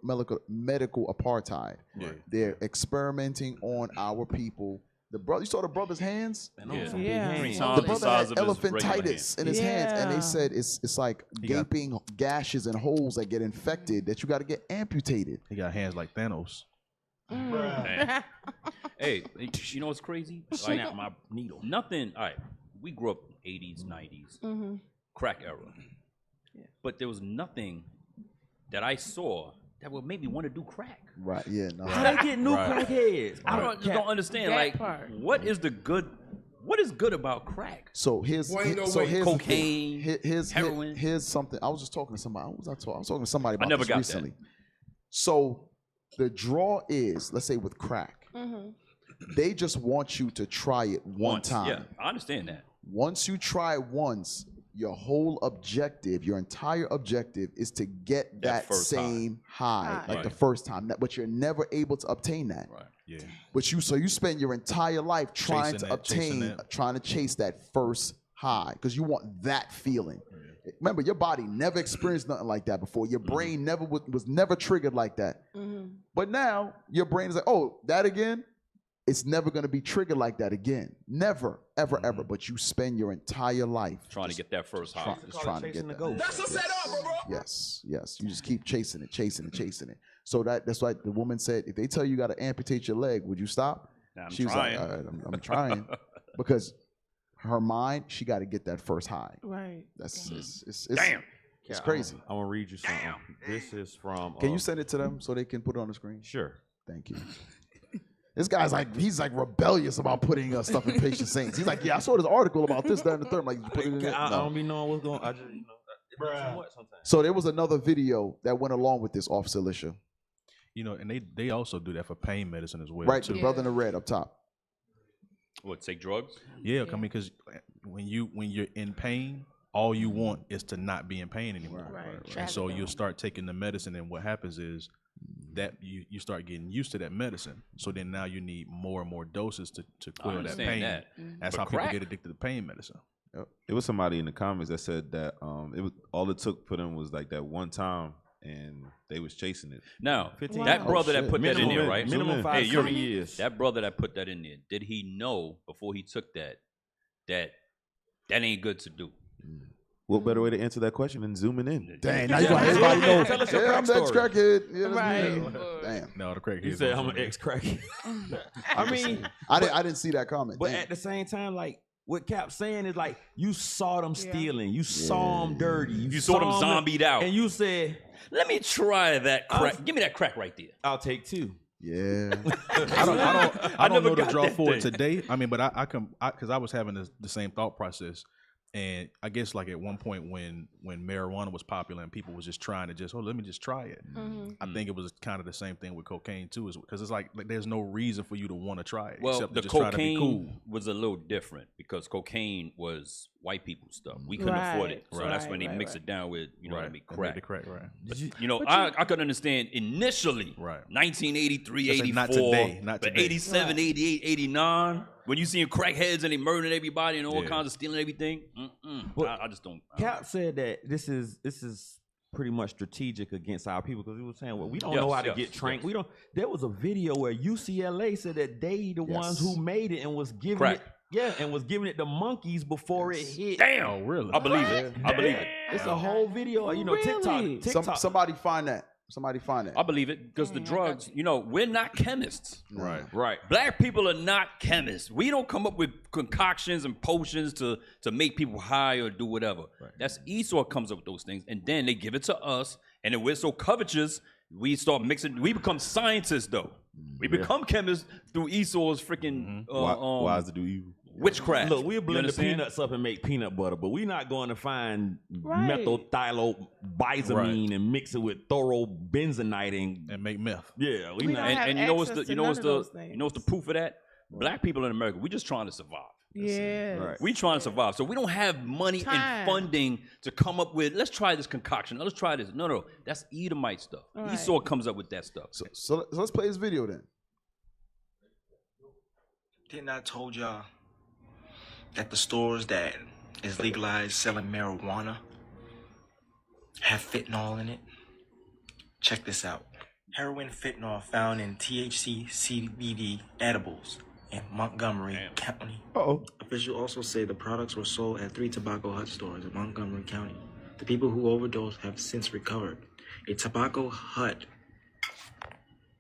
apartheid. Yeah. They're experimenting on our people. You saw the brother's hands? Yeah. The brother had elephantitis in his hands, and they said it's like gaping gashes and holes that get infected that you got to get amputated. He got hands like Thanos. Hey, you know what's crazy? Snap my needle. Nothing. All right, we grew up 80s, 90s, crack era. Yeah. But there was nothing that I saw that would make me want to do crack. Right, yeah. No. How they get new crackheads? I just don't understand. What is good about crack? So here's cocaine, heroin. Here's something. I was just talking to somebody. I was talking to somebody about this recently. That. So the draw is, let's say with crack, they just want you to try it one time. Yeah, I understand that. Once you try it once, your whole objective, your entire objective is to get that same high like the first time. But you're never able to obtain that. Right. Yeah. But you spend your entire life trying to chase that first high because you want that feeling. Yeah. Remember, your body never experienced nothing like that before. Your brain never was never triggered like that. But now your brain is like, oh, that again? It's never going to be triggered like that again. Never, ever, ever. But you spend your entire life trying to get that first high. Just trying to get that. That's a setup, bro. Yes. You just keep chasing it. So that's why the woman said, if they tell you got to amputate your leg, would you stop? She was like, all right, I'm trying. Because her mind, she got to get that first high. Right. It's damn. It's crazy. I'm going to read you something. This is from... Can you send it to them so they can put it on the screen? Sure. Thank you. This guy's he's rebellious about putting stuff in Patient Saints. He's like, yeah, I saw this article about this, that, and the third. I'm like, you put it in there? I don't be knowing what's going on. I just, too much sometimes. So there was another video that went along with this, Officer Alicia. And they also do that for pain medicine as well. Right, too. the brother in the red up top. What, take drugs? Yeah, I mean, because when you're in pain, all you want is to not be in pain anymore. Right. And so you'll start taking the medicine, and what happens is that you start getting used to that medicine. So then now you need more and more doses to quell that pain. That's how people get addicted to pain medicine. Yep. It was somebody in the comments that said that it was all it took for them was like that one time, and they was chasing it. Now, that brother that put that in there, right? Minimum 5 years. That brother that put that in there, did he know before he took that ain't good to do? What better way to answer that question than zooming in? Dang, now you want everybody know. Tell us your Yeah, I'm the crack ex-crackhead. Yeah, that's Right. me. Damn. No, the crackhead. You said I'm an ex-crackhead. I mean, I didn't see that comment. but Damn. at the same time, like what Cap's saying is like you saw them stealing, you saw them dirty, You saw them zombied out. and you said, Let me try that crack. Give me that crack right there. "I'll take two." Yeah. I don't never know to got draw that for it thing. today. I mean, but I because I was having the same thought process. And I guess like at one point when marijuana was popular and people was just trying to let me just try it. I think it was kind of the same thing with cocaine too, because it's like there's no reason for you to want to try it Well, except the to just try to be cocaine cool. was a little different because cocaine was white people stuff. We couldn't afford it, so that's when they mix it down with what I mean, crack. The crack, right? But, I could understand initially, 1983, That's 84, not today, not but today. 87, 88, 89, when you seeing crackheads and they murdering everybody and all kinds of stealing everything. I just don't. Cap said that this is pretty much strategic against our people because he was saying, well, we don't Yes, know how to yes, get trained. yes. We don't. There was a video where UCLA said that they the ones who made it and was giving Crack. it. Yeah, and was giving it to monkeys before it hit. Damn, Oh, really? I believe it. I believe it. It's a whole video. You know, Really? TikTok. Somebody find that. Somebody find that. I believe it because the drugs, we're not chemists. Right. Black people are not chemists. We don't come up with concoctions and potions to make people high or do whatever. That's Esau comes up with those things, and then they give it to us, and then we're so covetous, we start mixing. We become scientists, though. We become chemists through Esau's freaking Wise to do evil. witchcraft. Look, we'll You blend the understand? peanuts up and make peanut butter, but we're not going to find Right. methylthiobiazamine and mix it with thorobenzonite And make meth. yeah, We don't have And you know what's access the to none of those things. the proof of that? Black people in America, we just trying to survive. Yes. Right. We trying to survive. So we don't have money Time. and funding to come up with, let's try this concoction. Let's try this. No. That's Edomite stuff. Right. Esau comes up with that stuff. So let's play this video then. Didn't I told y'all that the stores that is legalized selling marijuana have fentanyl in it? Check this out. Heroin fentanyl found in THC CBD edibles in Montgomery County. Officials also say the products were sold at 3 Tobacco Hut stores in Montgomery County. The people who overdosed have since recovered. A Tobacco Hut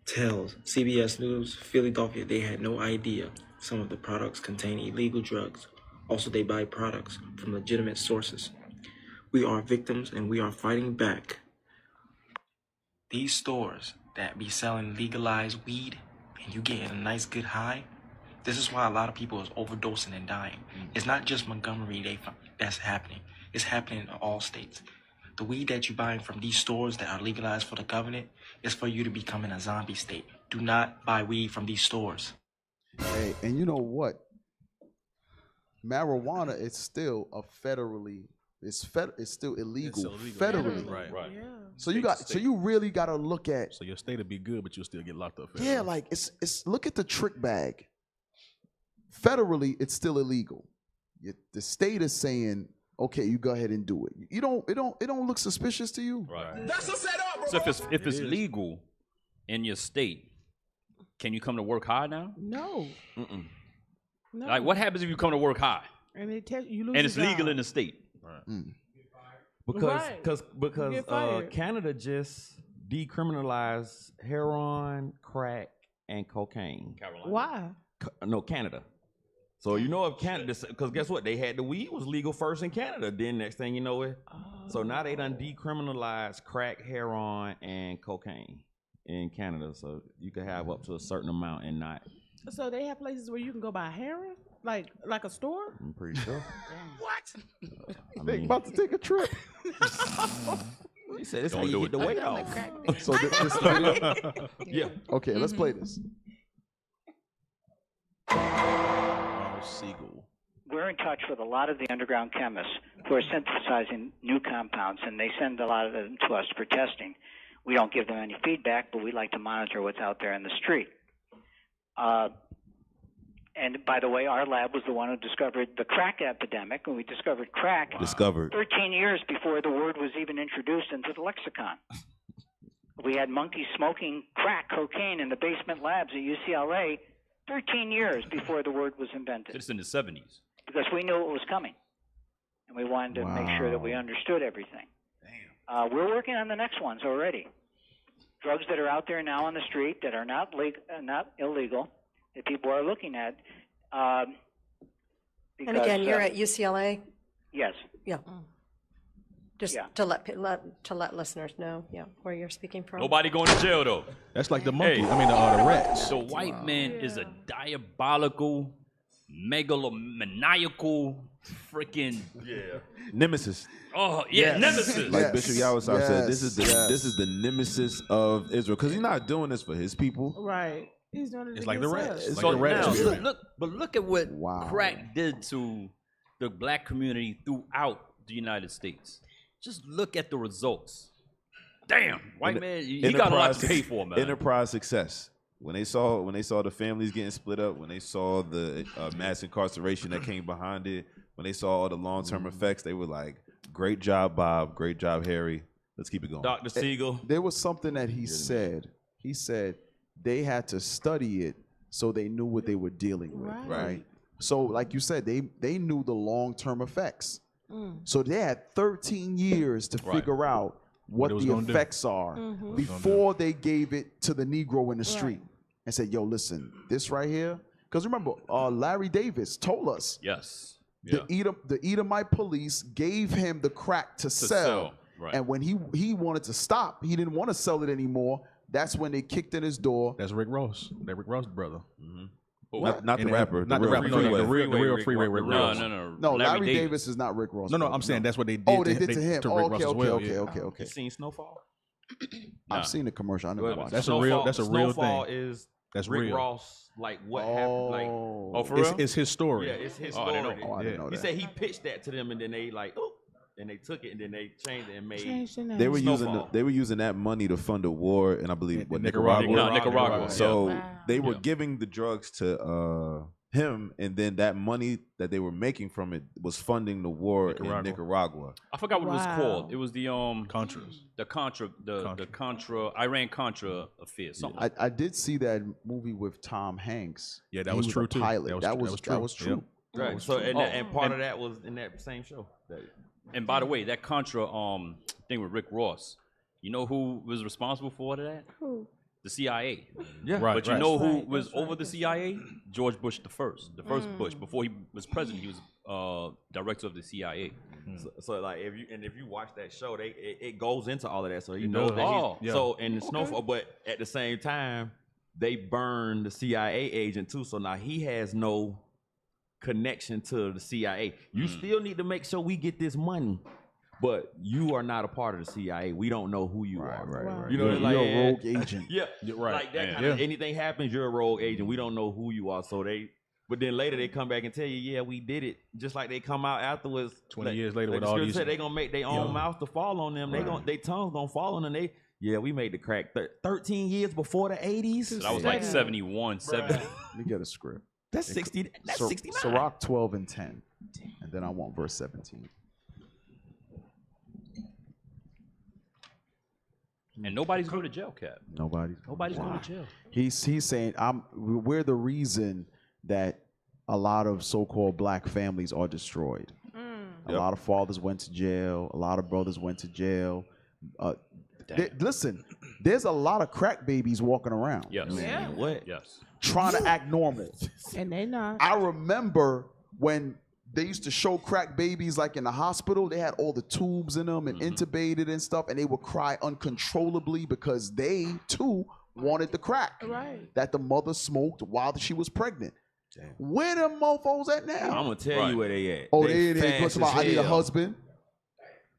tells CBS News Philadelphia they had no idea some of the products contain illegal drugs. Also, they buy products from legitimate sources. We are victims and we are fighting back. These stores that be selling legalized weed and you getting a nice good high, this is why a lot of people is overdosing and dying. It's not just Montgomery that's happening. It's happening in all states. The weed that you're buying from these stores that are legalized for the government is for you to become in a zombie state. Do not buy weed from these stores. Hey, and you know what? Marijuana is still it's still illegal federally. Right. Yeah. So you really got to look at. So your state will be good, but you'll still get locked up. Yeah, like it's look at the trick bag. Federally, it's still illegal. The state is saying, okay, you go ahead and do it. It don't look suspicious to you. Right. That's a setup, bro. So if it's legal in your state, can you come to work high now? No. No. Like, what happens if you come to work high And you lose and it's your legal job. in the state? because You get fired. Canada just decriminalized heroin, crack, and cocaine. Why? No, Canada. So you know if Canada, because guess what? They had the weed was legal first in Canada. Then next thing you know it. So now they done decriminalized crack, heroin, and cocaine in Canada. So you can have up to a certain amount and not. So they have places where you can go buy heroin, like a store. I'm pretty sure. What? They about to take a trip. He said it's how Don't you do get it. the weight off. So this is the video? Yeah. Okay, let's play this. Siegel. We're in touch with a lot of the underground chemists who are synthesizing new compounds, and they send a lot of them to us for testing. We don't give them any feedback, but we like to monitor what's out there in the street. And by the way, our lab was the one who discovered the crack epidemic, and we discovered crack 13 years before the word was even introduced into the lexicon. We had monkeys smoking crack cocaine in the basement labs at UCLA 13 years before the word was invented. It's in the 70s. Because we knew it was coming. and we wanted to make sure that we understood everything. We're working on the next ones already. Drugs that are out there now on the street that are not illegal, that people are looking at. And again, you're at UCLA? Yes. Yeah. Just to let listeners know, where you're speaking from. Nobody going to jail though. That's like the monkey. I mean, the rats. The white man is a diabolical, megalomaniacal, freaking nemesis. Oh yeah, nemesis. Like Bishop Yawasab said, this is the nemesis of Israel because he's not doing this for his people. Right. He's doing it. It's like the rats. Us. It's So like the rats. now, look at what crack did to the black community throughout the United States. Just look at the results. Damn, white man, he got a lot to pay for, man. Enterprise success. When they saw the families getting split up, when they saw the mass incarceration that came behind it, when they saw all the long-term effects, they were like, "Great job, Bob. Great job, Harry. Let's keep it going." Dr. Siegel. There was something that he said. He said they had to study it so they knew what they were dealing with, right? So, like you said, they knew the long-term effects. So they had 13 years to figure out what the effects are before they gave it to the Negro in the street and said, "Yo, listen, this right here." Because remember, Larry Davis told us. Yes. The Edomite police gave him the crack to sell. Right. And when he wanted to stop, he didn't want to sell it anymore. That's when they kicked in his door. That's Rick Ross. That Rick Ross brother. Not the rapper. Not the rapper. No, the real Freeway Rick Ross. No, Larry Davis is not Rick Ross. No, I'm saying that's what they did. Oh, they did to him. To Rick Ross as well. Okay. You seen Snowfall? I've seen the commercial. I never watched it. That's a real Snowfall thing. That's Rick real. Ross, like what happened, like for real? It's his story. Yeah, it's his story. I didn't know He that. said he pitched that to them, and then they like, and they took it, and then they changed it and made. They were Snowfall. using that money to fund a war, and I believe Nicaragua. So they were giving the drugs to him, and then that money that they were making from it was funding the war in Nicaragua. I forgot what it was called. It was the Contras. the Contra Iran Contra affair. Something. I did see that movie with Tom Hanks. Yeah, that He was true a too. pilot. That was true. Right. So and part of that was in that same show. And by the way, that Contra thing with Rick Ross, you know who was responsible for all of that? Who? The CIA. Yeah. Right, But you right. know who was over the CIA? George Bush the first. The first Bush. Before he was president, he was director of the CIA. So like if you watch that show, it goes into all of that. So you It know does. that so in the Snowfall, but at the same time, they burned the CIA agent too. So now he has no connection to the CIA. You still need to make sure we get this money. But you are not a part of the CIA. We don't know who you are. Right. You know, You're a rogue agent. Yeah, right. Like that kind of anything happens, you're a rogue agent. We don't know who you are. So but then later they come back and tell you, yeah, we did it. Just like they come out afterwards. 20 years later with the all script these. said they gonna make their own mouth to fall on them. They tongues gonna fall on them. We made the crack 13 years before the 80s. So that was like 71, 70. Let me get a script. That's 60. That's 69. Sirach 12 and 10. And then I want verse 17. And nobody's going to jail, Cap. Nobody's going to jail. He's saying we're the reason that a lot of so-called black families are destroyed. A lot of fathers went to jail. A lot of brothers went to jail. Listen, there's a lot of crack babies walking around. Yes. Yeah. What? Yes. Trying to act normal. And they not. I remember when they used to show crack babies like in the hospital. They had all the tubes in them and intubated and stuff, and they would cry uncontrollably because they too wanted the crack that the mother smoked while she was pregnant. Damn. Where them mofos at now? I'm gonna tell you where they at. Oh, they fast as I need a husband.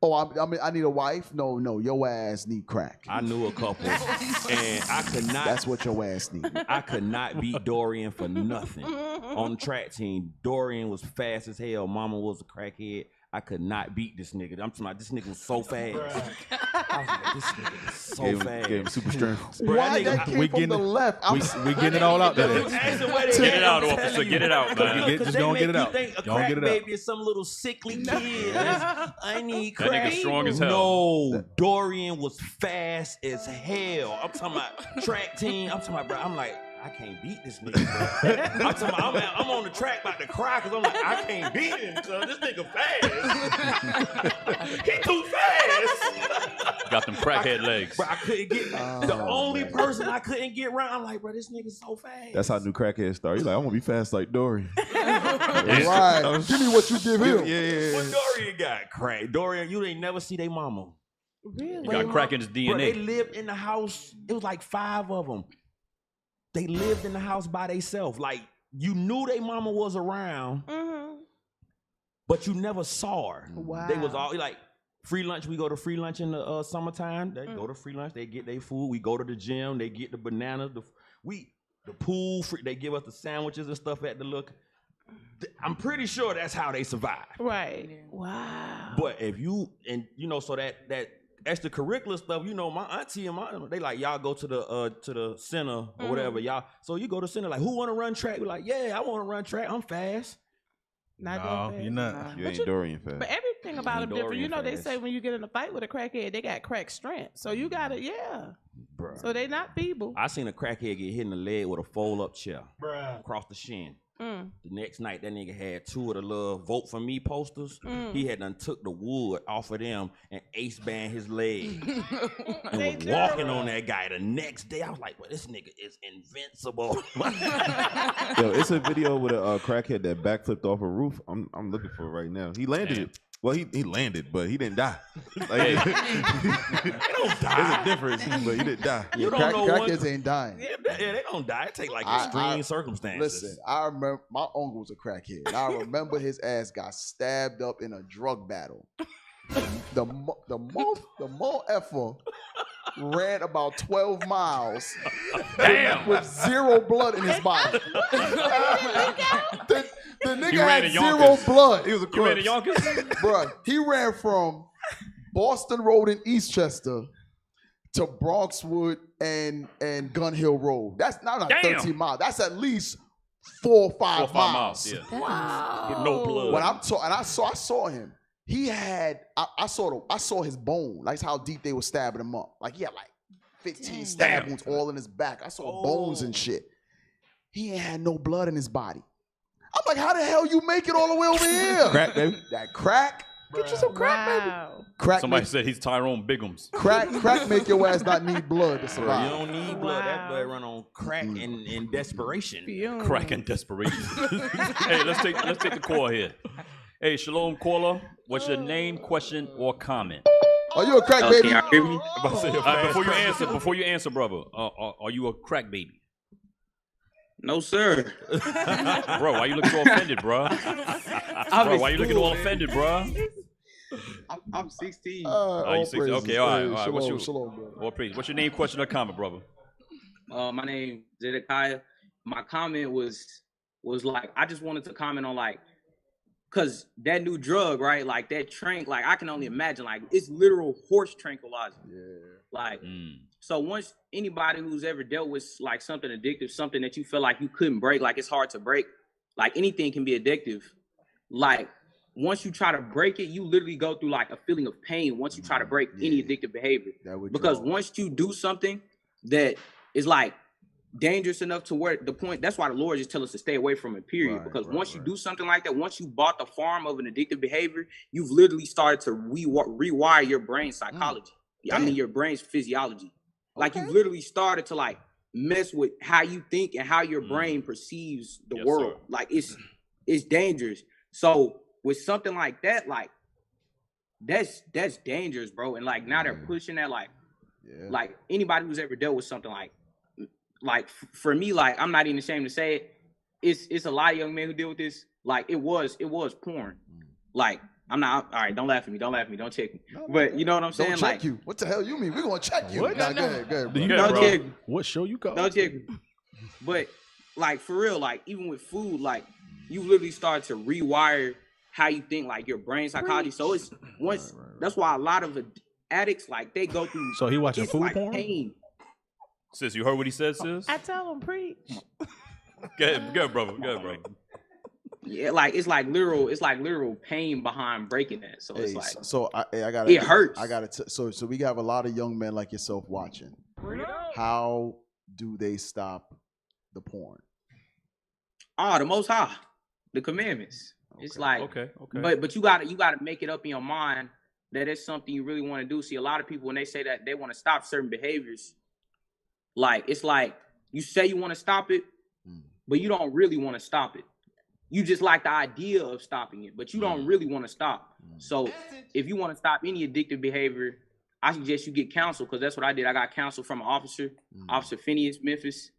Oh, I need a wife. No, your ass need crack. I knew a couple, and I could not. That's what your ass need. I could not beat Dorian for nothing on the track team. Dorian was fast as hell. Mama was a crackhead. I could not beat this nigga. I'm talking about this nigga was so fast. I was like, this nigga is so fast. Gave him super strength. Why that came from the left? We getting it all out there. Get it out, officer. Get it out, man. Just don't get it out. You think a Don't crack get it out. baby is some little sickly kid. I need That crack. nigga strong as hell. No, Dorian was fast as hell. I'm talking about track team. I'm talking about, bro. I'm like, I can't beat this nigga, bro. I'm talking about, I'm on the track about to cry because I'm like, I can't beat him because this nigga fast. He too fast. Got them crackhead legs. Bro, I couldn't get the only person I couldn't get around. I'm like, bro, this nigga's so fast. That's how new crackheads start. He's like, I want to be fast like Dorian. Right. Give me what you give him. Yeah. What Dorian got? Crack. Dorian, you ain't never see their mama. Really? You got crack in his DNA. Bro, they lived in the house. It was like 5 of them. They lived in the house by themselves. Like, you knew their mama was around, but you never saw her. Wow. They was all like, free lunch. We go to free lunch in the summertime. They go to free lunch. They get their food. We go to the gym. They get the bananas. The pool. They give us the sandwiches and stuff at the look. I'm pretty sure that's how they survive. Right. Wow. But if you so that extracurricular stuff, my auntie and they like, y'all go to the center or whatever, y'all. So you go to center, like, who want to run track? We're like, yeah, I want to run track. I'm fast. No, you're not. You ain't Dorian fast. But everything about them different. Dorian They fast. say when you get in a fight with a crackhead, they got crack strength. So you got to, Bruh. So they not feeble. I seen a crackhead get hit in the leg with a fold-up chair across the shin. The next night, that nigga had 2 of the little Vote For Me posters. He had done took the wood off of them and ace-band his leg. And was walking on that guy. The next day, I was like, well, this nigga is invincible. Yo, it's a video with a crackhead that backflipped off a roof. I'm looking for it right now. He landed it. Well, he landed, but he didn't die. Like, He don't die. There's a difference, but he didn't die. You don't know what- Crackheads ain't dying. Yeah, they don't die. It take like extreme circumstances. Listen, I remember my uncle was a crackhead. And I remember his ass got stabbed up in a drug battle. The more effer ran about 12 miles with 0 blood in his body. The nigga had 0 blood. He was a You ran corpse. to Yonkers? Bruh, he ran from Boston Road in Eastchester to Bronxwood and Gun Hill Road. That's not like 13 miles. That's at least 4 or 5 miles. Yeah. Wow. No blood. When I saw him. He had I saw his bone. Like how deep they were stabbing him up. Like he had like 15 stab wounds all in his back. I saw bones and shit. He ain't had no blood in his body. I'm like, how the hell you make it all the way over here? Crack, baby. That crack. Get you some crack, baby. Crack. Somebody said he's Tyrone Biggums. Crack make your ass not need blood to survive. You don't need blood. That blood run on crack and desperation. Crack and desperation. Hey, let's take the call here. Hey, Shalom caller. What's your name, question, or comment? Are you a crack baby? Can you hear me? Before you answer, brother, are you a crack baby? No, sir. Bro, why you looking so offended, bro? Bro, why you looking all offended, bro? I'm 16. Oh, you 16? Okay, all right. Shalom, bro. All praise. What's your name, question, or comment, brother? My name Zedekiah. My comment was like, I just wanted to comment on like, cause that new drug, right? Like that trank, like I can only imagine, like it's literal horse tranquilizer. Yeah. Like, so once anybody who's ever dealt with like something addictive, something that you feel like you couldn't break, like it's hard to break, like anything can be addictive. Like once you try to break it, you literally go through like a feeling of pain once you try to break any addictive behavior. Because once you do something that is like dangerous enough to where the point, that's why the Lord just tell us to stay away from it, period. Because once you do something like that, once you bought the farm of an addictive behavior, you've literally started to rewire your brain psychology. I mean, your brain's physiology. Like you've literally started to like mess with how you think and how your brain perceives the world. Sir. Like it's dangerous. So with something like that, like that's dangerous, bro. And like now they're pushing that like anybody who's ever dealt with something like for me, like I'm not even ashamed to say it. It's a lot of young men who deal with this. Like it was porn. Like I'm not all right. Don't laugh at me. Don't check me. But you know what I'm saying? Don't check you. What the hell you mean? We're gonna check you. What? Nah, go ahead, bro. Don't check. What show you call? Don't check me. But like for real, like even with food, like you literally start to rewire how you think, like your brain psychology. So it's once that's why a lot of addicts like they go through. So he watching food like porn? Pain. Sis, you heard what he said, sis? I tell him preach. Go ahead, brother. Yeah, like it's like literal pain behind breaking that. So it's like I gotta. It hurts. I gotta. So we have a lot of young men like yourself watching. How do they stop the porn? The Most High, the commandments. Okay. It's like okay. But you gotta make it up in your mind that it's something you really want to do. See, a lot of people when they say that they want to stop certain behaviors, like it's like you say you want to stop it, but you don't really want to stop it. You just like the idea of stopping it, but you don't really want to stop. So if you want to stop any addictive behavior, I suggest you get counsel, because that's what I did. I got counsel from an officer, Officer Phineas Memphis.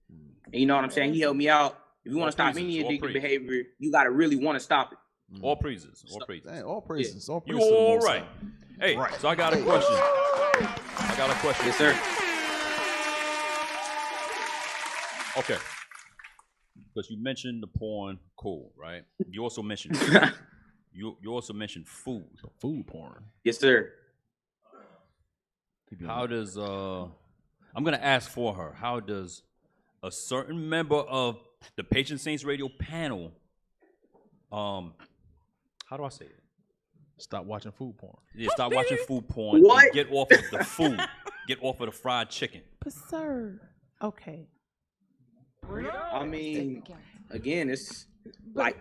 And you know what I'm saying? He helped me out. If you want to stop any addictive behavior, you got to really want to stop it. All praises. All praises. Dang, all praises. Yeah. All praises. You all right. Hey, so I got a question. Yes, sir. Okay. Because you mentioned the porn, cool, right? You also mentioned you also mentioned food. Food porn. Yes, sir. How does I'm gonna ask for her, how does a certain member of the Patient Saints Radio panel how do I say it? Stop watching food porn. Yeah, stop watching food porn and get off of the food. Get off of the fried chicken. But sir, okay. I mean, again, it's like,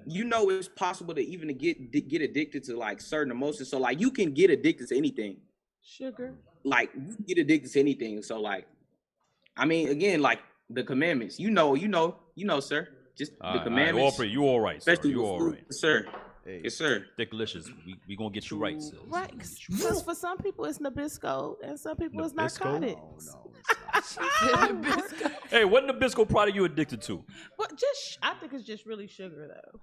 you know, it's possible to even get addicted to like certain emotions. So like, you can get addicted to anything. Sugar. Like, you can get addicted to anything. So like, I mean, again, like the commandments. You know, sir. Just the commandments. You all right, sir. Especially You with all food, right, sir. Hey. Yes, sir. Delicious. We gonna get you right, sis. Right. Because for some people it's Nabisco and some people it's narcotics. No, Hey, what Nabisco product you addicted to? But I think it's just really sugar though.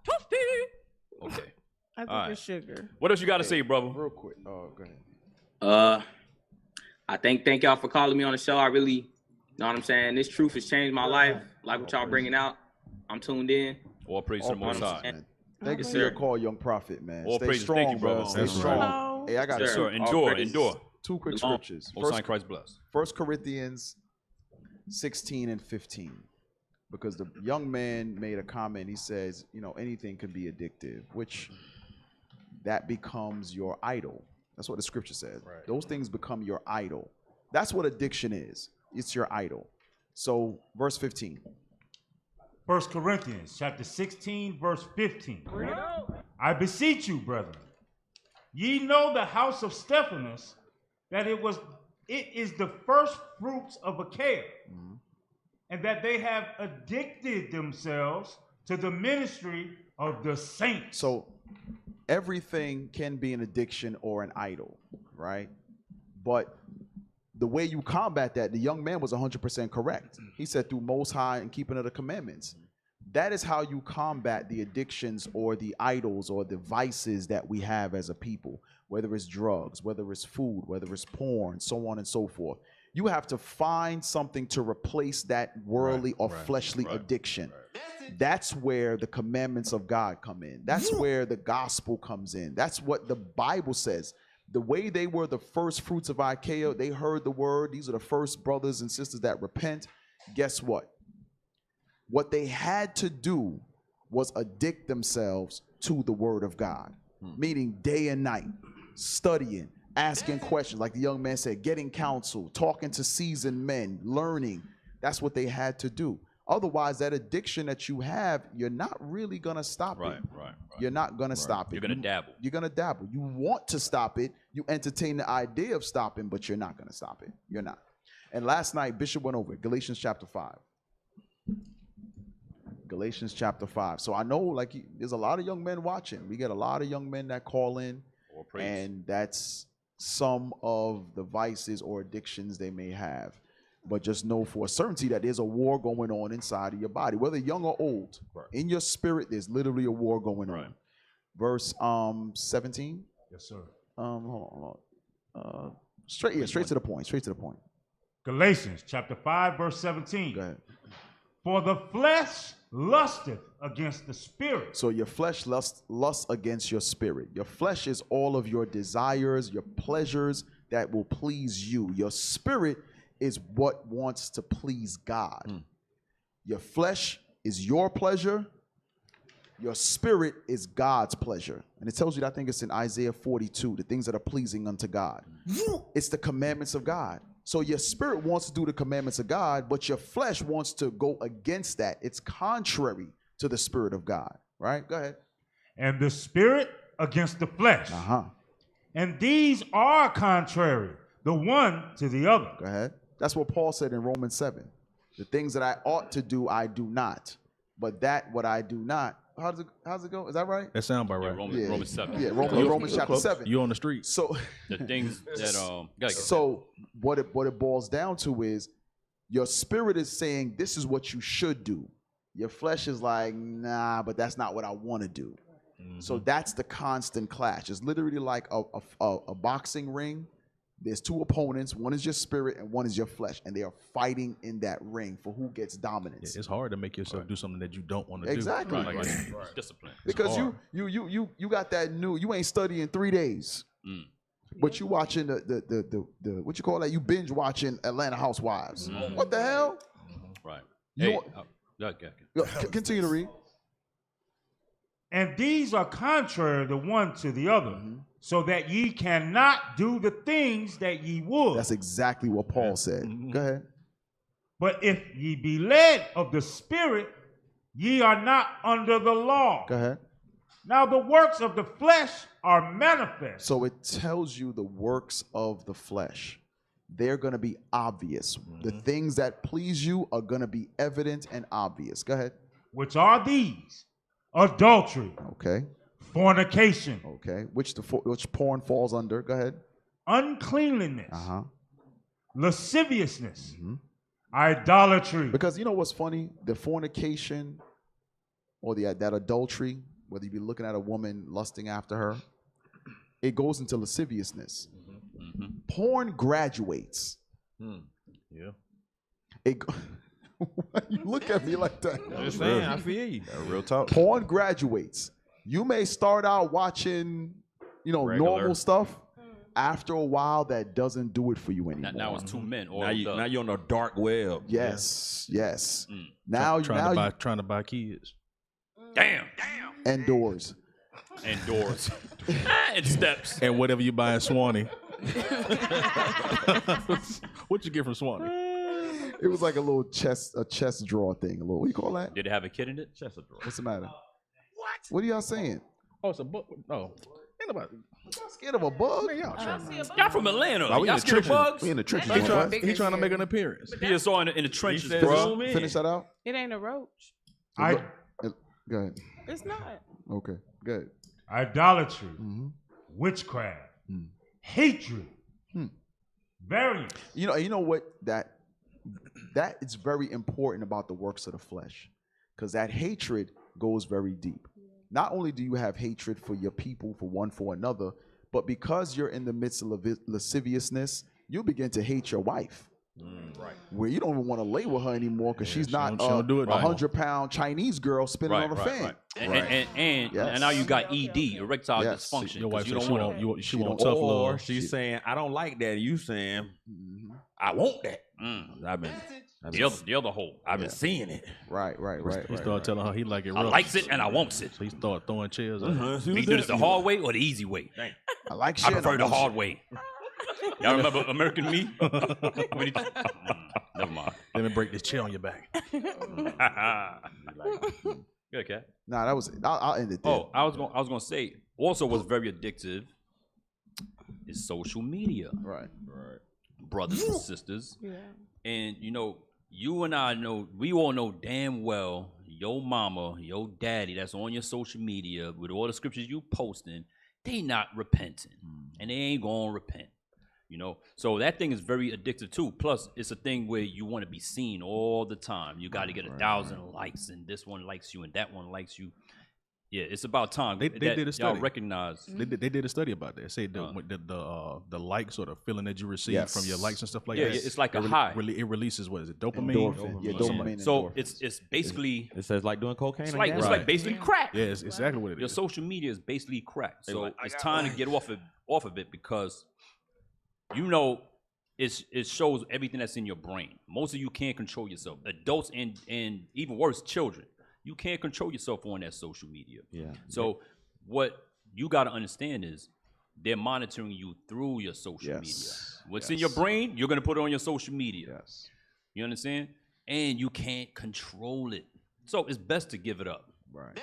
Okay. I think it's sugar. What else you got to say, brother? Real quick. Oh, go ahead. I thank y'all for calling me on the show. I really, you know what I'm saying? This truth has changed my life. Like what y'all bringing out. I'm tuned in. All praise to the Most High. Thank you for your call, young prophet, man. All Stay praises. strong, Thank you, brother. Stay strong. Hey, I got sir. Endure. Two quick scriptures. Most High Christ bless. 1 Corinthians 16 and 15. Because the young man made a comment. He says, you know, anything can be addictive, which that becomes your idol. That's what the scripture says. Right. Those things become your idol. That's what addiction is. It's your idol. So, verse 15. 1 Corinthians chapter 16, verse 15. I beseech you, brethren, ye know the house of Stephanus, that it is the first fruits of Achaia, and that they have addicted themselves to the ministry of the saints. So everything can be an addiction or an idol, right? But the way you combat that, the young man was 100% correct. He said through Most High and keeping of the commandments. That is how you combat the addictions or the idols or the vices that we have as a people, whether it's drugs, whether it's food, whether it's porn, so on and so forth. You have to find something to replace that worldly or fleshly addiction. That's where the commandments of God come in. That's where the gospel comes in. That's what the Bible says. The way they were the first fruits of Achaia, they heard the word. These are the first brothers and sisters that repent. Guess what? What they had to do was addict themselves to the word of God, meaning day and night, studying, asking questions, like the young man said, getting counsel, talking to seasoned men, learning. That's what they had to do. Otherwise, that addiction that you have, you're not really going to stop it. Right. You're not going to stop it. You're going to dabble. You're going to dabble. You want to stop it. You entertain the idea of stopping, but you're not going to stop it. You're not. And last night, Bishop went over it, Galatians chapter 5. Galatians chapter 5. So I know, like, there's a lot of young men watching. We get a lot of young men that call in, and that's some of the vices or addictions they may have. But just know for a certainty that there's a war going on inside of your body, whether young or old. In your spirit, there's literally a war going on. Verse 17. Yes, sir. Hold on. Straight to the point. Straight to the point. Galatians chapter 5, verse 17. Go ahead. For the flesh lusteth against the spirit. So your flesh lusts against your spirit. Your flesh is all of your desires, your pleasures that will please you. Your spirit is what wants to please God. Your flesh is your pleasure. Your spirit is God's pleasure. And it tells you that, I think it's in Isaiah 42, the things that are pleasing unto God. It's the commandments of God. So your spirit wants to do the commandments of God, but your flesh wants to go against that. It's contrary to the spirit of God, right? Go ahead. And the spirit against the flesh. And these are contrary, the one to the other. Go ahead. That's what Paul said in Romans 7. The things that I ought to do, I do not. But that what I do not. How's it go? Is that right? That sound about right. Romans 7. Yeah, Romans chapter 7. You on the street. So the things that so what it boils down to is your spirit is saying this is what you should do. Your flesh is like, nah, but that's not what I want to do. So that's the constant clash. It's literally like a boxing ring. There's two opponents. One is your spirit and one is your flesh. And they are fighting in that ring for who gets dominance. Yeah, it's hard to make yourself do something that you don't want to do. Exactly. Discipline. Because you got that new, you ain't studying 3 days. But you watching the what you call that? You binge watching Atlanta Housewives. What the hell? Right. You Hey, continue to read. And these are contrary the one to the other, so that ye cannot do the things that ye would. That's exactly what Paul said. Go ahead. But if ye be led of the Spirit, ye are not under the law. Go ahead. Now the works of the flesh are manifest. So it tells you the works of the flesh. They're going to be obvious. The things that please you are going to be evident and obvious. Go ahead. Which are these? Adultery. Okay. Fornication. Okay. Which porn falls under? Go ahead. Uncleanliness. Lasciviousness. Idolatry. Because you know what's funny? The fornication or that adultery, whether you be looking at a woman lusting after her, it goes into lasciviousness. Porn graduates. Yeah. You look at me like that. Just saying, I feel you. Real talk. Porn graduates. You may start out watching, normal stuff. After a while, that doesn't do it for you anymore. Now it's two men. Now you're on the dark web. Yes. Trying to buy kids. Damn. And doors. And doors. And steps. And whatever you buy in Swanee. What you get from Swanee? It was like a chest drawer thing. A little, what do you call that? Did it have a kid in it? Chest drawer. What's the matter? What are y'all saying? Oh, it's a book. No. Ain't nobody. Y'all scared of a bug? Man, Y'all from Atlanta. We in Y'all the scared of trenches. bugs? We in the trenches. He trying to make an appearance. He saw in the trenches, said bro. zoom in. Finish that out. It ain't a roach. Go ahead. It's not. Okay. Good. Idolatry. Witchcraft. Hatred. Variance. You know what that is very important about the works of the flesh, because that hatred goes very deep. Not only do you have hatred for your people, for one for another, but because you're in the midst of lasciviousness, you begin to hate your wife. Right. Where you don't even want to lay with her anymore because she's not she don't do it a 100-pound Chinese girl spinning on a fan. And now you got ED, erectile dysfunction. Your wife you don't want she want tough love. Or she's saying, I don't like that. You saying, I want that. The other hole. I've been seeing it. Right. He started telling her he like it rough. I likes it and I wants it. So he started throwing chairs. Me do this the hard way or the easy way? I like I shit. prefer the hard way. Y'all remember American Me? Never mind. Let me break this chair on your back. Good cat. Nah, that was. I'll end it there. Oh, I was gonna say also what's very addictive is social media. Right. Brothers and sisters. Yeah. And you and I know, we all know damn well your mama, your daddy that's on your social media with all the scriptures you posting, they not repenting. And they ain't gonna repent. So that thing is very addictive too. Plus, it's a thing where you want to be seen all the time. You got to get 1,000 likes, and this one likes you, and that one likes you. Yeah, it's about time. They did a study. Y'all recognize. They did a study about that. Say the likes or the feeling that you receive from your likes and stuff like that. Yeah, it's like a high. It releases what is it? Dopamine. Endorphin. Yeah, dopamine. So it's basically. It says like doing cocaine. It's like basically crack. Yeah, it's exactly what it is. Your social media is basically crack. So it's time to get off of it because. It shows everything that's in your brain. Most of you can't control yourself. Adults and even worse, children. You can't control yourself on that social media. Yeah. So what you got to understand is they're monitoring you through your social media. What's in Yes. your brain, you're gonna put it on your social media. Yes. You understand? And you can't control it. So it's best to give it up. Right.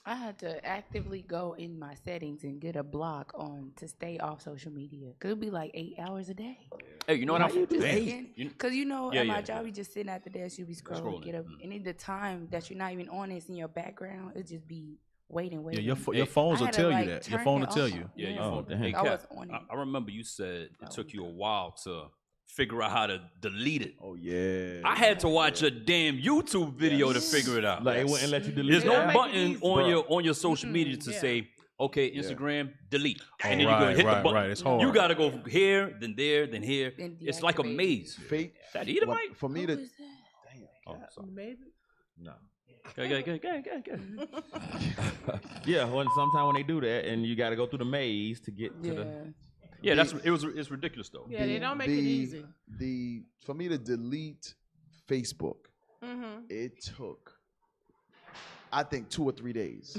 I had to actively go in my settings and get a block on to stay off social media. Cause it'd be like 8 hours a day. Hey, you know what I do? Cause at my job, you just sitting at the desk, you be scrolling, get up, and in the time that you're not even on, it's in your background. It just be waiting. Yeah, your phones will tell you that. Your phone will tell you. Yeah, your phone. Hey, Cap, I remember you said it took you a while to figure out how to delete it. Oh yeah. I had to watch a damn YouTube video to figure it out. Like it wouldn't let you delete. There's no it? button on your social media to say, okay, Instagram, delete. And then you go hit the button. Right, it's hard. You gotta go here, then there, then here. It's like a maze. Fate. That Edomite? For me to Oh, sorry. Maybe. No. Go. Yeah, sometimes when they do that, and you got to go through the maze to get to the. Yeah, it's ridiculous though. Yeah, they don't make it easy. For me to delete Facebook, Mm-hmm. it took, I think, 2 or 3 days.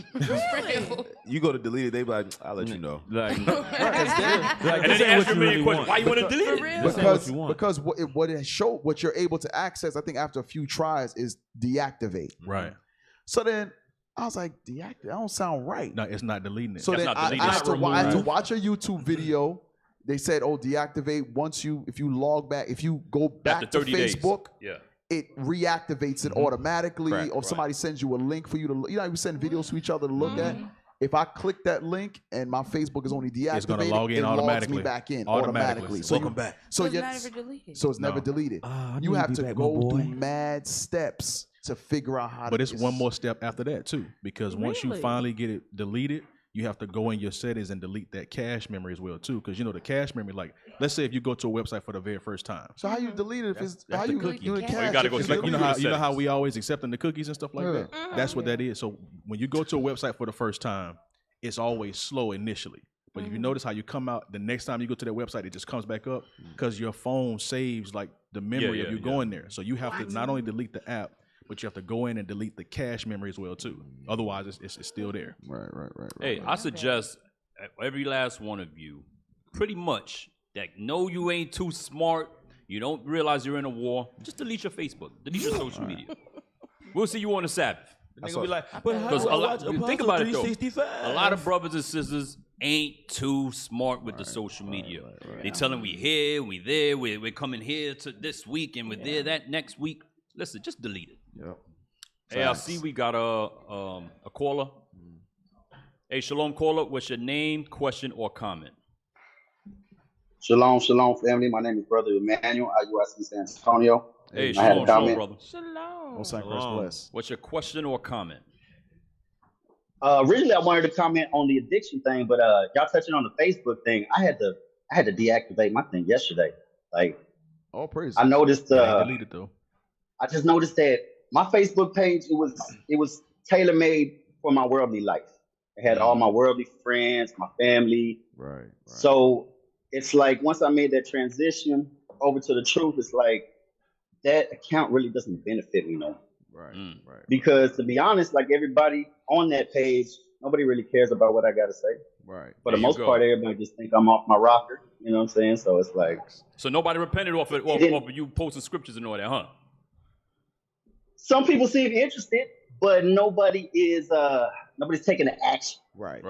You go to delete it, they be like, I'll let you know. Like, and then they ask you a million questions. Why you want to delete it? Because what it showed, what you're able to access, I think after a few tries, is deactivate. Right. So then I was like, deactivate? That don't sound right. No, it's not deleting it. So then I had to watch a YouTube video. They said, oh, deactivate if you log back, if you go back to 30 days. Facebook, Yeah. it reactivates it automatically. Or somebody sends you a link for you to, we send videos to each other to look at. If I click that link and my Facebook is only deactivated, it's gonna log in it automatically. logs me back in automatically. So welcome back. So it's never deleted. So it's never deleted. You have to go through mad steps to figure out how to. But it's one more step after that too, because once you finally get it deleted, you have to go in your settings and delete that cache memory as well too, because the cache memory. Like, let's say if you go to a website for the very first time. So how you delete it? If it's how you cookie. you you gotta go check you know how we always accepting the cookies and stuff like that. That's what that is. So when you go to a website for the first time, it's always slow initially. But if you notice how you come out, the next time you go to that website, it just comes back up because your phone saves like the memory of you going there. So you have to not only delete the app, but you have to go in and delete the cache memory as well too. Otherwise, it's still there. Right. Hey, I suggest every last one of you, pretty much, that know you ain't too smart, you don't realize you're in a war, just delete your Facebook, delete your social media. We'll see you on the Sabbath. Nigga be like, Because think about it though. 365. A lot of brothers and sisters ain't too smart with the social media. They telling we here, we there, we're coming here to this week and we're there that next week. Listen, just delete it. Yep. Hey, I see we got a caller. Hey, shalom caller. What's your name, question, or comment? Shalom, family. My name is Brother Emmanuel. IUIC San Antonio. Hey, I had a shalom, comment. brother. Shalom. What's your question or comment? Originally, I wanted to comment on the addiction thing, but y'all touching on the Facebook thing. I had to deactivate my thing yesterday. Like, all praise. I noticed. Deleted though. I just noticed that my Facebook page it was tailor made for my worldly life. It had all my worldly friends, my family. Right. So it's like once I made that transition over to the truth, it's like that account really doesn't benefit me no more. Right. Because to be honest, like everybody on that page, nobody really cares about what I got to say. Right. For the most part, everybody just think I'm off my rocker. You know what I'm saying? So it's like. So nobody repented off of you posting scriptures and all that, huh? Some people seem interested, but nobody is. Nobody's taking the action. Right.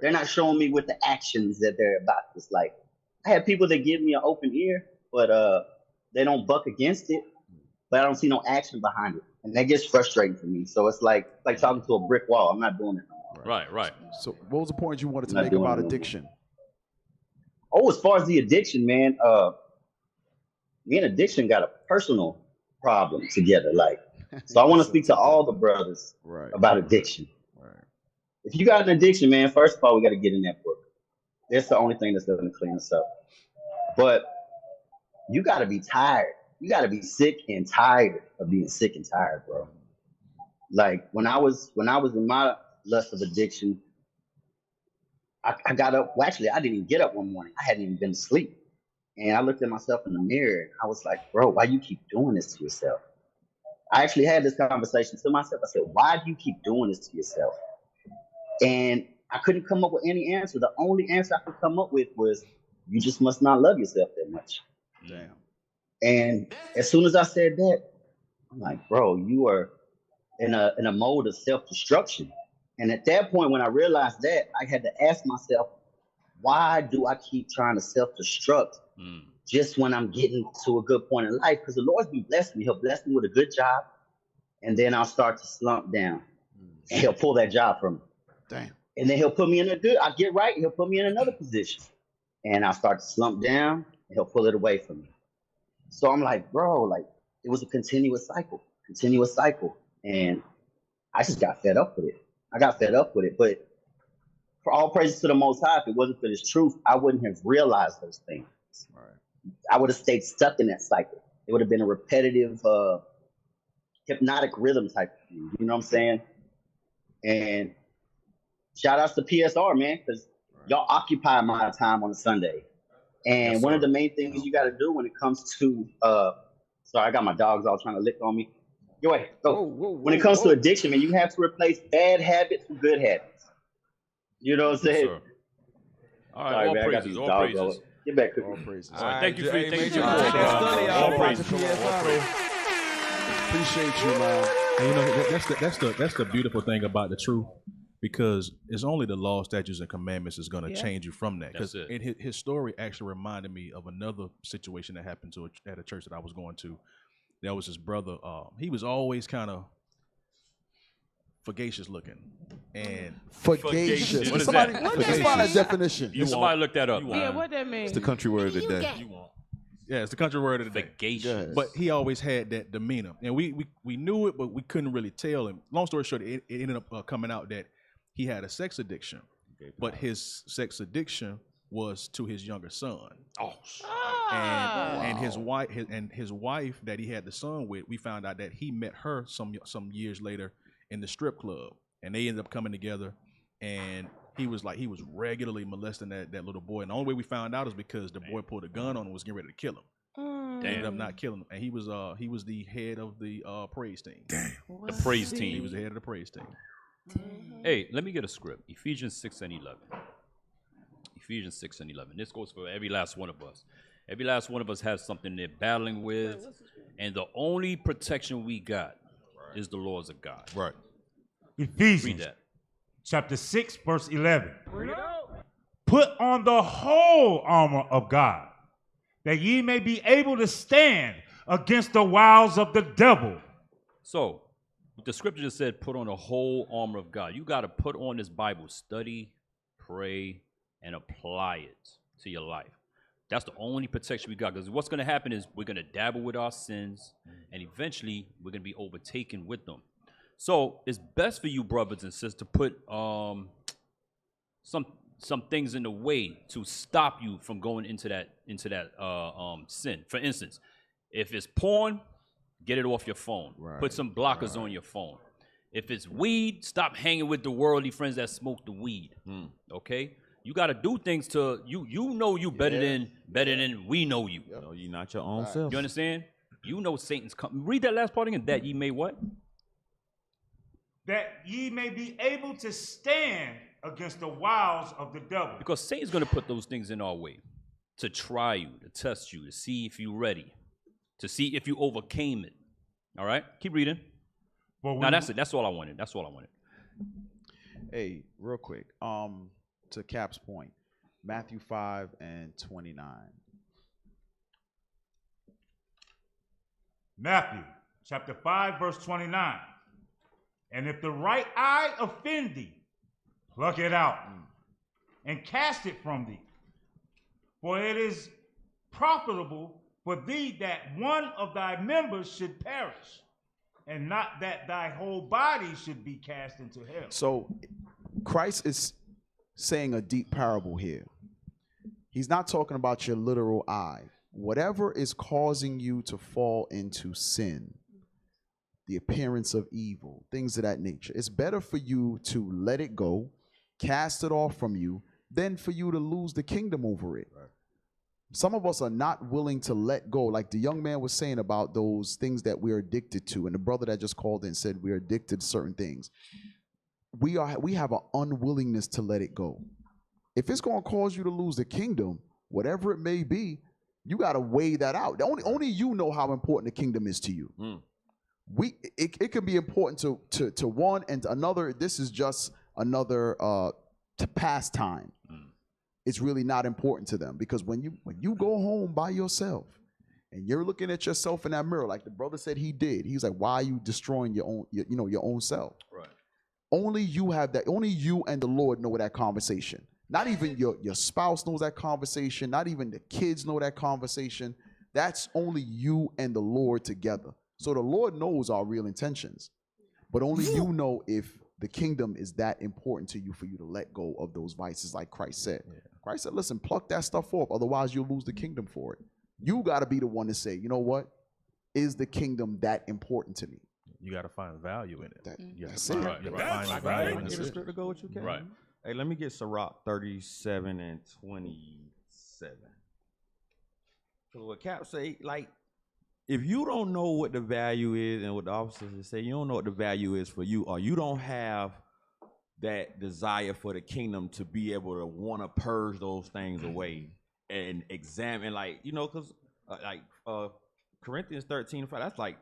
They're not showing me what the actions that they're about. It's like I have people that give me an open ear, but they don't buck against it. But I don't see no action behind it, and that gets frustrating for me. So it's like talking to a brick wall. I'm not doing it no more. Right. So what was the point you wanted to make about addiction? Oh, as far as the addiction, man, me and addiction got a personal problem together. Like, so I want to speak to all the brothers about addiction. If you got an addiction, man, first of all, we got to get in that book. That's the only thing that's going to clean us up. But you got to be tired. You got to be sick and tired of being sick and tired, bro. Like when I was in my lust of addiction, I got up. Well, actually, I didn't even get up one morning. I hadn't even been asleep. And I looked at myself in the mirror. And I was like, bro, why you keep doing this to yourself? I actually had this conversation to myself. I said, why do you keep doing this to yourself? And I couldn't come up with any answer. The only answer I could come up with was, you just must not love yourself that much. Damn. And as soon as I said that, I'm like, bro, you are in a mode of self-destruction. And at that point, when I realized that, I had to ask myself, why do I keep trying to self-destruct just when I'm getting to a good point in life? Because the Lord's been blessing me. He'll bless me with a good job, and then I'll start to slump down. And he'll pull that job from me. Damn. And then he'll put me in a good, I get right, he'll put me in another position. And I'll start to slump down, and he'll pull it away from me. So I'm like, bro, like, it was a continuous cycle. And I just got fed up with it. But for all praises to the Most High, if it wasn't for this truth, I wouldn't have realized those things. Right. I would have stayed stuck in that cycle. It would have been a repetitive, hypnotic rhythm type of thing. You know what I'm saying? And shout outs to PSR, man, because y'all occupy my time on a Sunday. And one of the main things you got to do when it comes to, sorry, I got my dogs all trying to lick on me. Go ahead, go. When it comes to addiction, man, you have to replace bad habits with good habits. You know what I'm saying? Yes, all right, sorry, all man, praises, I got these all dogs praises. all- Get back, Cookie. All praises. All right, thank you for Appreciate you, man. And you know, that's the beautiful thing about the truth, because it's only the law, statutes, and commandments is going to change you from that. Because his story actually reminded me of another situation that happened at a church that I was going to. There was his brother. He was always kind of fagacious looking. And Fagacious. What is Somebody, that? let's find a definition. Somebody look that up. Yeah, what that means? It's the country word of the day. Yeah, it's the country word of the day. Fagacious. But he always had that demeanor, and we knew it, but we couldn't really tell him. Long story short, it ended up coming out that he had a sex addiction, but his sex addiction was to his younger son. And his wife that he had the son with, we found out that he met her some years later in the strip club, and they ended up coming together. And he was regularly molesting that little boy. And the only way we found out is because the boy pulled a gun on him and was getting ready to kill him. They ended up not killing him. And he was the head of the praise team. Damn. The praise team. He was the head of the praise team. Hey, let me get a script. Ephesians 6:11. Ephesians 6:11. This goes for every last one of us. Every last one of us has something they're battling with. And the only protection we got is the laws of God. Right. Ephesians Read that. chapter 6, verse 11. Put on the whole armor of God, that ye may be able to stand against the wiles of the devil. So, the scripture just said, put on the whole armor of God. You got to put on this Bible, study, pray, and apply it to your life. That's the only protection we got, because what's going to happen is we're going to dabble with our sins, and eventually we're going to be overtaken with them. So it's best for you, brothers and sisters, to put some things in the way to stop you from going into that sin. For instance, if it's porn, get it off your phone. Right. Put some blockers on your phone. If it's weed, stop hanging with the worldly friends that smoke the weed. Okay, you got to do things to you. You know you better than we know you. No, you're not your own self. You understand? You know Satan's coming. Read that last part again. That ye may what? That ye may be able to stand against the wiles of the devil. Because Satan's going to put those things in our way to try you, to test you, to see if you're ready, to see if you overcame it. All right? Keep reading. Well, now, that's it. That's all I wanted. Hey, real quick, to Cap's point, Matthew 5:29. Matthew chapter 5, verse 29. And if the right eye offend thee, pluck it out and cast it from thee. For it is profitable for thee that one of thy members should perish, and not that thy whole body should be cast into hell. So Christ is saying a deep parable here. He's not talking about your literal eye. Whatever is causing you to fall into sin, the appearance of evil, things of that nature, it's better for you to let it go, cast it off from you, than for you to lose the kingdom over it. Right. Some of us are not willing to let go, like the young man was saying about those things that we're addicted to, and the brother that just called in said we're addicted to certain things. we have an unwillingness to let it go. If it's going to cause you to lose the kingdom, whatever it may be, you got to weigh that out. Only you know how important the kingdom is to you. It can be important to one and to another. This is just another to pastime. It's really not important to them, because when you go home by yourself and you're looking at yourself in that mirror, like the brother said he did, he's like, why are you destroying your own self? Right. Only you have that. Only you and the Lord know that conversation. Not even your spouse knows that conversation. Not even the kids know that conversation. That's only you and the Lord together. So the Lord knows our real intentions, but only you know if the kingdom is that important to you for you to let go of those vices, like Christ said. Christ said, listen, pluck that stuff off, otherwise you'll lose the kingdom for it. You got to be the one to say, you know what? Is the kingdom that important to me? You got to find value in it. That's it. You got to find value in it. To go what you can. Right. Hey, let me get Sirach 37 and 27. So what Cap say, like, if you don't know what the value is, and what the officers say, you don't know what the value is for you, or you don't have that desire for the kingdom to be able to want to purge those things away and examine, like, because Corinthians 13:5, that's like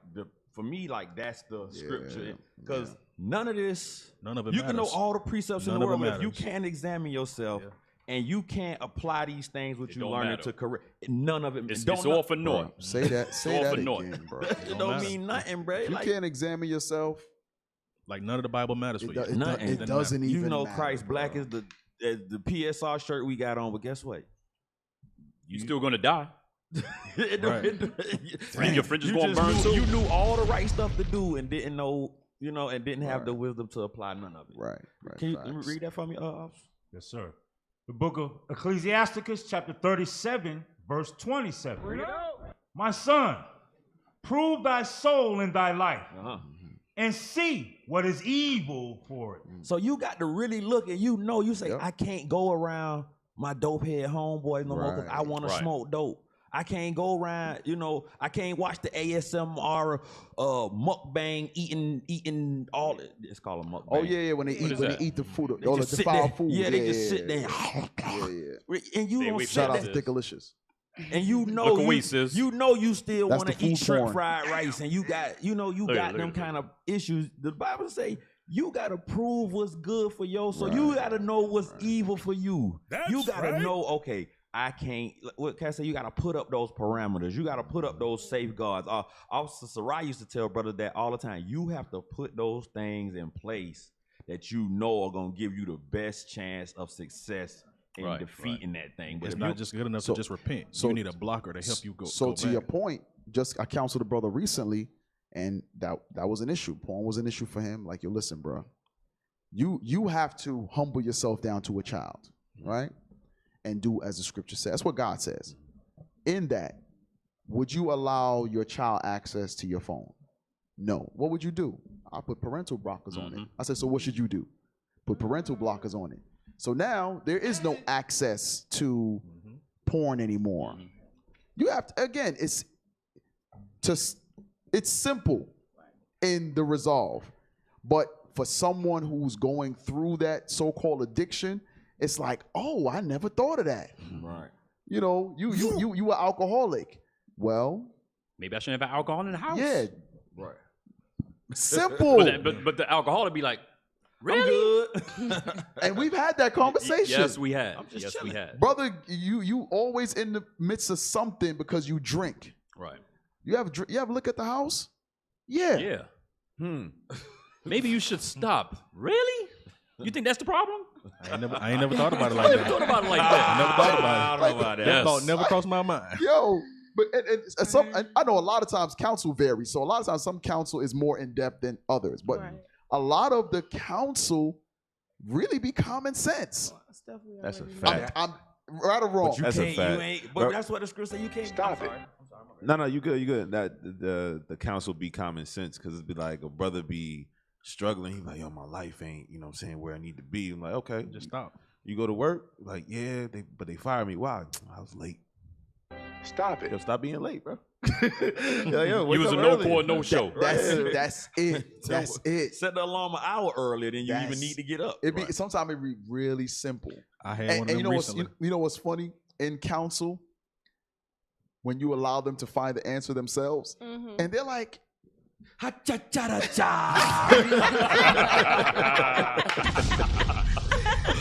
for me, like, that's the scripture, because none of this, none of it you matters. can know all the precepts in None the of it world, but if you matters. can't examine yourself and you can't apply these things which you learn to correct, none of it. It's all for naught. Say that again, bro. It don't mean nothing, bro. If you can't examine yourself, like, none of the Bible matters for you. It doesn't even matter. Christ Black is the PSR shirt we got on, but guess what? You still gonna die. Your fringe is You gonna just burn knew, too. You knew all the right stuff to do and didn't know, and didn't have the wisdom to apply none of it. Right. Can you read that for me, officer? Yes, sir. The book of Ecclesiasticus, chapter 37, verse 27. Bring it out. My son, prove thy soul in thy life, and see what is evil for it. So you got to really look, and you say, I can't go around my dope head homeboys no more because I want to smoke dope. I can't go around, I can't watch the ASMR mukbang eating all. It's called a mukbang. Oh yeah, when they eat the food, They all the just sit defiled there. food. Yeah, they just sit there. And you don't Shout out sit to there. Dickalicious. And you still That's want the to eat food shrimp porn. fried rice, and you got them kind of issues. The Bible say you got to prove what's good for you, so you got to know what's evil for you. You got to know, okay, I can't. What can I say? You got to put up those parameters. You got to put up those safeguards. Officer Sarai used to tell brother that all the time. You have to put those things in place that you know are gonna give you the best chance of success in defeating that thing. But It's if not you- just good enough to just repent. You need a blocker to help you go. So go to back. your point, I counseled a brother recently, and that was an issue. Porn was an issue for him. Like, yo, listen, bro, you have to humble yourself down to a child, right? And do as the scripture says. That's what God says. In that, would you allow your child access to your phone? No. What would you do? I put parental blockers on it. I said, so what should you do? Put parental blockers on it. So now there is no access to porn anymore. You have to, again, it's simple in the resolve. But for someone who's going through that so-called addiction, it's like, oh, I never thought of that. Right. You were alcoholic. Well, maybe I shouldn't have alcohol in the house. Yeah. Right. Simple. but the alcohol would be like, really? I'm good. And we've had that conversation. Yes, we had. Yes, we had. Brother, you always in the midst of something because you drink. Right. You have look at the house? Yeah. Yeah. Maybe you should stop. Really? You think that's the problem? I ain't never thought about it like that. I never thought about it like that. I never thought about it. I don't know about that. Never crossed my mind. Yo, but and I know a lot of times counsel varies. So a lot of times some counsel is more in depth than others. But a lot of the counsel really be common sense. That's a fact. I'm right or wrong. But you That's a can't. fact. You ain't. But that's what the scripture say. You can't Stop it. No, you good. You good. That the counsel be common sense, because it'd be like a brother be struggling. He's like, yo, my life ain't, you know what I'm saying, where I need to be. I'm like, okay, just stop. You go to work, like, yeah, but they fired me. Why? I was late. Stop it. Yo, stop being late, bro. You was a no call, no show. That's it. That's it. Set the alarm an hour earlier than you even need to get up. Sometimes it be really simple. I had one of them recently. You know what's funny? In counsel, when you allow them to find the answer themselves, and they're like, ha cha cha cha.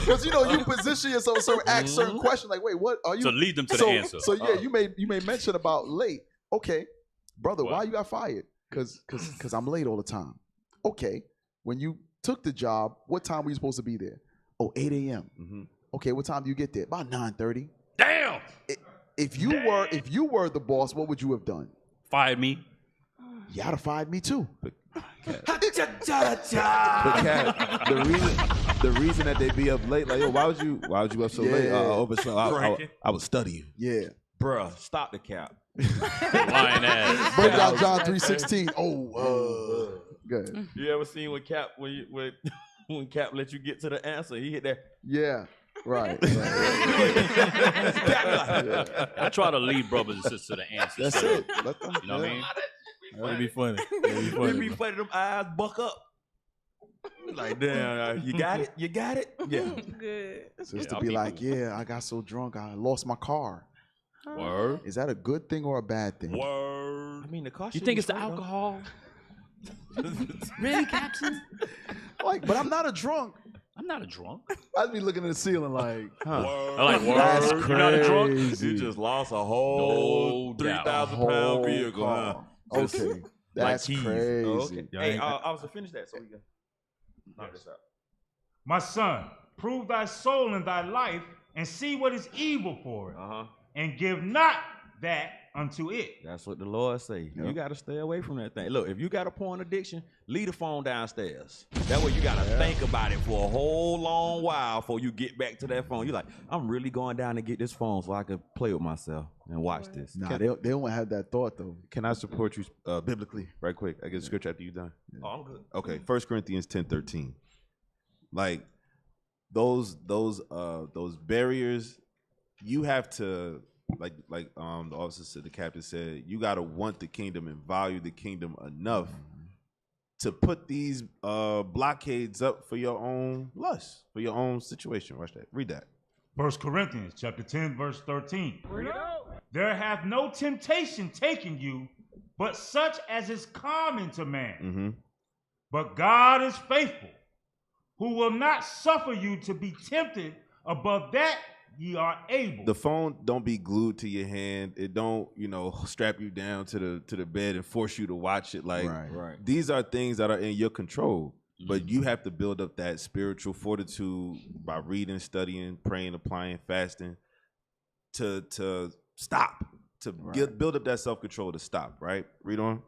Because you position yourself so ask certain questions like, wait, what are you? So lead them to the answer. So yeah, you made mention about late. Okay, brother, why you got fired? Because I'm late all the time. Okay, when you took the job, what time were you supposed to be there? Oh, 8 a.m. Okay, what time do you get there? About 9:30. Damn. If you were the boss, what would you have done? Fired me. You would have fired me too. But Cat, the reason that they be up late, like, yo, why was you up so late? I was studying. Yeah. Bruh, stop the cap. Lying ass. Break out John 3:16. Good. You ever seen when Cap when Cap let you get to the answer? He hit that. Yeah. Right. I try to lead brothers and sisters to the answer. That's it. You know what I mean? That'd be funny. It'd be funny. Them eyes buck up. Like, damn, you got it? You got it? Yeah. Good. Sister be like, yeah, I got so drunk, I lost my car. Word. Is that a good thing or a bad thing? Word. I mean, the car. You think it's the alcohol? Really, Captain? But I'm not a drunk. I'm not a drunk. I'd be looking at the ceiling like, huh? Like, that's word. You're not a drunk? You just lost a whole 3,000-pound vehicle, huh? Okay. That's crazy. Okay. Hey, I was to finish that so we can knock this out. My son, prove thy soul and thy life, and see what is evil for it, and give not that unto it. That's what the Lord say. Yep. You got to stay away from that thing. Look, if you got a porn addiction, leave the phone downstairs. That way you got to think about it for a whole long while before you get back to that phone. You're like, I'm really going down to get this phone so I can play with myself and watch this. Nah, they don't have that thought though. Can I support you biblically, right quick? I get the scripture after you done. Yeah. Oh, I'm good. Okay, 1 Corinthians 10:13. Like those barriers, you have to. Like the officer said, the captain said, you got to want the kingdom and value the kingdom enough to put these blockades up for your own lust, for your own situation. Watch that. Read that. 1 Corinthians chapter 10, verse 13. There hath no temptation taken you, but such as is common to man. But God is faithful, who will not suffer you to be tempted above that ye are able. The phone don't be glued to your hand. It don't, strap you down to the bed and force you to watch it. Like, these are things that are in your control. But you have to build up that spiritual fortitude by reading, studying, praying, applying, fasting to stop, to build up that self-control to stop, right? Read on.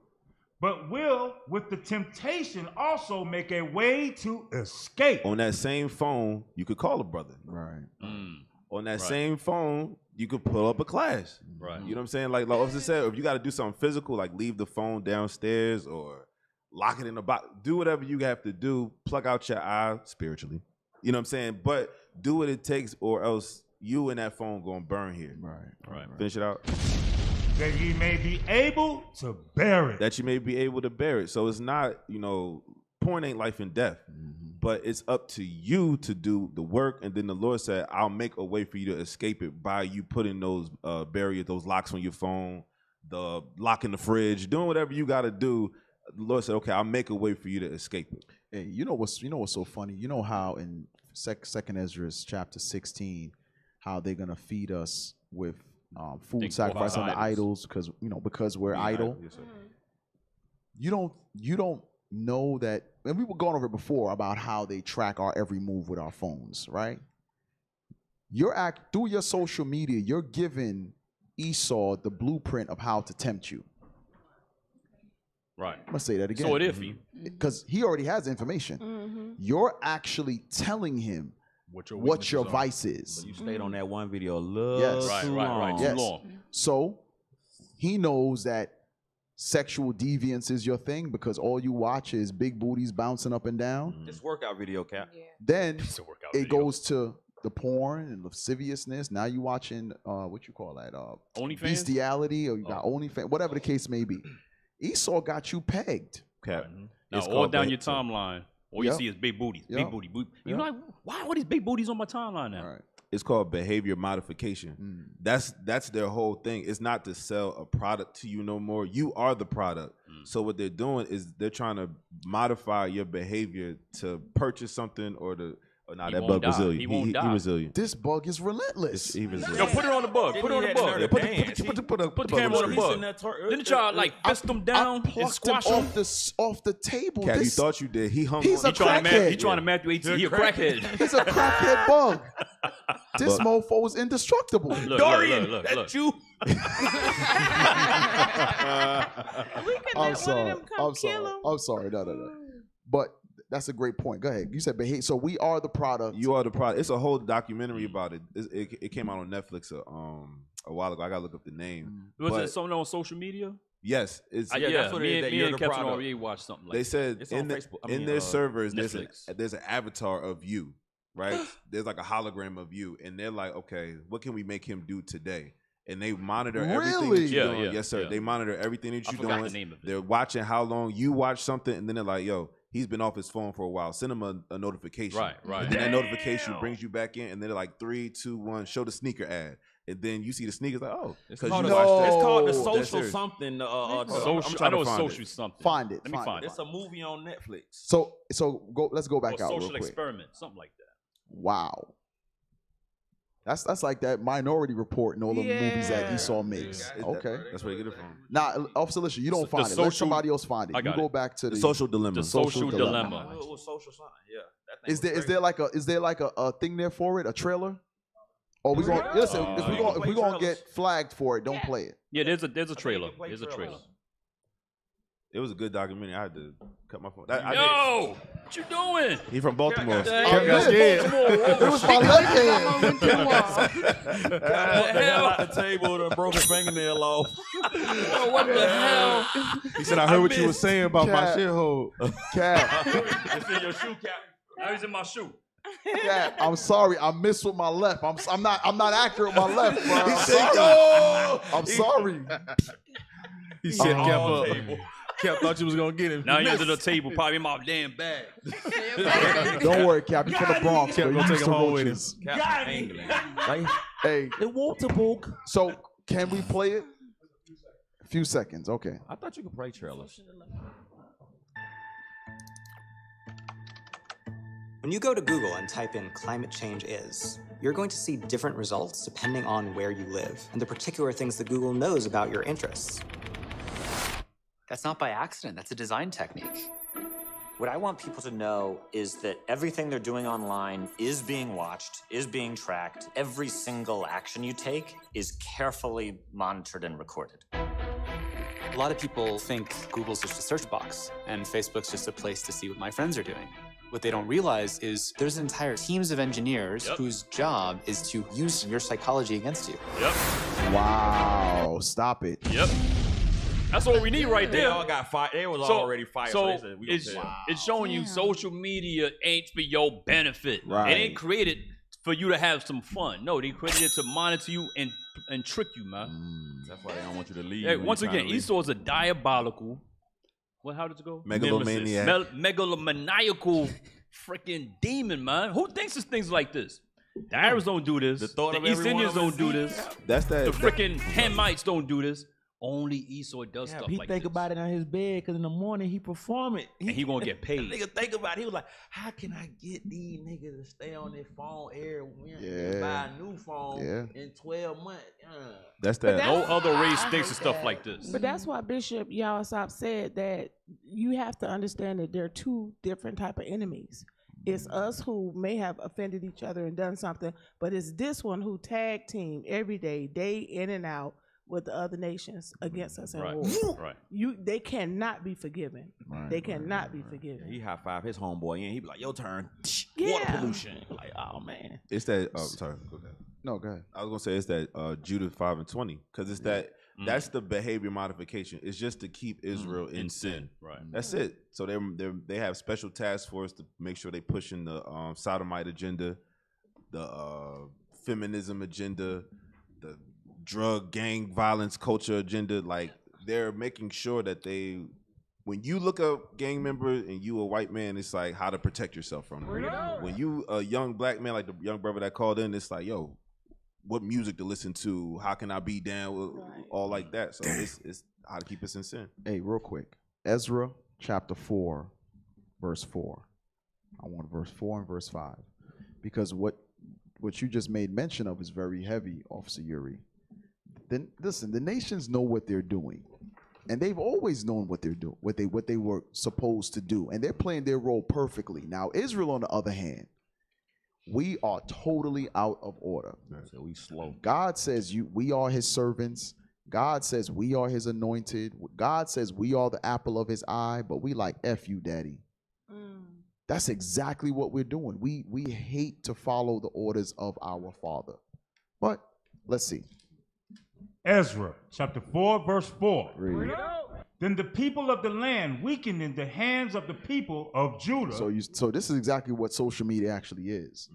But will, with the temptation, also make a way to escape. On that same phone, you could call a brother. Right. On that same phone, you could pull up a class. Right. You know what I'm saying? Like officer said, if you got to do something physical, like leave the phone downstairs or lock it in the box, do whatever you have to do, plug out your eye spiritually. You know what I'm saying? But do what it takes or else you and that phone going to burn here. Right. Finish it out. That ye may be able to bear it. That you may be able to bear it. So it's not, porn ain't life and death. But it's up to you to do the work. And then the Lord said, I'll make a way for you to escape it by you putting those barriers, those locks on your phone, the lock in the fridge, doing whatever you got to do. The Lord said, okay, I'll make a way for you to escape it. Hey, you know what's so funny? You know how in Second Ezra chapter 16, how they're going to feed us with food sacrificed on the idols because we're idle. Yes, sir. You don't know that, and we were going over it before about how they track our every move with our phones, right? Through your social media, you're giving Esau the blueprint of how to tempt you. Right. I'm gonna say that again. So it is for you. Because he already has the information. You're actually telling him what your vice is. But you stayed on that one video a little too long. Right. Too long. So he knows that sexual deviance is your thing because all you watch is big booties bouncing up and down. This workout video, Cap. Then it goes to the porn and lasciviousness. Now you watching what you call that? OnlyFans? Bestiality, or you got OnlyFans, whatever the case may be. Esau got you pegged. Cap. Now all down your timeline, all you Yep. see is big booties, Yep. big booty. You're Yep. like, why are all these big booties on my timeline now? It's called behavior modification. That's their whole thing. It's not to sell a product to you no more. You are the product. So what they're doing is they're trying to modify your behavior to purchase something or to. Oh, nah, He that won't bug die. resilient. He won't die. resilient. This bug is relentless. He resilient. Yo, put it on the bug. Put it on the bug. Yeah, Put the camera on the bug. Didn't y'all like fist them down and Plucked him squash them? off the table. Cap, you This- thought you did. He hung He's on. a crackhead. He trying to Matthew 18. He a crackhead. He's a crackhead bug. This mofo is indestructible. Look, Dorian, look. you. I'm sorry. I'm sorry. No. But that's a great point. Go ahead. You said behave. So we are the product. You are the product. It's a whole documentary about it. It came out on Netflix a while ago. I gotta look up the name. Was it something on social media? Yes, it's That's what me and Captain REA watched something like they that. said It's on Facebook. I in mean, their servers Netflix. there's an avatar of you, right? There's like a hologram of you, and they're like, okay, what can we make him do today? And they monitor everything that you're doing. Yeah, yes, sir. yeah. They monitor everything that I you're forgot doing. the name of it. They're watching how long you watch something, and then they're like, yo, he's been off his phone for a while. Send him a notification. Right. And then that notification brings you back in, and then they're like 3, 2, 1, show the sneaker ad. And then you see the sneakers like, oh, It's because called, you watched that. it's called the That's social serious. something. I know it's social something. Find it. Let me find it. It's a movie on Netflix. So go. Let's go back Or out real social quick. experiment, something like that. Wow. That's like that Minority Report and all the movies that Esau makes. Okay. That's where you get it from. Now, Officer Lisha, you don't find it. Let somebody else find it. I You got go it. back to The social dilemma. The social dilemma. It was social sign. Yeah. That thing Is was there crazy. like a thing there for it? A trailer? Or we gonna listen? If we gonna get flagged for it, don't play it. Yeah, there's a trailer. There's a trailer. It was a good documentary. I had to cut my phone. Yo, what you doing? He from Baltimore. It was my left hand. Got out the table and broke his fingernail off. What the hell? He said, I heard what you were saying about my Cap. shithole. Cap. It's in your shoe, Cap. Now he's in my shoe. Cap, I'm sorry. I missed with my left. I'm not accurate with my left, bro. I'm sorry. He said, Cap thought you was going to get him. Now he's under the table, probably in my damn bag. Don't worry, Cap. You from the Bronx. Cap bro. gonna You take him home with roaches. him. Got it. Hey, The water book. so can we play it? A few seconds. Okay. I thought you could play trailers. When you go to Google and type in climate change is, you're going to see different results depending on where you live and the particular things that Google knows about your interests. That's not by accident, that's a design technique. What I want people to know is that everything they're doing online is being watched, is being tracked. Every single action you take is carefully monitored and recorded. A lot of people think Google's just a search box and Facebook's just a place to see what my friends are doing. What they don't realize is there's entire teams of engineers whose job is to use your psychology against you. Yep. Wow. Stop it. Yep. That's what we need right They there. all got fired. They was already fired. So, they said, we gonna it's, tell you. it's showing you social media ain't for your benefit. Right. It ain't created for you to have some fun. No, they created it to monitor you and trick you, man. That's why they don't want you to leave. Hey, when once you trying again, to leave. Esau is a diabolical. What? How does it go? Megalomaniac. Megalomaniacal freaking demon, man. Who thinks of things like this? The Arabs don't do this. The thought The of East every one Indians of don't us do is- this. That's that. The freaking Hamites don't do this. Only Esau does stuff He like think this. about it on his bed because in the morning he perform it. And he gonna get paid. Nigga think about it. He was like, how can I get these niggas to stay on their phone every week and Yeah. buy a new phone Yeah. in 12 months? That's But that. No that's- other race I thinks hate of stuff that. like this. But that's why Bishop Yawasop said that you have to understand that there are two different type of enemies. It's us who may have offended each other and done something, but it's this one who tag team every day, day in and out with the other nations against us in Right, war. right. They cannot be forgiven. They cannot be forgiven. He high five his homeboy and he be like, your turn. Yeah. Water pollution. Like, oh man. It's that. Oh, sorry. Go ahead. No, go ahead. I was gonna say it's that Judah 5:20 because it's that. That's the behavior modification. It's just to keep Israel in sin. Right. That's it. So they have special task force to make sure they pushing the sodomite agenda. the feminism agenda, the drug gang violence culture agenda. Like they're making sure that when you look up gang member and you a white man, it's like how to protect yourself from them. When you a young black man, like the young brother that called in, it's like, yo, what music to listen to? How can I be down? All like that. So it's how to keep us in sin. Hey, real quick. Ezra chapter 4, verse 4. I want verse 4 and verse 5. Because what you just made mention of is very heavy, Officer Yuri. Then listen, the nations know what they're doing. And they've always known what they're doing, what they were supposed to do. And they're playing their role perfectly. Now, Israel, on the other hand, we are totally out of order. So we slow. God says we are his servants. God says we are his anointed. God says we are the apple of his eye, but we like F you, daddy. That's exactly what we're doing. We hate to follow the orders of our Father. But let's see. Ezra chapter 4, verse 4. Read. Then the people of the land weakened in the hands of the people of Judah. So this is exactly what social media actually is.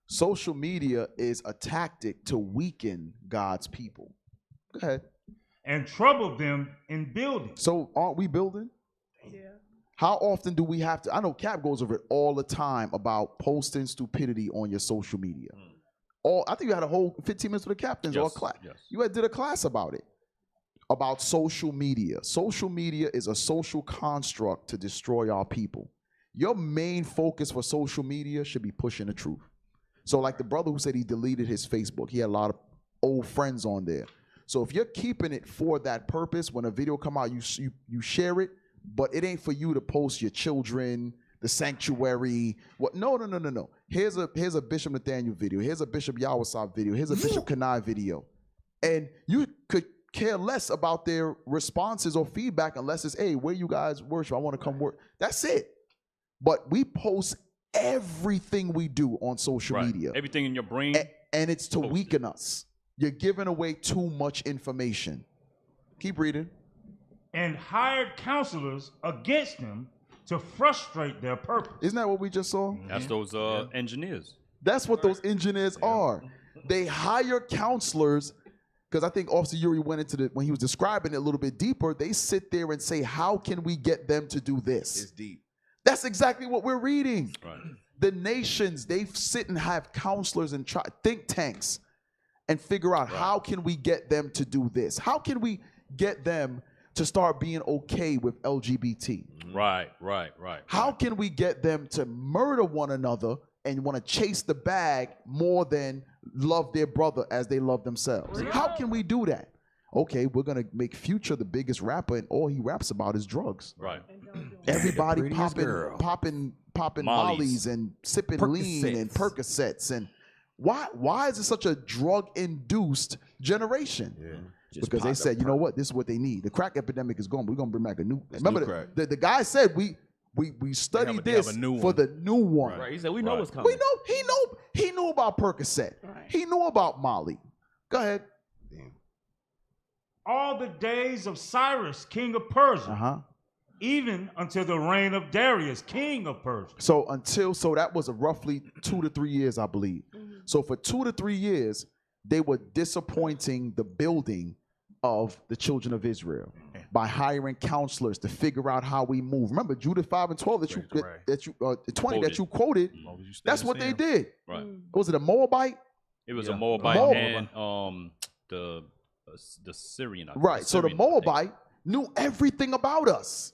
Social media is a tactic to weaken God's people. Go ahead. And troubled them in building. So aren't we building? Yeah. How often do we have to? I know Cap goes over it all the time about posting stupidity on your social media. I think you had a whole 15 minutes with the captains or class. Yes. You did a class about it, about social media. Social media is a social construct to destroy our people. Your main focus for social media should be pushing the truth. So like the brother who said he deleted his Facebook, he had a lot of old friends on there. So if you're keeping it for that purpose, when a video come out, you share it, but it ain't for you to post your children, the sanctuary. What? No. Here's a Bishop Nathaniel video. Here's a Bishop Yawasab video. Here's a Bishop Kanai video. And you could care less about their responses or feedback unless it's, hey, where you guys worship? I want to come work. That's it. But we post everything we do on social media. Everything in your brain. And it's to weaken us. You're giving away too much information. Keep reading. And hired counselors against them to frustrate their purpose. Isn't that what we just saw? That's those engineers. That's what those engineers are. They hire counselors, because I think Officer Yuri went into when he was describing it a little bit deeper, they sit there and say, how can we get them to do this? It's deep. That's exactly what we're reading. Right. The nations, they sit and have counselors and think tanks and figure out how can we get them to do this? How can we get them to start being okay with LGBT? Right. How can we get them to murder one another and want to chase the bag more than love their brother as they love themselves? How can we do that? Okay, we're going to make Future the biggest rapper and all he raps about is drugs. Right. Everybody popping mollies and sipping lean and Percocets. And why is it such a drug-induced generation? Yeah. Because they said, you know what, this is what they need. The crack epidemic is gone. We're going to bring back a new. Remember, the guy said we studied this for the new one. Right. He said we know what's coming. We know. He knew about Percocet. Right. He knew about Molly. Go ahead. All the days of Cyrus, king of Persia, even until the reign of Darius, king of Persia. So that was roughly 2 to 3 years, I believe. So for 2 to 3 years, they were disappointing the building of the children of Israel by hiring counselors to figure out how we move. Remember Judith 5 and 12 that you 20 that you quoted. That's what they did. Right. Was it a Moabite? It was a Moabite and the Syrian. Right. So the Moabite knew everything about us.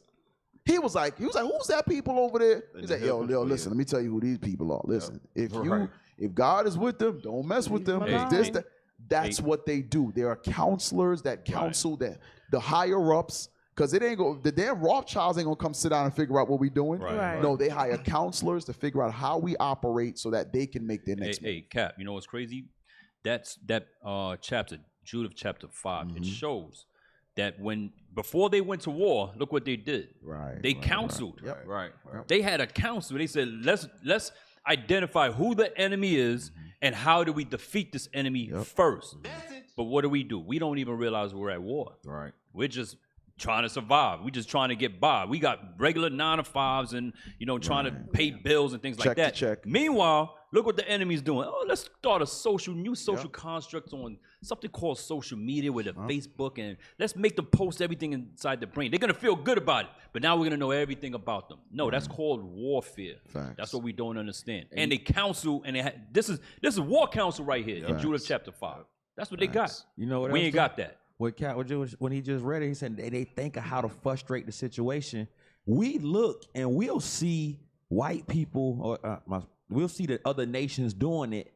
He was like, who's that people over there? He's like, yo, listen, let me tell you who these people are. Listen, if God is with them, don't mess with them. That's what they do. There are counselors that counsel the higher ups, because the damn Rothschilds ain't gonna come sit down and figure out what we're doing. Right. No, they hire counselors to figure out how we operate so that they can make their next move. Hey, Cap, you know what's crazy? That chapter, Judith chapter 5, it shows that before they went to war, look what they did. Right. They counseled. Right. They had a council. They said, let's identify who the enemy is and how do we defeat this enemy first. But what do? We don't even realize we're at war. Right. We're just trying to survive. We're just trying to get by. We got regular 9 to 5s and trying to pay bills and things like that. Check. Meanwhile, Look what the enemy's doing. Oh, let's start a new social construct on something called social media with Facebook, and let's make them post everything inside the brain. They're gonna feel good about it, but now we're gonna know everything about them. No, that's called warfare. Facts. That's what we don't understand. And they counsel, and this is war counsel right here in Judah chapter 5. That's what they got. You know what? We ain't got that. When he just read it, he said they think of how to frustrate the situation. We look and we'll see white people or we'll see the other nations doing it,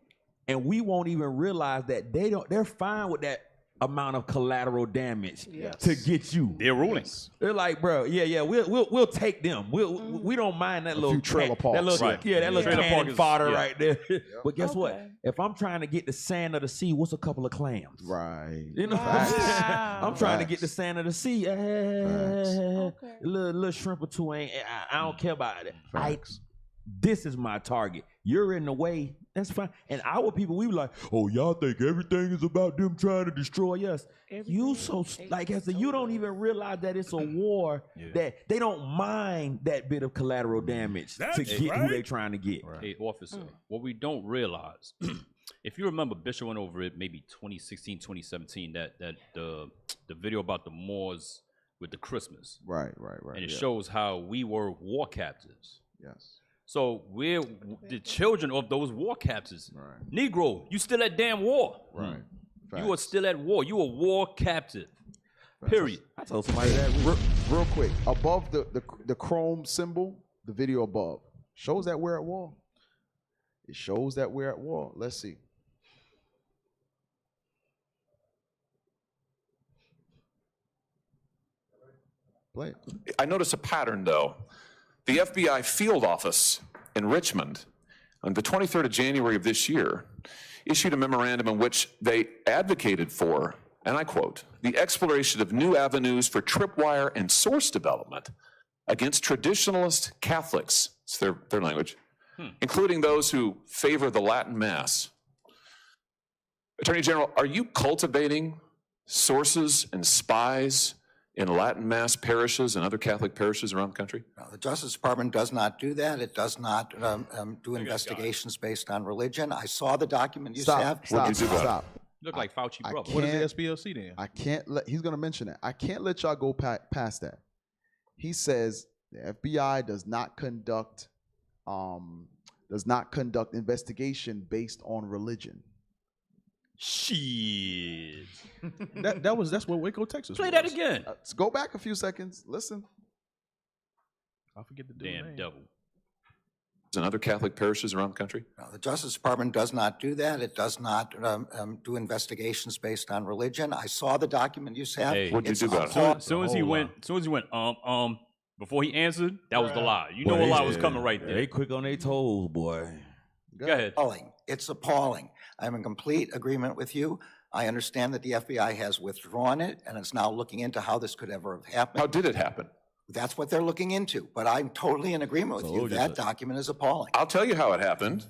and we won't even realize that they're fine with that amount of collateral damage to get you. They're ruling. They're like, bro, we'll take them. We don't mind that little trailer parks. That little, Right. that little Trailer cannon park fodder is- right there. But guess what? If I'm trying to get the sand of the sea, what's a couple of clams? Right. You know, I'm trying to get the sand of the sea. A little shrimp or two ain't. I don't care about it. This is my target. You're in the way. That's fine. And our people, we were like, oh, y'all think everything is about them trying to destroy us. You don't even realize that it's a war that they don't mind that bit of collateral damage to get who they trying to get. Hey, officer, what we don't realize, if you remember, Bishop went over it maybe 2016, 2017, that the video about the Moors with the Christmas. Right. And it shows how we were war captives. Yes. So we're the children of those war captives. Right. Negro, you still at damn war. Right. You are still at war. You a war captive. Period. I told somebody that. Real quick, above the chrome symbol, the video above, shows that we're at war. It shows that we're at war. Let's see. Play it. I notice a pattern, though. The FBI field office in Richmond, on the 23rd of January of this year, issued a memorandum in which they advocated for, and I quote, the exploration of new avenues for tripwire and source development against traditionalist Catholics, it's their language, including those who favor the Latin Mass. Attorney General, are you cultivating sources and spies in Latin Mass parishes and other Catholic parishes around the country? No, the Justice Department does not do that. It does not do investigations based on religion. I saw the document you have. Stop. Look like Fauci brother. What is the SBLC then? I can't let. He's gonna mention that. I can't let y'all go past that. He says the FBI does not conduct investigation based on religion. Shit. That's what Waco, Texas. Play was. that again. Let's go back a few seconds. Listen. I forget the damn devil. And other Catholic parishes around the country? No, the Justice Department does not do that. It does not do investigations based on religion. I saw the document you have. Hey, what'd you do about it? As soon as he went, before he answered, that was the lie. You know a lie was coming right there. They quick on their toes, boy. Go ahead. Appalling. It's appalling. I'm in complete agreement with you. I understand that the FBI has withdrawn it, and it's now looking into how this could ever have happened. How did it happen? That's what they're looking into. But I'm totally in agreement with you. That document is appalling. I'll tell you how it happened.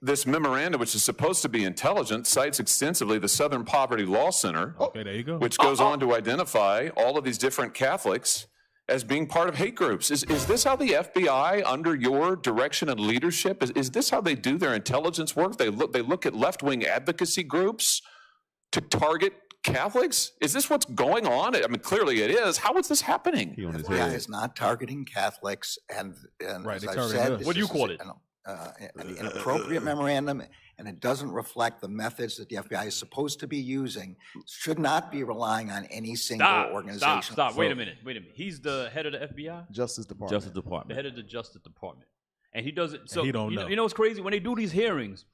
This memorandum, which is supposed to be intelligent, cites extensively the Southern Poverty Law Center, okay, there you go. which goes on to identify all of these different Catholics as being part of hate groups. Is this how the FBI, under your direction and leadership, is this how they do their intelligence work? They look at left-wing advocacy groups to target Catholics? Is this what's going on? I mean, clearly it is. How is this happening? The FBI is not targeting Catholics, and Right, as they I've target said, us. this What do you is call it? An inappropriate memorandum, and it doesn't reflect the methods that the FBI is supposed to be using. Should not be relying on any single organization. Stop. Wait a minute. He's the head of the FBI? Justice Department. Justice Department. The head of the Justice Department. And he does it. So he don't know. You know what's crazy? When they do these hearings,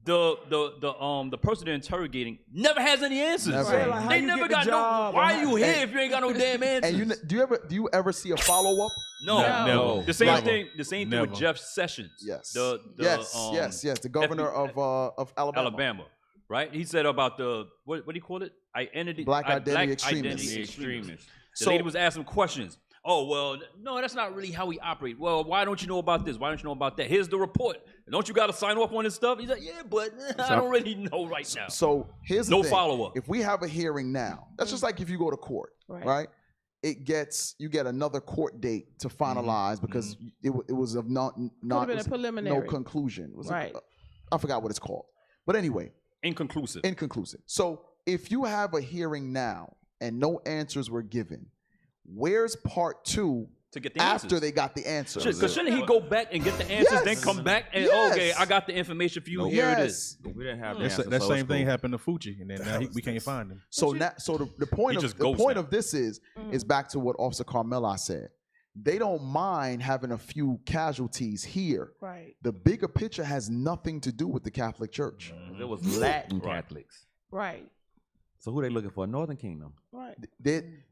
the person they're interrogating never has any answers. Never. Like, They never got no. Why are you here if you ain't got no damn answers? And do you ever see a follow up? No. Never. The same Never. thing. The same thing with Never. Jeff Sessions. Yes. Yes. The governor of Alabama. Right? He said about the what do you call it? Black identity extremists. extremists. The So- lady was asking questions. Oh, well, no, that's not really how we operate. Well, why don't you know about this? Why don't you know about that? Here's the report. Don't you got to sign off on this stuff? He's like, yeah, but I don't really know right now. So here's the No thing. follow-up. If we have a hearing now, that's just like if you go to court, right? you get another court date to finalize because it was of not Could've been a preliminary. no conclusion. It was Right. I forgot what it's called. But anyway. Inconclusive. So if you have a hearing now and no answers were given, where's part 2 to get the after answers. they got the answers? Because shouldn't he go back and get the answers, then come back and okay, I got the information for you. Here it is. We didn't have that same thing happened to Fucci, and then now we can't find him. So the point of this is back to what Officer Carmela said. They don't mind having a few casualties here. Right. The bigger picture has nothing to do with the Catholic Church. It was Latin Catholics. Right. So who they looking for? Northern Kingdom. Right.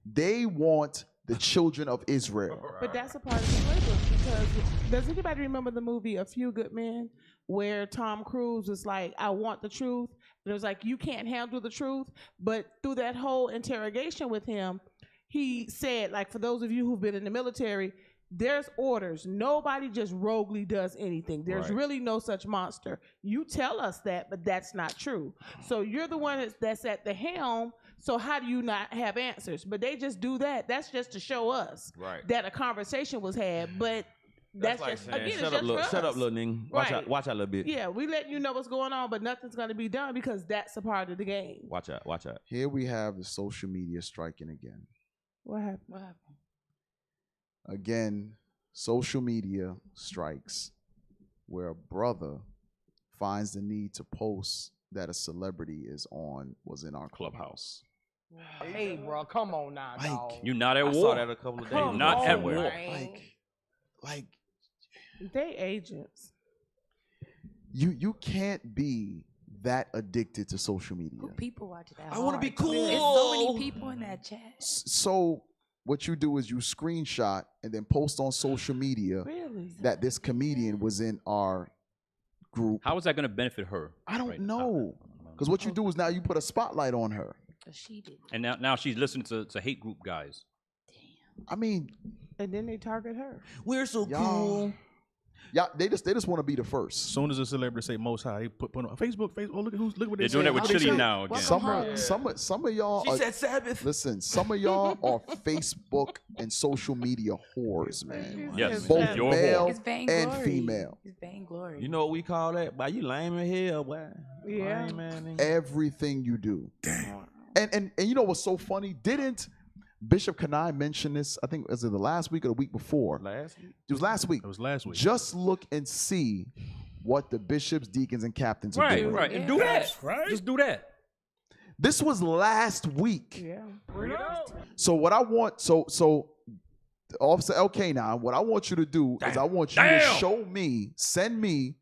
They want the children of Israel. But that's a part of the playbook because does anybody remember the movie A Few Good Men where Tom Cruise was like, I want the truth. And it was like, you can't handle the truth. But through that whole interrogation with him, he said, like, for those of you who've been in the military, there's orders. Nobody just roguely does anything. There's really no such monster. You tell us that, but that's not true. So you're the one that's at the helm. So how do you not have answers? But they just do that. That's just to show us that a conversation was had. But that's like just, saying, again, shut it's just up, for us. little ning. Watch out a little bit. Yeah, we letting you know what's going on, but nothing's going to be done because that's a part of the game. Watch out. Here we have the social media striking again. What happened? Again, social media strikes where a brother finds the need to post that a celebrity was in our clubhouse. Hey, bro, come on now, dog. You not at war. I saw that a couple of days ago. Not at war. Like they agents. You can't be that addicted to social media. People watch that. I want to be cool. There's so many people in that chat. So what you do is you screenshot and then post on social media that this comedian was in our group. How is that going to benefit her? I don't know. Because what you do is now you put a spotlight on her. She did. And now she's listening to hate group guys. I mean, and then they target her. We're so cool. Yeah, they just want to be the first. As soon as a celebrity say Most High, they put on Facebook. Oh, look what they're doing that with Chili now again. Some of y'all. She said Sabbath. Listen, some of y'all are Facebook and social media whores, man. Yes, both you're male and female. It's vainglory. You know what we call that? Boy, you lame in hell, boy. Yeah. Everything you do. And you know what's so funny? Didn't Bishop Kanai mention this? I think was it the last week or the week before? Last week. It was last week. It was last week. Just look and see what the bishops, deacons, and captains are doing. Right. And do that. Right. Just do that. This was last week. Yeah. Bring it out. So what I want, so Officer LK9, what I want you to do is I want you to send me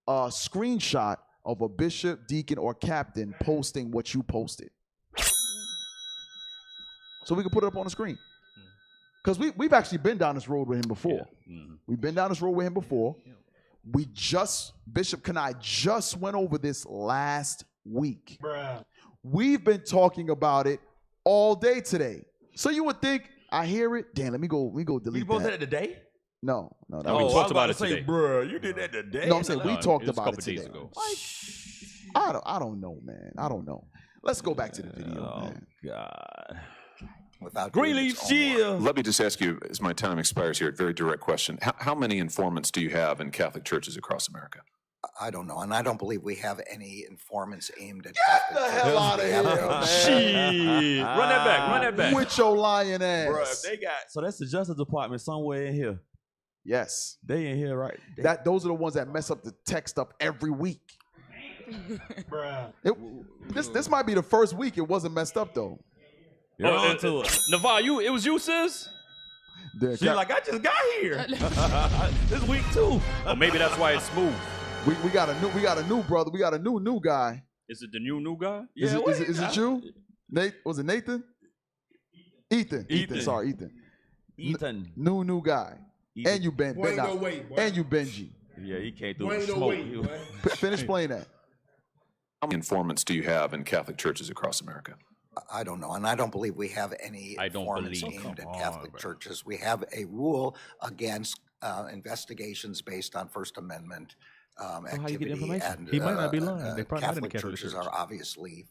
a screenshot of a bishop, deacon, or captain posting what you posted. So we can put it up on the screen. Because we've actually been down this road with him before. Yeah. Mm-hmm. We've been down this road with him before. Bishop Kanai just went over this last week. Bruh. We've been talking about it all day today. So you would think, I hear it. Damn, let me go delete You both that. did it today? No. We talked about it today. Bruh, you did that today? No, I'm saying we talked about it days today. ago. I don't know, man. I don't know. Let's go back to the video, man. God. Without Greenleaf Shield. Let me just ask you, as my time expires here, a very direct question. How many informants do you have in Catholic churches across America? I don't know, and I don't believe we have any informants aimed at. Get the hell out of here, man. Shit. Run that back. With your lying ass. Bruh, they got, so that's the Justice Department somewhere in here. Yes. They in here, right? Those are the ones that mess up the text up every week. Bruh. This might be the first week it wasn't messed up, though. Navar, it was you, sis? She's like, I just got here. This week too. Well, maybe that's why it's smooth. We got a new brother. We got a new guy. Is it the new guy? Is it you? Nate, was it Nathan? Ethan. Sorry, Ethan. New guy. Ethan. And you and you Benji. Yeah, he came through the smoke. Finish playing that. How many informants do you have in Catholic churches across America? I don't know, and I don't believe we have any informants aimed at Catholic churches. We have a rule against investigations based on First Amendment activity, and he might not be lying. They probably Catholic churches are obviously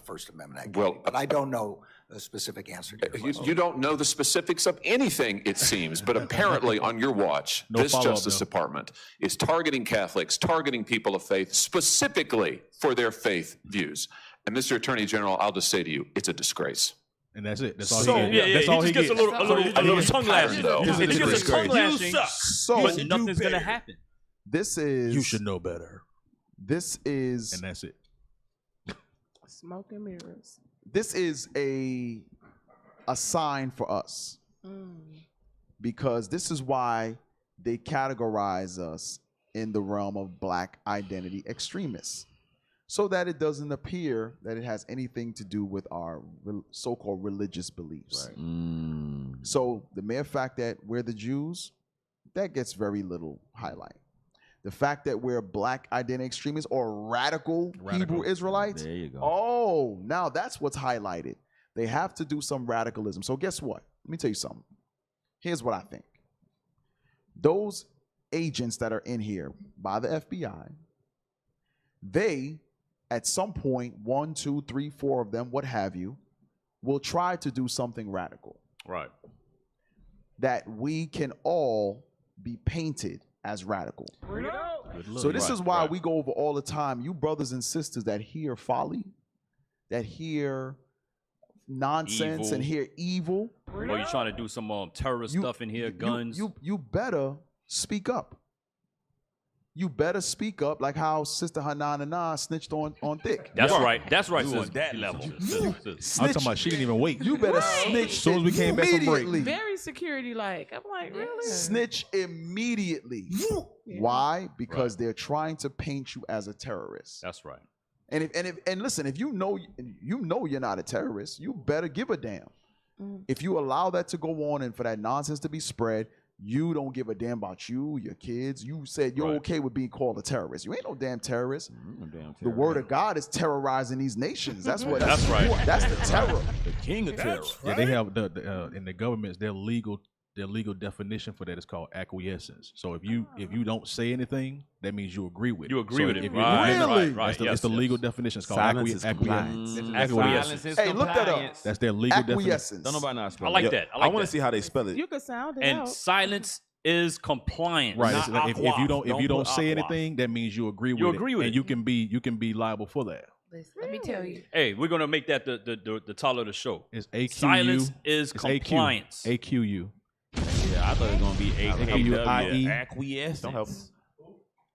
First Amendment Well, activity. But I don't know a specific answer to your question. You don't know the specifics of anything, it seems, but apparently on your watch, No this follow-up, Justice though. Department is targeting Catholics, targeting people of faith, specifically for their faith views. And Mr. Attorney General, I'll just say to you, it's a disgrace. And that's it. That's all So- he gets. That's all he gets gets. a little tongue lashing. He He gets a tongue lashing, So but nothing's gonna happen. this is You should know better. This is And that's it. Smoke and mirrors. this is a sign for us because this is why they categorize us in the realm of black identity extremists, so that it doesn't appear that it has anything to do with our so-called religious beliefs. So the mere fact that we're the Jews, that gets very little highlight. The fact that we're black identity extremists or radical Hebrew Israelites, There you go. oh, now that's what's highlighted. They have to do some radicalism. So guess what? Let me tell you something. Here's what I think. Those agents that are in here by the FBI, they, at some point, 1, 2, 3, 4 of them, what have you, will try to do something radical. Right. That we can all be painted as radical. So this is why we go over all the time. You brothers and sisters that hear folly, that hear nonsense Evil. and hear evil. Or you trying to do some terrorist stuff in here, guns. You better speak up. You better speak up, like how Sister Hanana snitched on Thick. That's right. That's right. You on sis. that level. I'm talking about she didn't even wait. You better snitch As soon as we came back from break. immediately. Very security like. I'm like, really? Snitch immediately. Why? Because they're trying to paint you as a terrorist. That's right. And listen, if you know you're not a terrorist, you better give a damn. If you allow that to go on and for that nonsense to be spread, you don't give a damn about you, your kids. You said you're okay with being called a terrorist. You ain't no damn terrorist. The word of God is terrorizing these nations. That's what. That's right. That's the terror. The king of terror. Yeah, they have the in the governments their legal definition for that is called acquiescence. So if you don't say anything, that means you agree with it. You agree with it. if you- Right. It's the legal definition. It's called Silence is acquiescence. compliance. Acquiescence. Hey, look that up. That's their legal definition. Acquiescence. Don't nobody know how to spell I like it. that. I I like want that. to see how they spell it. You can sound it And out. silence is compliance. Right. Not It's like if you don't Don't put say aqua. anything, that means you agree with it. You agree with and it. you can be liable for that. Listen, let me tell you. Hey, we're gonna make that the title of the show. It's AQU. Silence is It's compliance. AQU. Yeah, I thought it was gonna be AQUIE. acquiescence. Don't help.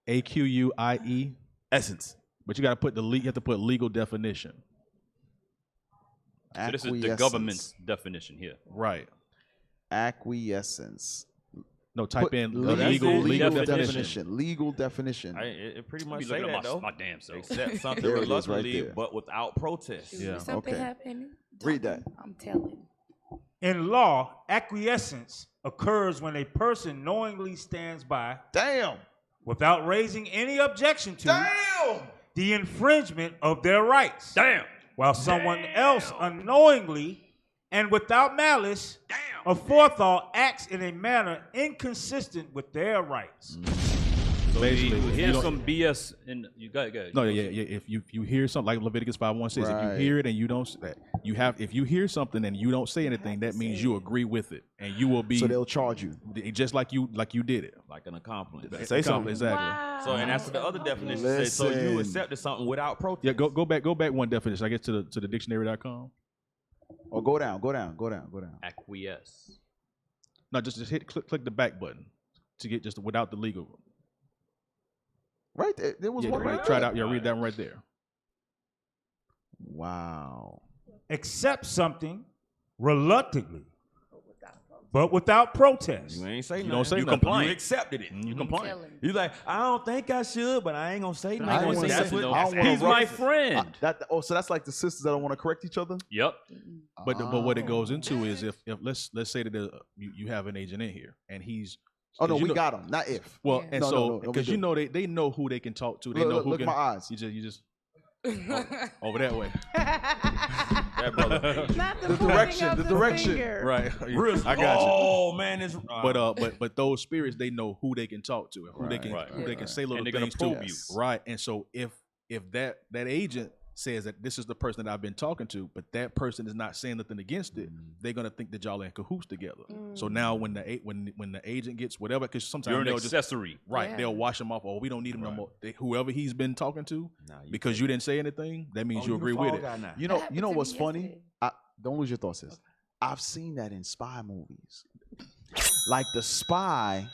AQUIE. Essence. But you got to put you have to put legal definition. So this is the Acquiescence. government's definition here. Right. Acquiescence. No, type Put in legal legal definition. Legal definition. It pretty Be much say looking that at though. my damn self. Accept something There it is, right reluctantly, there. but without protest. Yeah. Something okay. happened. Read that. I'm telling. In law, acquiescence occurs when a person knowingly stands by Damn. without raising any objection to Damn. the infringement of their rights. Damn. While someone else unknowingly and without malice or forethought acts in a manner inconsistent with their rights. So Basically, you if hear you don't- some BS and you got No, yeah. If you hear something like Leviticus 5:1 says, if Right. you hear it and you don't, if you hear something and you don't say anything, that means you agree with it, and you will be. So they'll charge you. just like you did it. Like an accomplice. Say something. Exactly. So and that's what the other definition says. So you Listen. accepted something without protest. Yeah, go back one definition. I guess to the dictionary.com. Or go down. acquiesce. No, just click the back button to get just without the legal. Right there. There was one right Try it there. out. Yeah, read that one right there. Wow. Accept something reluctantly, but without protest. You ain't say You nothing. don't say you nothing. compliant. You accepted it. You compliant. You like, I don't think I should, but I ain't gonna say I ain't nothing. gonna say That's nothing, what- though. that's He's my rough. friend. So that's like the sisters that don't want to correct each other. Yep. But what it goes into is if let's say that you have an agent in here and he's. Oh no, you we know- got them. Not if. Well, Yeah. and No, so no, we because you do. know they know who they can talk to. They Look, know who look can. at my eyes. You just over that way. That brother. Not the The pointing direction, of the the direction. finger. Right. Real- I got you. Oh man, it's But those spirits, they know who they can talk to and who they can Right. who they can say little And they're gonna things probe to. you. Right. And so if that agent says that this is the person that I've been talking to, but that person is not saying nothing against it, they're gonna think that y'all are in cahoots together. So now when the agent gets whatever, because sometimes You're an they'll accessory. just right, they'll wash him off. Oh, we don't need him no more. Whoever he's been talking to, because you didn't say anything, that means you agree with it. You know what's funny? Don't lose your thoughts, sis. I've seen that in spy movies. Like the spy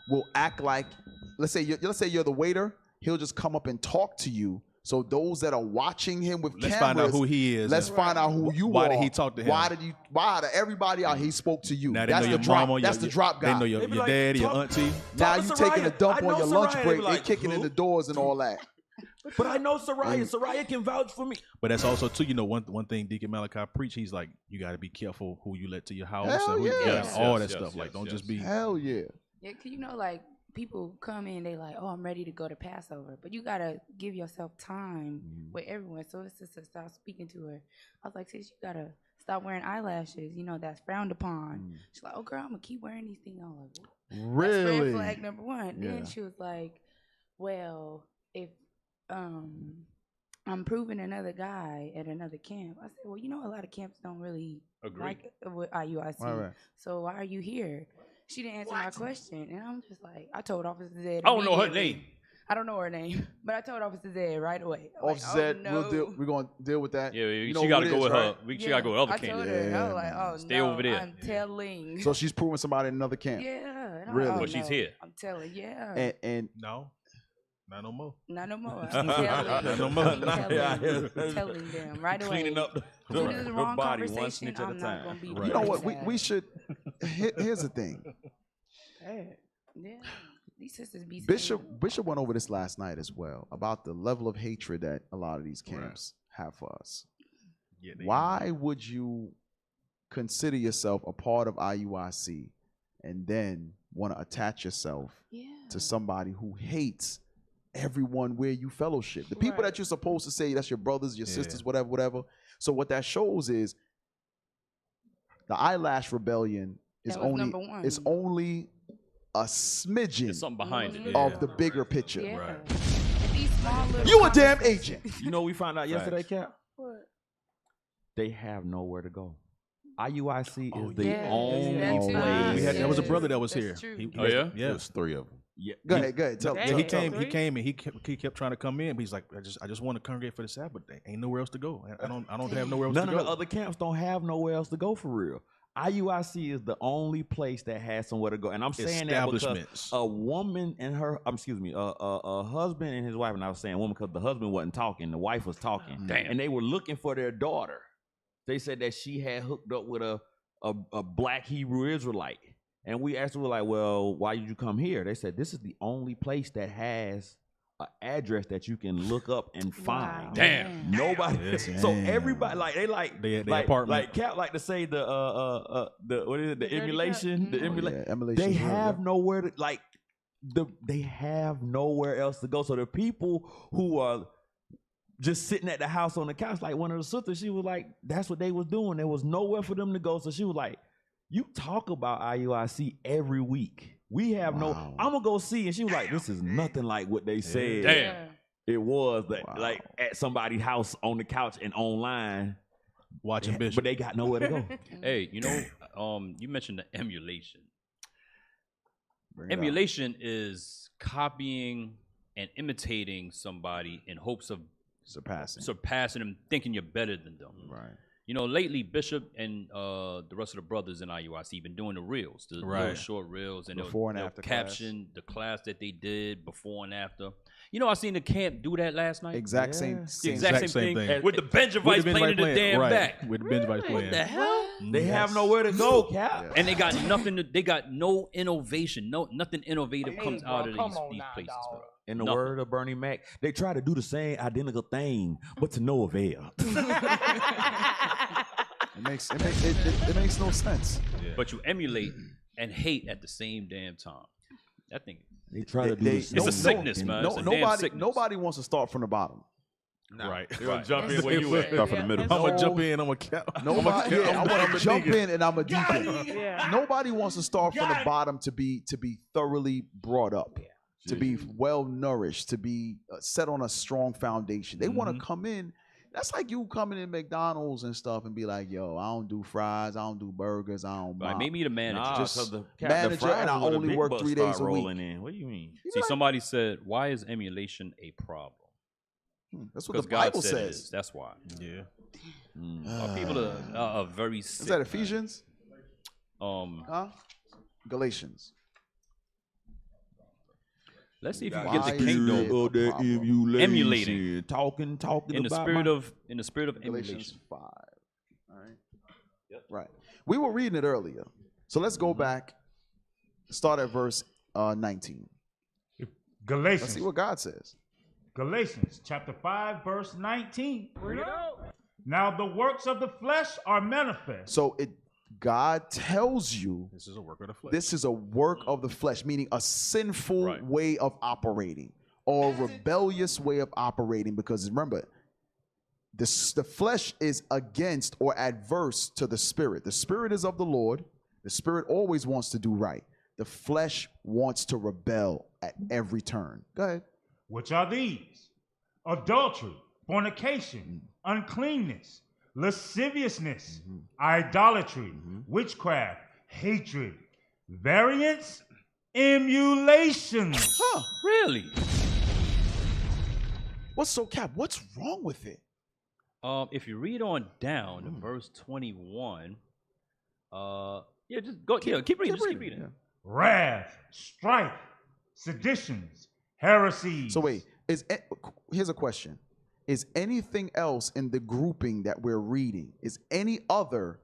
will act like, let's say you're the waiter. He'll just come up and talk to you. So those that are watching him with Let's cameras, find out who he is. Let's find out who you are. Why did he talk to him? Why out of everybody out, he spoke to you? Now they That's know the your drop. mama, That's the drop guy. They know your daddy, your auntie. Now to you taking a Soraya. dump I on know your lunch Soraya. break. They be They like, kicking in the doors and all that. But I know Soraya. Soraya can vouch for me. But that's also too, one thing Deacon Malachi preach. He's like, you got to be careful who you let to your house, Hell and who yeah. all that stuff. Like, don't just be. Hell yeah. Yeah, cause like people come in, they like, oh, I'm ready to go to Passover, but you gotta give yourself time with everyone. So it's just to stop speaking to her. I was like, sis, you gotta stop wearing eyelashes. That's frowned upon. She's like, oh girl, I'm gonna keep wearing these things. I was like, really? That's red flag number one. Yeah. Then she was like, well, if I'm proving another guy at another camp. I said, well, a lot of camps don't really agree like with IUIC. Right. So why are you here? She didn't answer my question, and I'm just like, I told Officer Zed. I don't know her immediately. name. I don't know her name, but I told Officer Zed right away. I'm Officer like, Zed, no. we're gonna deal with that. Yeah, You she know got who to it go is, with right? her. She got to go with other I told camp. her, I was like, oh Stay no, over there. I'm telling. So she's proving somebody in another camp. Yeah. And I'm Really? like, But she's here. I'm telling, yeah. And No, not no more. Not no more. Not no more. I'm telling them right away. Cleaning up If it is the wrong body one conversation, snitch at a I'm not time. gonna be. you know what? We should. Here's the thing. Yeah, these sisters be Bishop went over this last night as well about the level of hatred that a lot of these camps have for us. Yeah, Why would you consider yourself a part of IUIC and then want to attach yourself to somebody who hates everyone where you fellowship? The people that you're supposed to say that's your brothers, your sisters, whatever. So what that shows is the eyelash rebellion is number one. only a smidgen There's something behind it. of the bigger picture. Yeah. And these small little You a damn agent. You know what we found out yesterday, Cap? What? They have nowhere to go. IUIC is the yes, only that too. place. There was a brother that was That's here. true. Oh, yeah? Yeah. It was 3 of them. Yeah. Go ahead. Tell Yeah, tell- he tell- came. He came and he kept trying to come in. But he's like, I just want to congregate for the Sabbath. There ain't nowhere else to go. I don't have nowhere else None to of go. the other camps don't have nowhere else to go for real. IUIC is the only place that has somewhere to go, and I'm saying that because Establishments. a woman and her, a husband and his wife, and I was saying woman because the husband wasn't talking, the wife was talking, and they were looking for their daughter. They said that she had hooked up with a black Hebrew Israelite, and we asked her, like, well, why did you come here? They said this is the only place that has an address that you can look up and find. Wow. Damn. Nobody. So everybody they apartment. like Cap like to say the what is it, the emulation, the emulation. emulation. They have nowhere to they have nowhere else to go. So the people who are just sitting at the house on the couch, like one of the sisters, she was like, that's what they was doing. There was nowhere for them to go. So she was like, you talk about IUIC every week. We have no, I'm gonna go see. And she was like, this is nothing like what they said. Damn. It was like at somebody's house on the couch and online watching Bishop. But they got nowhere to go. Hey, you mentioned the emulation. Emulation is copying and imitating somebody in hopes of surpassing them, thinking you're better than them. Right. Lately Bishop and the rest of the brothers in IUIC been doing the reels, the little short reels, and Before and they'll after caption the class that they did before and after. I seen the camp do that last night. Exact same thing. With the Benjavites playing in the damn back. With the Benjavites playing. What the hell? They have nowhere to go, Cap. And they got nothing. They got no innovation. Nothing innovative comes out of these places, bro. In the word of Bernie Mac, they try to do the same identical thing, but to no avail. It makes no sense. Yeah. But you emulate and hate at the same damn time. That thing. They try to do it's a sickness, man. It's a damn sickness. Nobody wants to start from the bottom. Nah. Right. They're gonna jump in where you at. Start from the middle. I'm gonna jump in. I'm a cap. Nobody. I want to jump in, and I'm a deacon. Yeah. Nobody wants to start from the bottom to be thoroughly brought up, to be well nourished, to be set on a strong foundation. They want to come in That's like you coming in McDonald's and stuff and be like, yo, I don't do fries, I don't do burgers, I don't Right, maybe the manager. just the manager, and I only work 3 days a week. In. What do you mean? See, somebody said, why is emulation a problem? That's what the God Bible said it says. is. That's why. Yeah. People are very sick. Is that Ephesians? Huh? Galatians. Let's see if you can get the kingdom emulating, talking in the about spirit my- of Galatians emulation. 5. All right. Right. We were reading it earlier. So let's go back. Start at verse 19. Galatians. Let's see what God says. Galatians chapter 5, verse 19. Now the works of the flesh are manifest. So God tells you this is a work of the flesh. This is a work of the flesh, meaning a sinful way of operating or a rebellious way of operating. Because remember, the flesh is against or adverse to the spirit. The spirit is of the Lord. The spirit always wants to do right. The flesh wants to rebel at every turn. Go ahead. Which are these? Adultery, fornication, uncleanness, lasciviousness, idolatry, witchcraft, hatred, variance, emulations. Huh? Really? What's wrong with it? If you read on down to verse 21, just go. Keep reading. Just keep reading. Wrath, strife, seditions, heresies. So wait, here's a question. Is anything else in the grouping that we're reading, is any other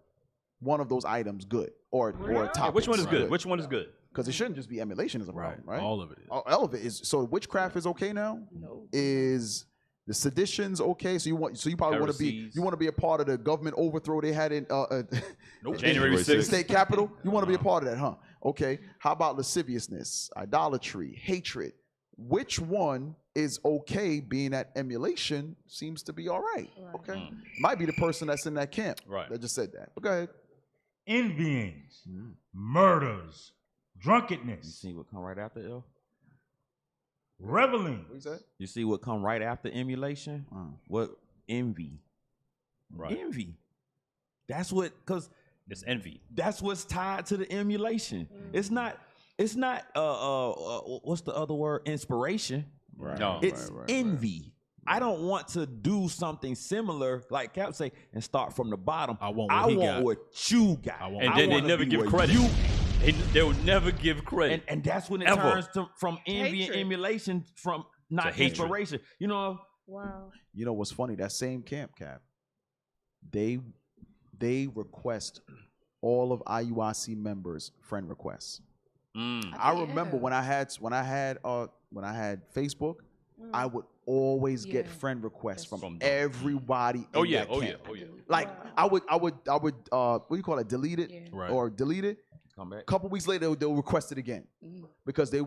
one of those items good or a topic? Which one is good? Which one is good? Because it shouldn't just be emulation is a problem, right? All of it is. All of it is. So witchcraft is okay now? No. Is the seditions okay? So you probably want to be a part of the government overthrow they had in January 6th. State Capitol? You want to be a part of that, huh? Okay. How about lasciviousness, idolatry, hatred? Which one is okay, being that emulation seems to be all right? Okay. Might be the person that's in that camp that just said that. But go ahead. Envyings, murders, drunkenness. You see what come right after it? Reveling. What is that? You see what come right after emulation? What? Envy. Right. Envy. That's what, because it's envy. That's what's tied to the emulation. It's not what's the other word? Inspiration. Right. No. It's envy. I don't want to do something similar, like Cap say, and start from the bottom. I want what you got. And then they never give credit. They will never give credit. And that's when it turns from envy and emulation from not inspiration. You know? Wow. You know what's funny? That same camp, Cap, they request all of IUIC members friend requests. I remember when I had Facebook, I would always get friend requests from everybody. in that camp. Like I would what do you call it? Delete it or delete it. Come back. A couple weeks later, they'll request it again because they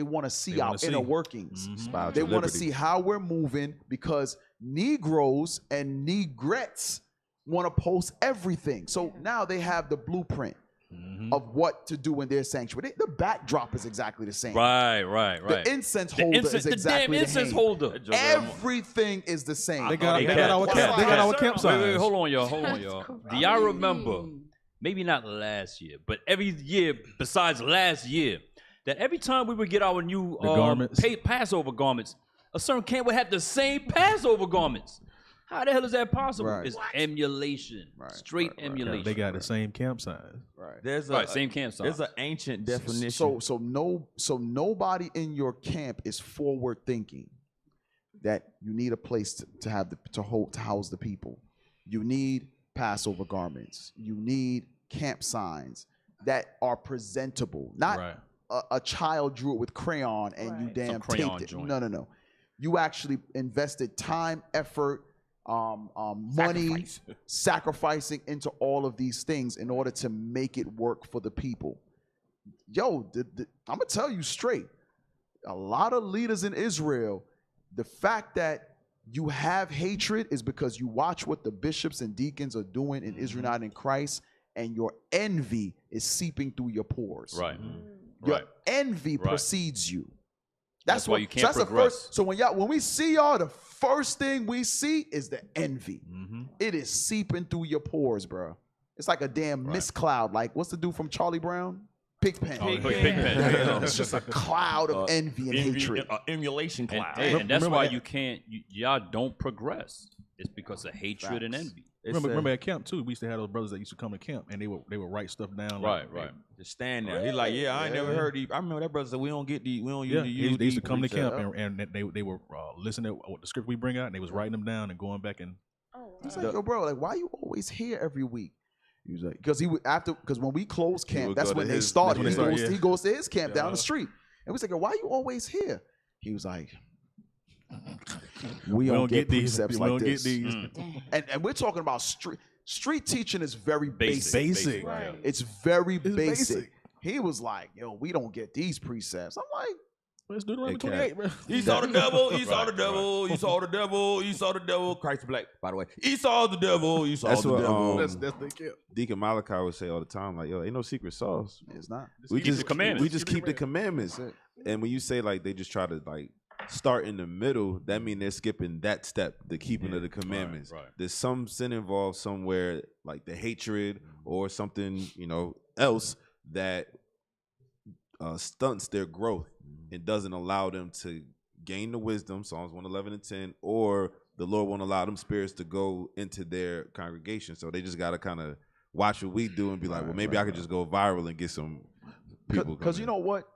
want to see our inner workings. They want to see how we're moving because Negroes and Negrettes want to post everything. So now they have the blueprint of what to do in their sanctuary. The backdrop is exactly the same. Right. The incense holder is exactly the incense holder. Everything is the same. They got our campsite. Wait, hold on, y'all. Do y'all remember? Maybe not last year, but every year besides last year, that every time we would get our new Passover garments, a certain camp would have the same Passover garments. How the hell is that possible? It's emulation, straight emulation. They got the same campsite. Right. There's same campsite. There's an ancient definition. So nobody in your camp is forward thinking that you need a place to house the people. You need Passover garments. You need camp signs that are presentable. Not a child drew it with crayon and you damn taped it. No. You actually invested time, effort, money, sacrificing into all of these things in order to make it work for the people. Yo, I'm gonna tell you straight. A lot of leaders in Israel, the fact that you have hatred is because you watch what the bishops and deacons are doing in Israel, not in Christ, and your envy is seeping through your pores. Right. Your envy precedes you. That's why you can't that's progress. The first, so when we see y'all, the first thing we see is the envy. It is seeping through your pores, bro. It's like a damn mist cloud. Like, what's the dude from Charlie Brown? Pigpen. Pigpen. It's just a cloud of envy and hatred. Emulation cloud. And that's why y'all don't progress. It's because of hatred and envy. Remember at camp too, we used to have those brothers that used to come to camp and they would write stuff down. Right. Just stand there. He's like, I ain't never heard these. I remember that brother said we don't use they used to come to camp and they were listening to what the script we bring out and they was writing them down and going back and. He's like, yo, bro, like, why you always here every week? He was like, because when we closed camp, that's when they started. He goes to his camp down the street, and we was like, why you always here? He was like, we don't get precepts like this. And we're talking about street teaching is very basic. Right. It's very basic. He was like, yo, we don't get these precepts. I'm like, let's do Deuteronomy 28, bro. He saw the devil. He saw the devil. He saw the devil. He saw the devil. Christ black, by the way. He saw the devil. He saw the devil. That's the kill. Deacon Malachi would say all the time, like, yo, ain't no secret sauce. It's not. We just keep the commandments. And when you say like they just try to like start in the middle, that means they're skipping that step, the keeping of the commandments. Right. There's some sin involved somewhere, like the hatred or something, else that stunts their growth and doesn't allow them to gain the wisdom, Psalms 111 and 10, or the Lord won't allow them spirits to go into their congregation. So they just got to kind of watch what we do and be like, well, maybe I could just go viral and get some people. Because you know what?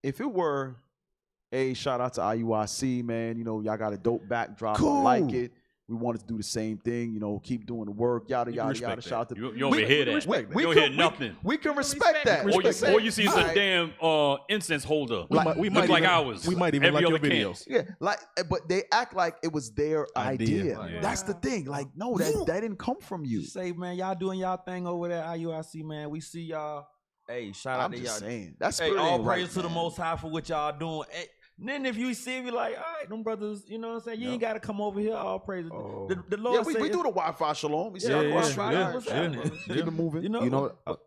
If it were, shout out to IUIC, man. Y'all got a dope backdrop. Cool. I like it. We wanted to do the same thing, keep doing the work, yada, yada, yada. Shout out to you don't hear that. You don't hear nothing. We can respect that. All you see is a damn incense holder. We might like even, ours. We might even Every like your other videos. Yeah, but they act like it was their idea. Yeah. That's the thing. Like, no, that didn't come from you. Say, man, y'all doing y'all thing over there at IUIC, man. We see y'all. Hey, shout out to y'all. Saying that's all praise to the Most High for what y'all doing. Hey, then if you see me like, all right, them brothers, you know what I'm saying? You ain't got to come over here. All praise. The Lord we do the Wi-Fi shalom. We see our Wi-Fi. What's happening? Keep it moving.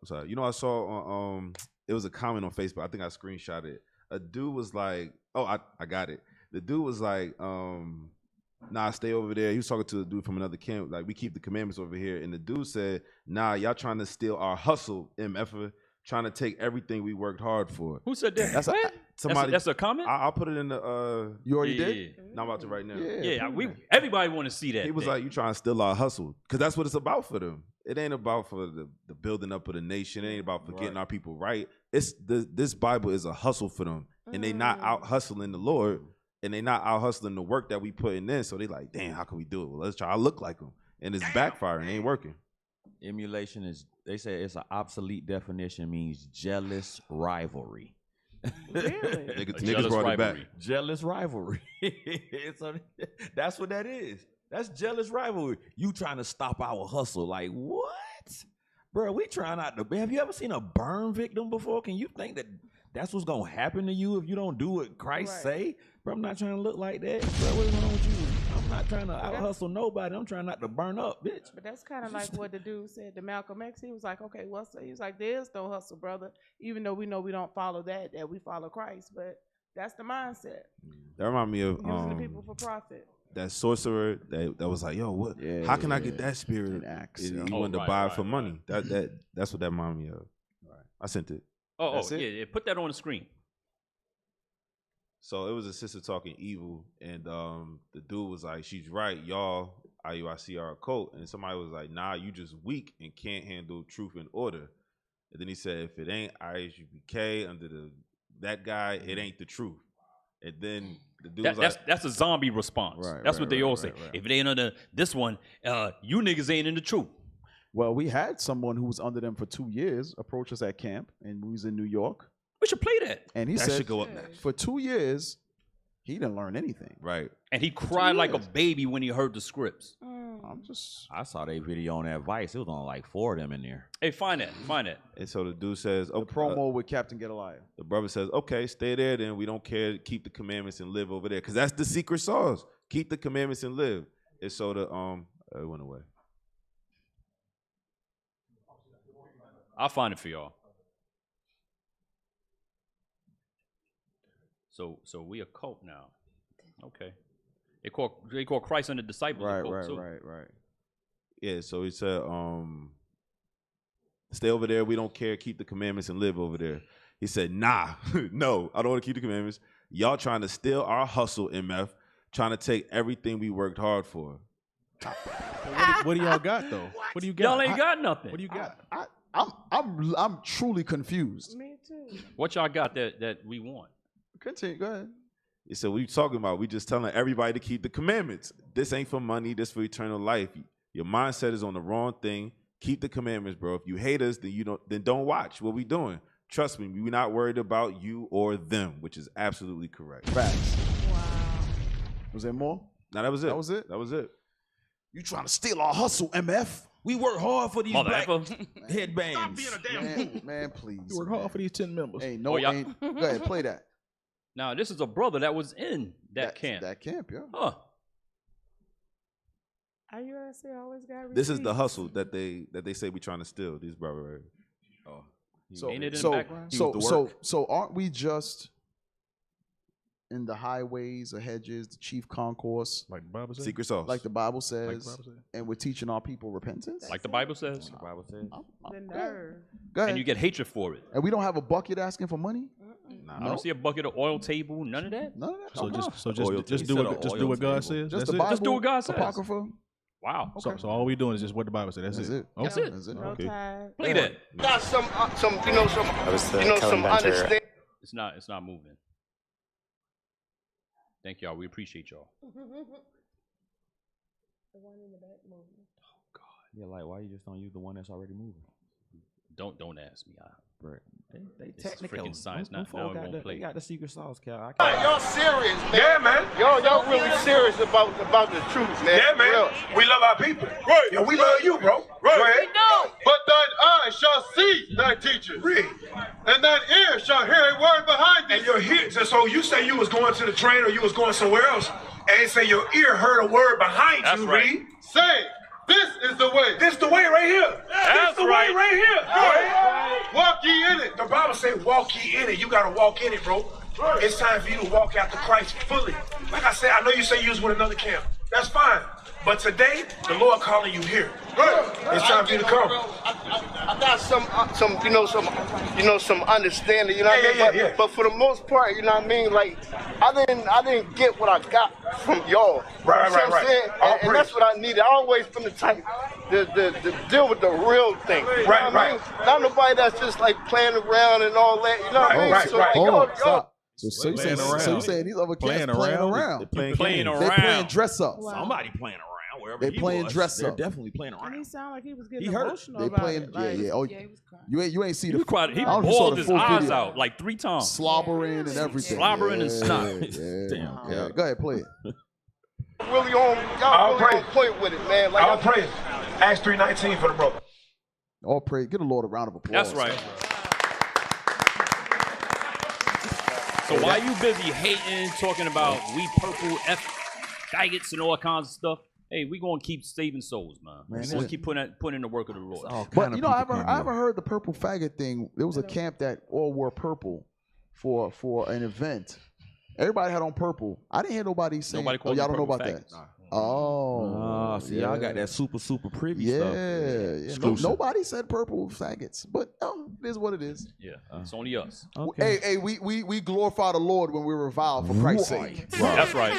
Sorry. I saw on it was a comment on Facebook. I think I screenshot it. A dude was like, I got it. The dude was like, nah, stay over there. He was talking to a dude from another camp. Like, we keep the commandments over here. And the dude said, nah, y'all trying to steal our hustle, MF, trying to take everything we worked hard for. Who said that? That's a comment? I'll put it in the. You already did? No, I'm about to right now. Yeah, everybody want to see that. He was like, you trying to steal our hustle. Because that's what it's about for them. It ain't about for the building up of the nation. It ain't about for getting our people right. It's this Bible is a hustle for them. And they not out hustling the Lord. And they not out hustling the work that we putting in. So they like, damn, how can we do it? Well, let's try to look like them. And it's backfiring. It ain't working. Emulation is, they say it's an obsolete definition, means jealous rivalry. Really? Niggas brought it back. Jealous rivalry. So that's what that is. That's jealous rivalry. You trying to stop our hustle. Like, what? Bro, we trying not to. Have you ever seen a burn victim before? Can you think that that's what's going to happen to you if you don't do what Christ say? Bro, I'm not trying to look like that. Bro, what's wrong with you? I'm not trying to out-hustle nobody. I'm trying not to burn up, bitch. But that's kind of like what the dude said to Malcolm X. He was like, okay, he was like, there's no hustle, brother. Even though we know we don't follow that we follow Christ. But that's the mindset. That remind me of using the people for profit. That sorcerer that was like, yo, what? How can I get that spirit? He wanted to buy it for money. That's what that reminded me of. Right. I sent it. Yeah. Put that on the screen. So it was a sister talking evil, and the dude was like, she's right, y'all, IUIC are a cult. And somebody was like, nah, you just weak and can't handle truth and order. And then he said, if it ain't IUBK under that guy, it ain't the truth. And then the dude was like, that's a zombie response. That's what they all say. If it ain't under this one, you niggas ain't in the truth. Well, we had someone who was under them for 2 years approach us at camp, and we was in New York. We should play that. And he that said should go up next. For 2 years, he didn't learn anything. Right. And he cried like a baby when he heard the scripts. I saw their video on that Vice. It was on like 4 of them in there. Hey, find that. And so the dude says, the promo with Captain Gedaliah. The brother says, okay, stay there then. We don't care. Keep the commandments and live over there. Because that's the secret sauce. Keep the commandments and live. And so it went away. I'll find it for y'all. So we a cult now. Okay. They call Christ and the disciples a cult too. Right. Yeah, so he said, stay over there. We don't care. Keep the commandments and live over there. He said, nah, no, I don't want to keep the commandments. Y'all trying to steal our hustle, MF, trying to take everything we worked hard for. What do y'all got though? What do you got? Y'all ain't got nothing. What do you got? I'm truly confused. Me too. What y'all got that we want? Continue. Go ahead. He said, what you talking about? We just telling everybody to keep the commandments. This ain't for money. This for eternal life. Your mindset is on the wrong thing. Keep the commandments, bro. If you hate us, then don't watch what we doing. Trust me, we're not worried about you or them, which is absolutely correct. Facts. Wow. Was there more? No, that was it. That was it? That was it. You trying to steal our hustle, MF? We work hard for these black headbands. Stop being a damn fool. Man, please. You work hard for these 10 members. Hey, no, ain't. Go ahead, play that. Now, this is a brother that was in that camp. That camp, yeah. Huh. IUSC always got This is the receipts. hustle that they say we trying to steal. These brothers. Oh, So aren't we just in the highways, the hedges, the chief concourse, like the Bible says? Secret sauce, like the Bible says, and we're teaching our people repentance, Like the Bible says. The Bible says. The nerve. Go ahead. And you get hatred for it. And we don't have a bucket asking for money. I don't see a bucket of oil table, none of that. None of that. So just do what God says. Just That's the it? Bible, Just do what God says. Apocrypha. Wow. So all we doing is just what the Bible says. That's it. That's Okay. it. That's it. No tie. Play that. Got some co-inventor. understanding. It's not moving. Thank y'all. We appreciate y'all. The one in the back moving. Yeah, like why you just don't use the one that's already moving? Don't ask me. Right. They This is technical. freaking science. Them Now folk it got won't the, play. They got the secret sauce, Cal. Y'all serious, man? Yeah, man. Y'all really serious about the truth, man. Yeah, man. Real. We love our people. Right. Yeah, we love you, bro. Right. We know. But thine eye shall see thy teachers. Read. And thine ear shall hear a word behind thee. And your ear, so you say you was going to the train or you was going somewhere else, and they say your ear heard a word behind That's you, right. read. Say, this is the way. This the way right here. That's this the right. way right here. Right. Walk ye in it. The Bible says walk ye in it. You got to walk in it, bro. It's time for you to walk after Christ fully. Like I said, I know you say you was with another camp. That's fine. But today, the Lord calling you here. It's time for you to come. I got some understanding, you know what I mean? But for the most part, you know what I mean? Like, I didn't get what I got from y'all. Right, you know what I'm saying? And that's what I needed. I always been the type to deal with the real thing. You know what I mean? Not nobody that's just like playing around and all that. You know what I mean? So like, y'all. So you saying these other kids playing around? They're playing around. They playing dress up. Wow. Somebody playing around wherever They he playing was. dress They're up. definitely playing And around. he sounded like he was getting He hurt. emotional They about playing, it. Like, yeah. Oh, you ain't see the. He cried. He I don't know if you saw bawled the his full eyes video. out like 3 times. Slobbering and everything. Slobbering and snot. Yeah. Damn. Yeah. Go ahead, play it. Really on point with it, man. Like, I'll pray. Acts 3:19 for the brother. All praise. Give a Lord a round of applause. That's right. So why you busy hating, talking about we purple faggots and all kinds of stuff? Hey, we gonna keep saving souls, man. We're gonna keep putting in the work of the Lord. But you know, I haven't heard the purple faggot thing. There was a camp that all wore purple for an event. Everybody had on purple. I didn't hear nobody saying. Nobody called y'all them don't know purple about faggots. that. Oh, See, y'all got that super privy stuff. Yeah. Nobody said purple faggots, but it is what it is. Yeah, it's only us. Okay. Hey, we glorify the Lord when we revile for Christ's sake. That's right.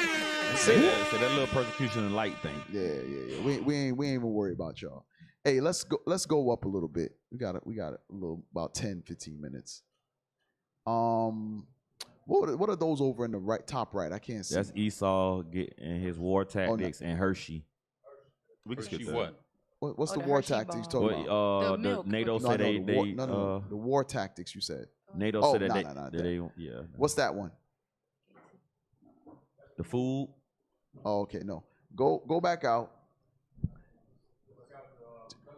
Say that little persecution and light thing. Yeah. We ain't even worried about y'all. Hey, let's go up a little bit. We got a little about 10, 15 minutes. What are those over in the top right? I can't see. That's Esau getting his war tactics and Hershey. We can skip that. What? What's the war tactics you talking about? The NATO said the war tactics you said. NATO said they What's that one? The food. Oh, okay, no. Go back out.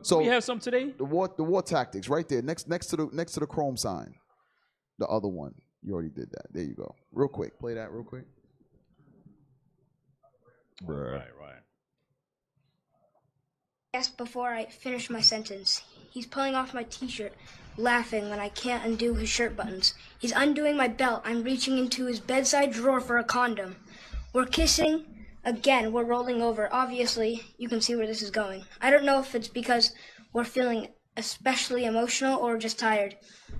So we have some today. The war tactics right there next to the chrome sign. The other one. You already did that. There you go. Real quick. Play that real quick. Right. Yes, before I finish my sentence. He's pulling off my t-shirt. laughing when I can't undo his shirt buttons. He's undoing my belt. I'm reaching into his bedside drawer for a condom. We're kissing. Again, we're rolling over. Obviously, you can see where this is going. I don't know if it's because we're feeling especially emotional or just tired,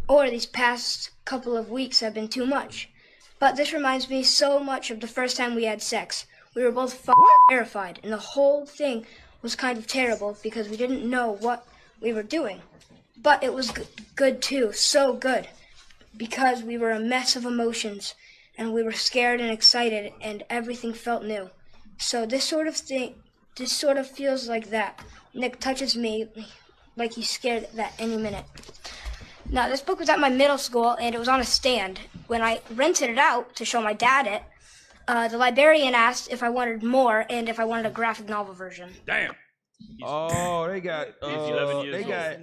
or these past couple of weeks have been too much. But this reminds me so much of the first time we had sex. We were both terrified, and the whole thing was kind of terrible because we didn't know what we were doing. But it was good too, so good, because we were a mess of emotions, and we were scared and excited, and everything felt new. So this sort of feels like that. Nick touches me like he's scared that any minute. Now, this book was at my middle school, and it was on a stand. When I rented it out to show my dad it, the librarian asked if I wanted more and if I wanted a graphic novel version. Damn. Oh, they got. They got.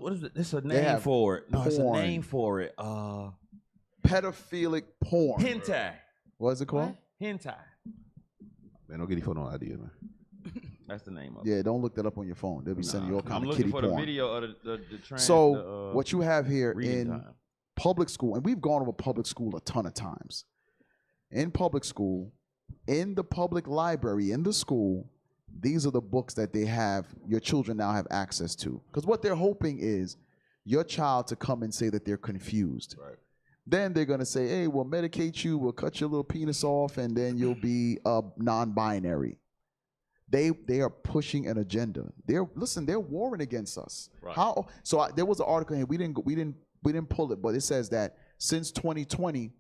What is it? It's a name for it. No, it's a name for it. Pedophilic porn. Hentai. What is it called? Hentai. Man, don't get your phone on idea, man. That's the name of it. Yeah, don't look that up on your phone. They'll be sending you all kind of kitty porn. I'm looking for the video of the So what you have here in time. public school, and we've gone over public school a ton of times. In public school, in the public library, in the school, these are the books that they have, your children now have access to. Because what they're hoping is your child to come and say that they're confused. Right. Then they're going to say, hey, we'll medicate you, we'll cut your little penis off, and then you'll be non-binary. They are pushing an agenda. They're warring against us. Right. There was an article here, we didn't pull it, but it says that since 2020,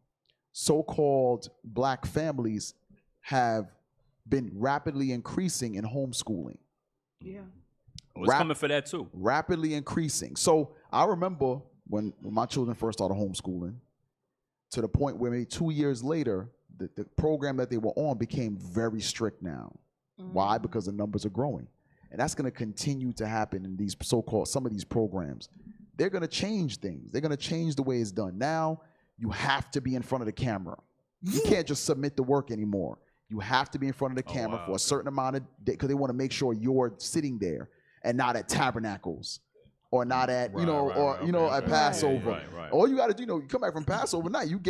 so-called black families have been rapidly increasing in homeschooling. Yeah. It's coming for that too. Rapidly increasing. So I remember when my children first started homeschooling, to the point where maybe 2 years later, the program that they were on became very strict now. Why? Because the numbers are growing. And that's going to continue to happen in these some of these programs. They're going to change things. They're going to change the way it's done. Now, you have to be in front of the camera. You can't just submit the work anymore. You have to be in front of the camera for a certain amount of days because they want to make sure you're sitting there and not at tabernacles or not at, at Passover. All you got to do, you come back from Passover night, you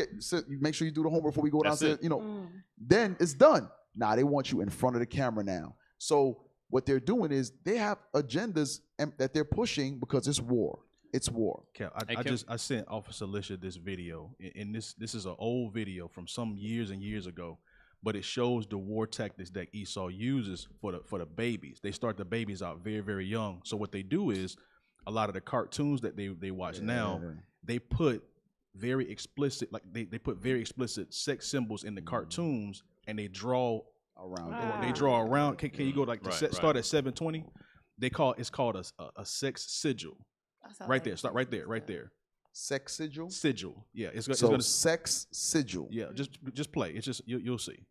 make sure you do the homework before we go downstairs, then it's done. Nah, they want you in front of the camera now. So what they're doing is they have agendas that they're pushing because it's war. It's war. I sent Officer Alicia this video, and this is an old video from some years and years ago, but it shows the war tactics that Esau uses for the babies. They start the babies out very, very young. So what they do is a lot of the cartoons that they watch now, they put very explicit, like they put very explicit sex symbols in the cartoons, and they draw around. They draw around. Can you go start at 720? It's called a sex sigil. Right there. Start right there. Right there. Sex sigil. Sigil. Yeah. It's gonna sex sigil. Yeah. Just play. It's just you'll see.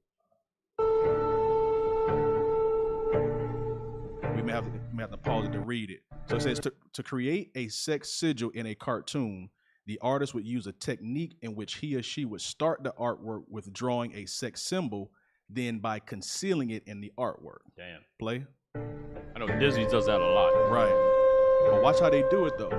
We may have to pause it to read it. So it says to create a sex sigil in a cartoon, the artist would use a technique in which he or she would start the artwork with drawing a sex symbol, then by concealing it in the artwork. Damn. Play. I know Disney does that a lot. Right. But watch how they do it, though.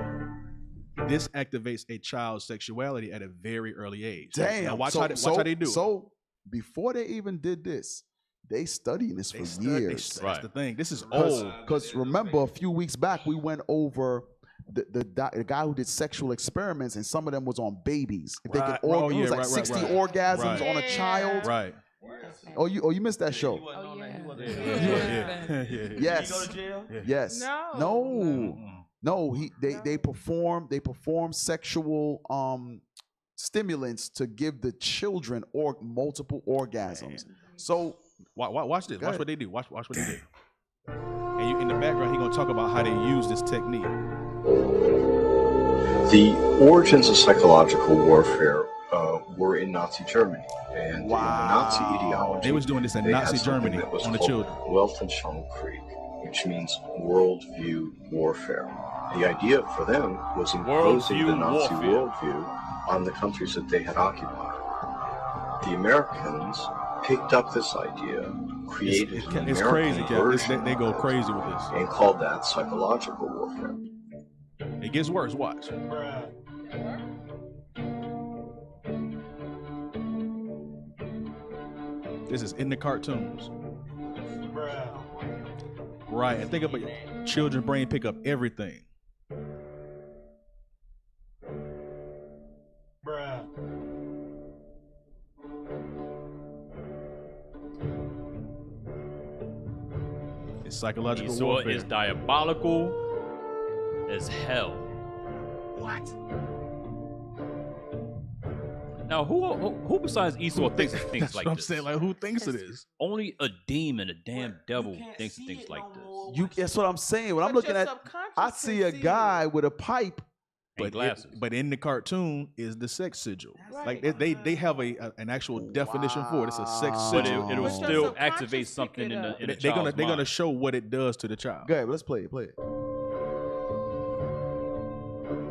This activates a child's sexuality at a very early age. Damn. Now watch how they do it. So before they even did this, they studied this for years. That's the thing. This is old. Because remember, a few weeks back, we went over the guy who did sexual experiments, and some of them was on babies. If they could it was 60 orgasms on a child. Right. Oh, you missed that show. Oh, yeah. Yes. Did he go to jail? Yes. No. They perform sexual stimulants to give the children multiple orgasms. So watch this. Watch what they do. Watch what they do. And in the background, he's gonna talk about how they use this technique. The origins of psychological warfare were in Nazi Germany, and in the Nazi ideology, they was doing this in Nazi Germany on the children. Weltanschauungskrieg, which means worldview warfare. The idea for them was imposing the Nazi worldview on the countries that they had occupied. The Americans picked up this idea, created an American version, they go crazy with this, and called that psychological warfare. It gets worse. Watch. This is in the cartoons. Right, and think about it. Children's brain pick up everything. It's psychological Esau warfare. is diabolical as hell. What? Now, who besides Esau thinks of things That's like what I'm this? saying. Like, who thinks of this? Only a demon, a damn devil, thinks of things like this. That's what I'm saying. When I'm looking at, I see a guy with a pipe. But but in the cartoon is the sex sigil. Like they have an actual definition for it. It's a sex But sigil. it'll still activate something in the child's They're gonna mind. show what it does to the child. Go ahead, let's play it. Play it.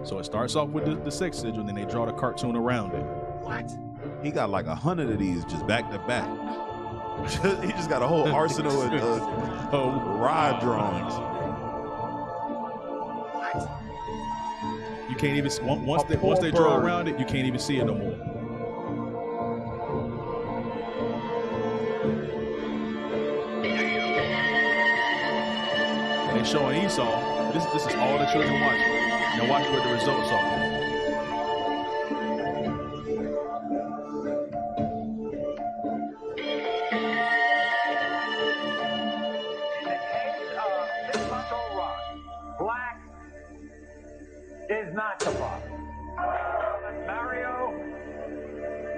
So it starts off with the sex sigil, and then they draw the cartoon around it. What? He got like 100 of these just back to back. He just got a whole arsenal of rod drawings. You can't even once they draw around it, you can't even see it no more. And they're showing Esau. This is all the children watching. Now watch what the results are. Black is not the father. Mario,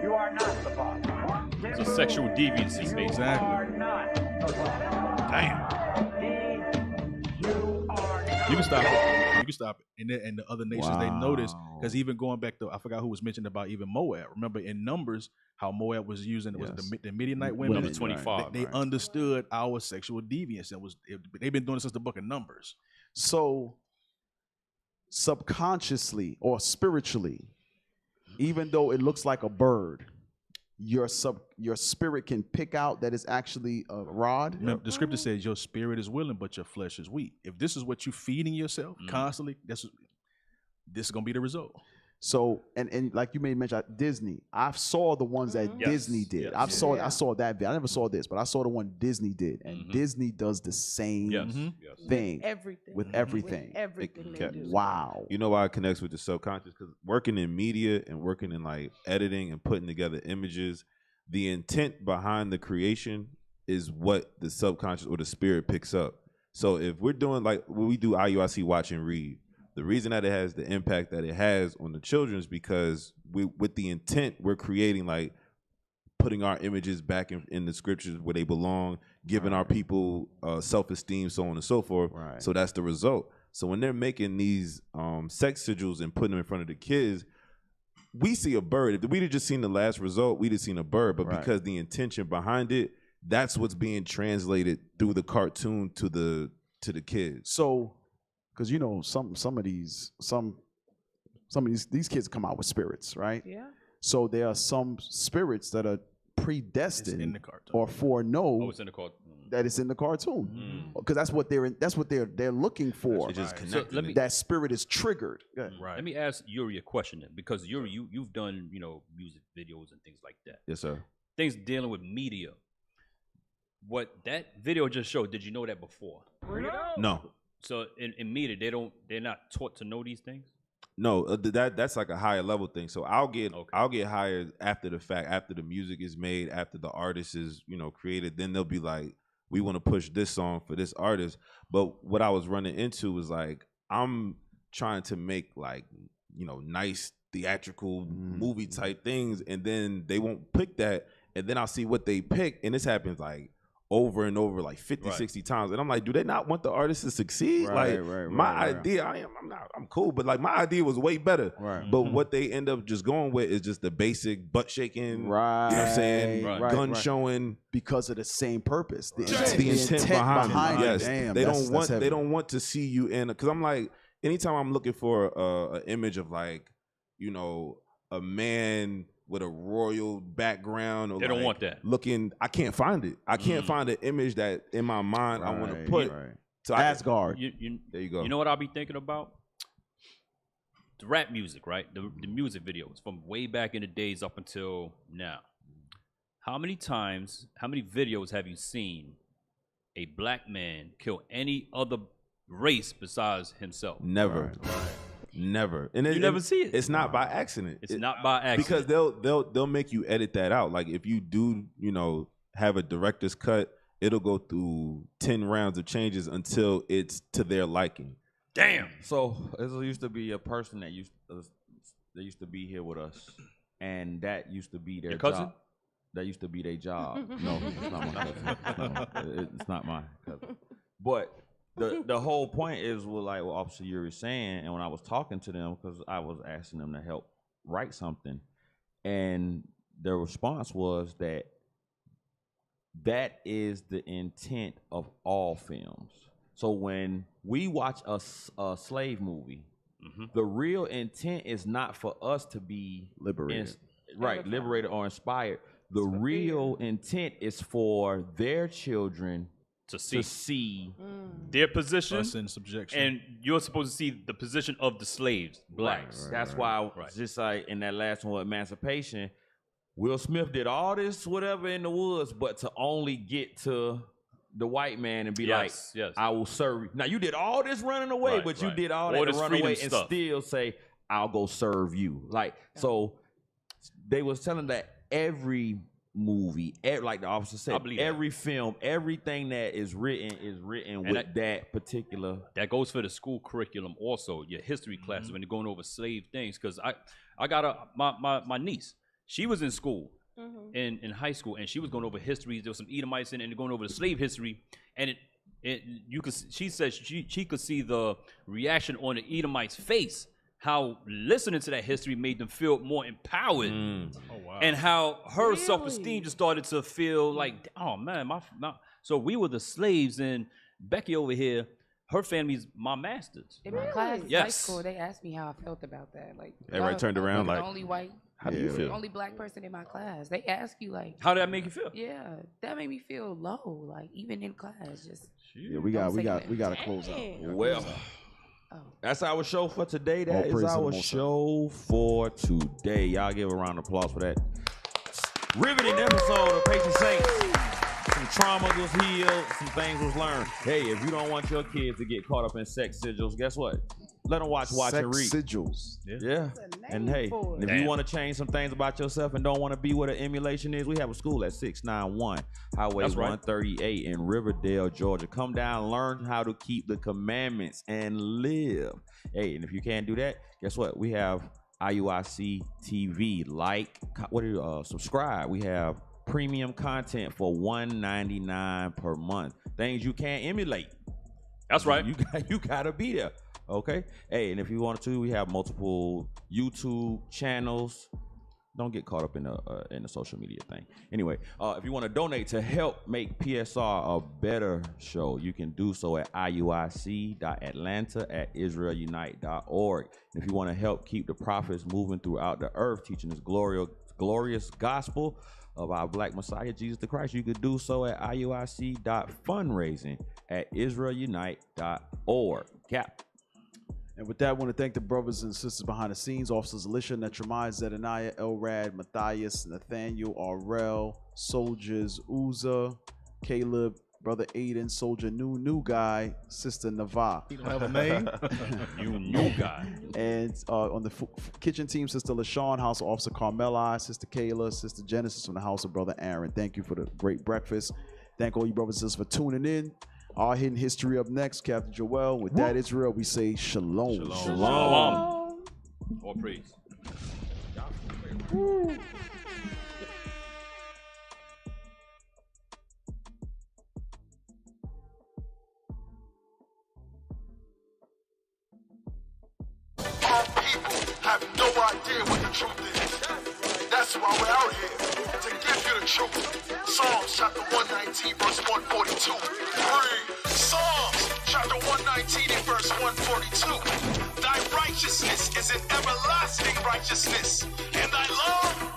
you are not the father. It's a sexual deviancy, basically. Exactly. You are not the father. Damn. You can stop it. You can stop it. And the other nations, they notice, because even going back to, I forgot who was mentioned about even Moab. Remember in Numbers, how Moab was using, was it the Midianite women? Number 25. They understood our sexual deviance. They've been doing it since the book of Numbers. So subconsciously or spiritually, even though it looks like a bird, your spirit can pick out that it's actually a rod. Remember, the scripture says your spirit is willing, but your flesh is weak. If this is what you're feeding yourself constantly, this is gonna be the result. So and like you may mention Disney, I saw the ones that Disney did. I saw that video. I never saw this, but I saw the one Disney did, and Disney does the same thing with everything. Everything they do. Wow. You know why it connects with the subconscious? Because working in media and working in like editing and putting together images, the intent behind the creation is what the subconscious or the spirit picks up. So if we're doing like when we do IUIC Watch and Read, the reason that it has the impact that it has on the children is because with the intent, we're creating like putting our images back in the scriptures where they belong, giving our people self-esteem, so on and so forth. Right. So that's the result. So when they're making these sex sigils and putting them in front of the kids, we see a bird. If we'd have just seen the last result, we'd have seen a bird. But because the intention behind it, that's what's being translated through the cartoon to the kids. So, because you know some of these kids come out with spirits, right? Yeah. So there are some spirits that are predestined in the cartoon. or foreknow it's in the cartoon. that it's in the cartoon, because that's what they're looking for. Just So let me, that spirit is triggered. Let me ask Yuri a question then, because Yuri, you've done music videos and things like that. Yes, sir. Things dealing with media. What that video just showed, did you know that before? No. So in media, they're not taught to know these things? No, that's like a higher level thing. So I'll get hired after the fact, after the music is made, after the artist is created. Then they'll be like, we want to push this song for this artist. But what I was running into was like, I'm trying to make like nice theatrical movie type things, and then they won't pick that, and then I'll see what they pick, and this happens like over and over, like 50, 60 times. And I'm like, do they not want the artist to succeed? Idea, I'm cool, but like my idea was way better. But what they end up just going with is just the basic butt shaking, you know what I'm saying? Gun showing. Because of the same purpose. The intent behind it. Yes. Damn, they don't want to see you in, because I'm like, anytime I'm looking for an image of like, a man with a royal background, or they don't want that. I can't find it. I can't find an image that in my mind I want to put. So Asgard. There you go. You know what I'll be thinking about? rap music, right? The music videos from way back in the days up until now. How many videos have you seen a black man kill any other race besides himself? Never. Never. And You never see it. It's not by accident. It's not by accident. Because they'll make you edit that out. Like if you do, have a director's cut, it'll go through 10 rounds of changes until it's to their liking. Damn. So there used to be a person that used to be here with us, and that used to be their Your cousin? job. That used to be their job. No, it's not my cousin. No, it's not my cousin. But the whole point is what Officer Yuri was saying, and when I was talking to them, because I was asking them to help write something, and their response was that is the intent of all films. So when we watch a slave movie, the real intent is not for us to be liberated, liberated or inspired. The real intent is for their children to see their their position us in subjection. and you're supposed to see the position of the slaves, blacks. That's why, just like in that last one, Emancipation, Will Smith did all this whatever in the woods, but to only get to the white man and be Yes, like, yes. I will serve you. Now, you did all this running away, Right, but you right. did all All that to this run freedom away and stuff. still say, I'll go serve you. So they was telling that every movie, like the officer I said, believe every film, everything that is written with that particular. That goes for the school curriculum also, your history classes when you're going over slave things. Because I got my niece, she was in school. In high school, and she was going over history. There was some Edomites in it, and going over the slave history, and she said she could see the reaction on the Edomites' face, how listening to that history made them feel more empowered, and how her self-esteem just started to feel like, oh man, my. So we were the slaves, and Becky over here, her family's my masters. In my class, Yes. high school, they asked me how I felt about that. Like, Everybody turned around the like, only white, how do you feel? only black person in my class. They ask you like, how did that make you feel? Yeah, that made me feel low. Like even in class, just we got to close out. Well, that's our show for today. All That is praise to the our Most High. show for today. Y'all give a round of applause for that riveting episode of Patient Saints. Some trauma was healed, some things was learned. Hey, if you don't want your kids to get caught up in sex sigils, guess what? Let them watch and read. Sex sigils. Yeah. And hey, and if you want to change some things about yourself and don't want to be what an emulation is, we have a school at 691 Highway That's right. 138 in Riverdale, Georgia. Come down, learn how to keep the commandments and live. Hey, and if you can't do that, guess what? We have IUIC TV. Subscribe. We have premium content for $1.99 per month. Things you can't emulate. That's right. You gotta be there. Okay. Hey, and if you want to, we have multiple YouTube channels. Don't get caught up in the social media thing. Anyway, if you want to donate to help make PSR a better show, you can do so at iuic.atlanta@israelunite.org. And if you want to help keep the prophets moving throughout the earth, teaching this glorious gospel of our Black Messiah, Jesus the Christ, you could do so at iuic.fundraising@israelunite.org. Cap. And with that, I want to thank the brothers and sisters behind the scenes, Officers Alicia, Netramai, Zedaniah, Elrad, Matthias, Nathaniel, RL, Soldiers, Uza, Caleb, Brother Aiden, Soldier, new guy, Sister Nava. You don't have a name? You new guy. And on the kitchen team, Sister LaShawn, House of Officer Carmela, Sister Kayla, Sister Genesis from the House of Brother Aaron. Thank you for the great breakfast. Thank all you brothers and sisters for tuning in. Our hidden history up next, Captain Joel. With that, Israel, we say shalom. Shalom. All praise. Our people have no idea what the truth is. That's why we're out here, to give you the truth. Psalms chapter 119, verse 142. Read. Psalms chapter 119 and verse 142. Thy righteousness is an everlasting righteousness, and thy love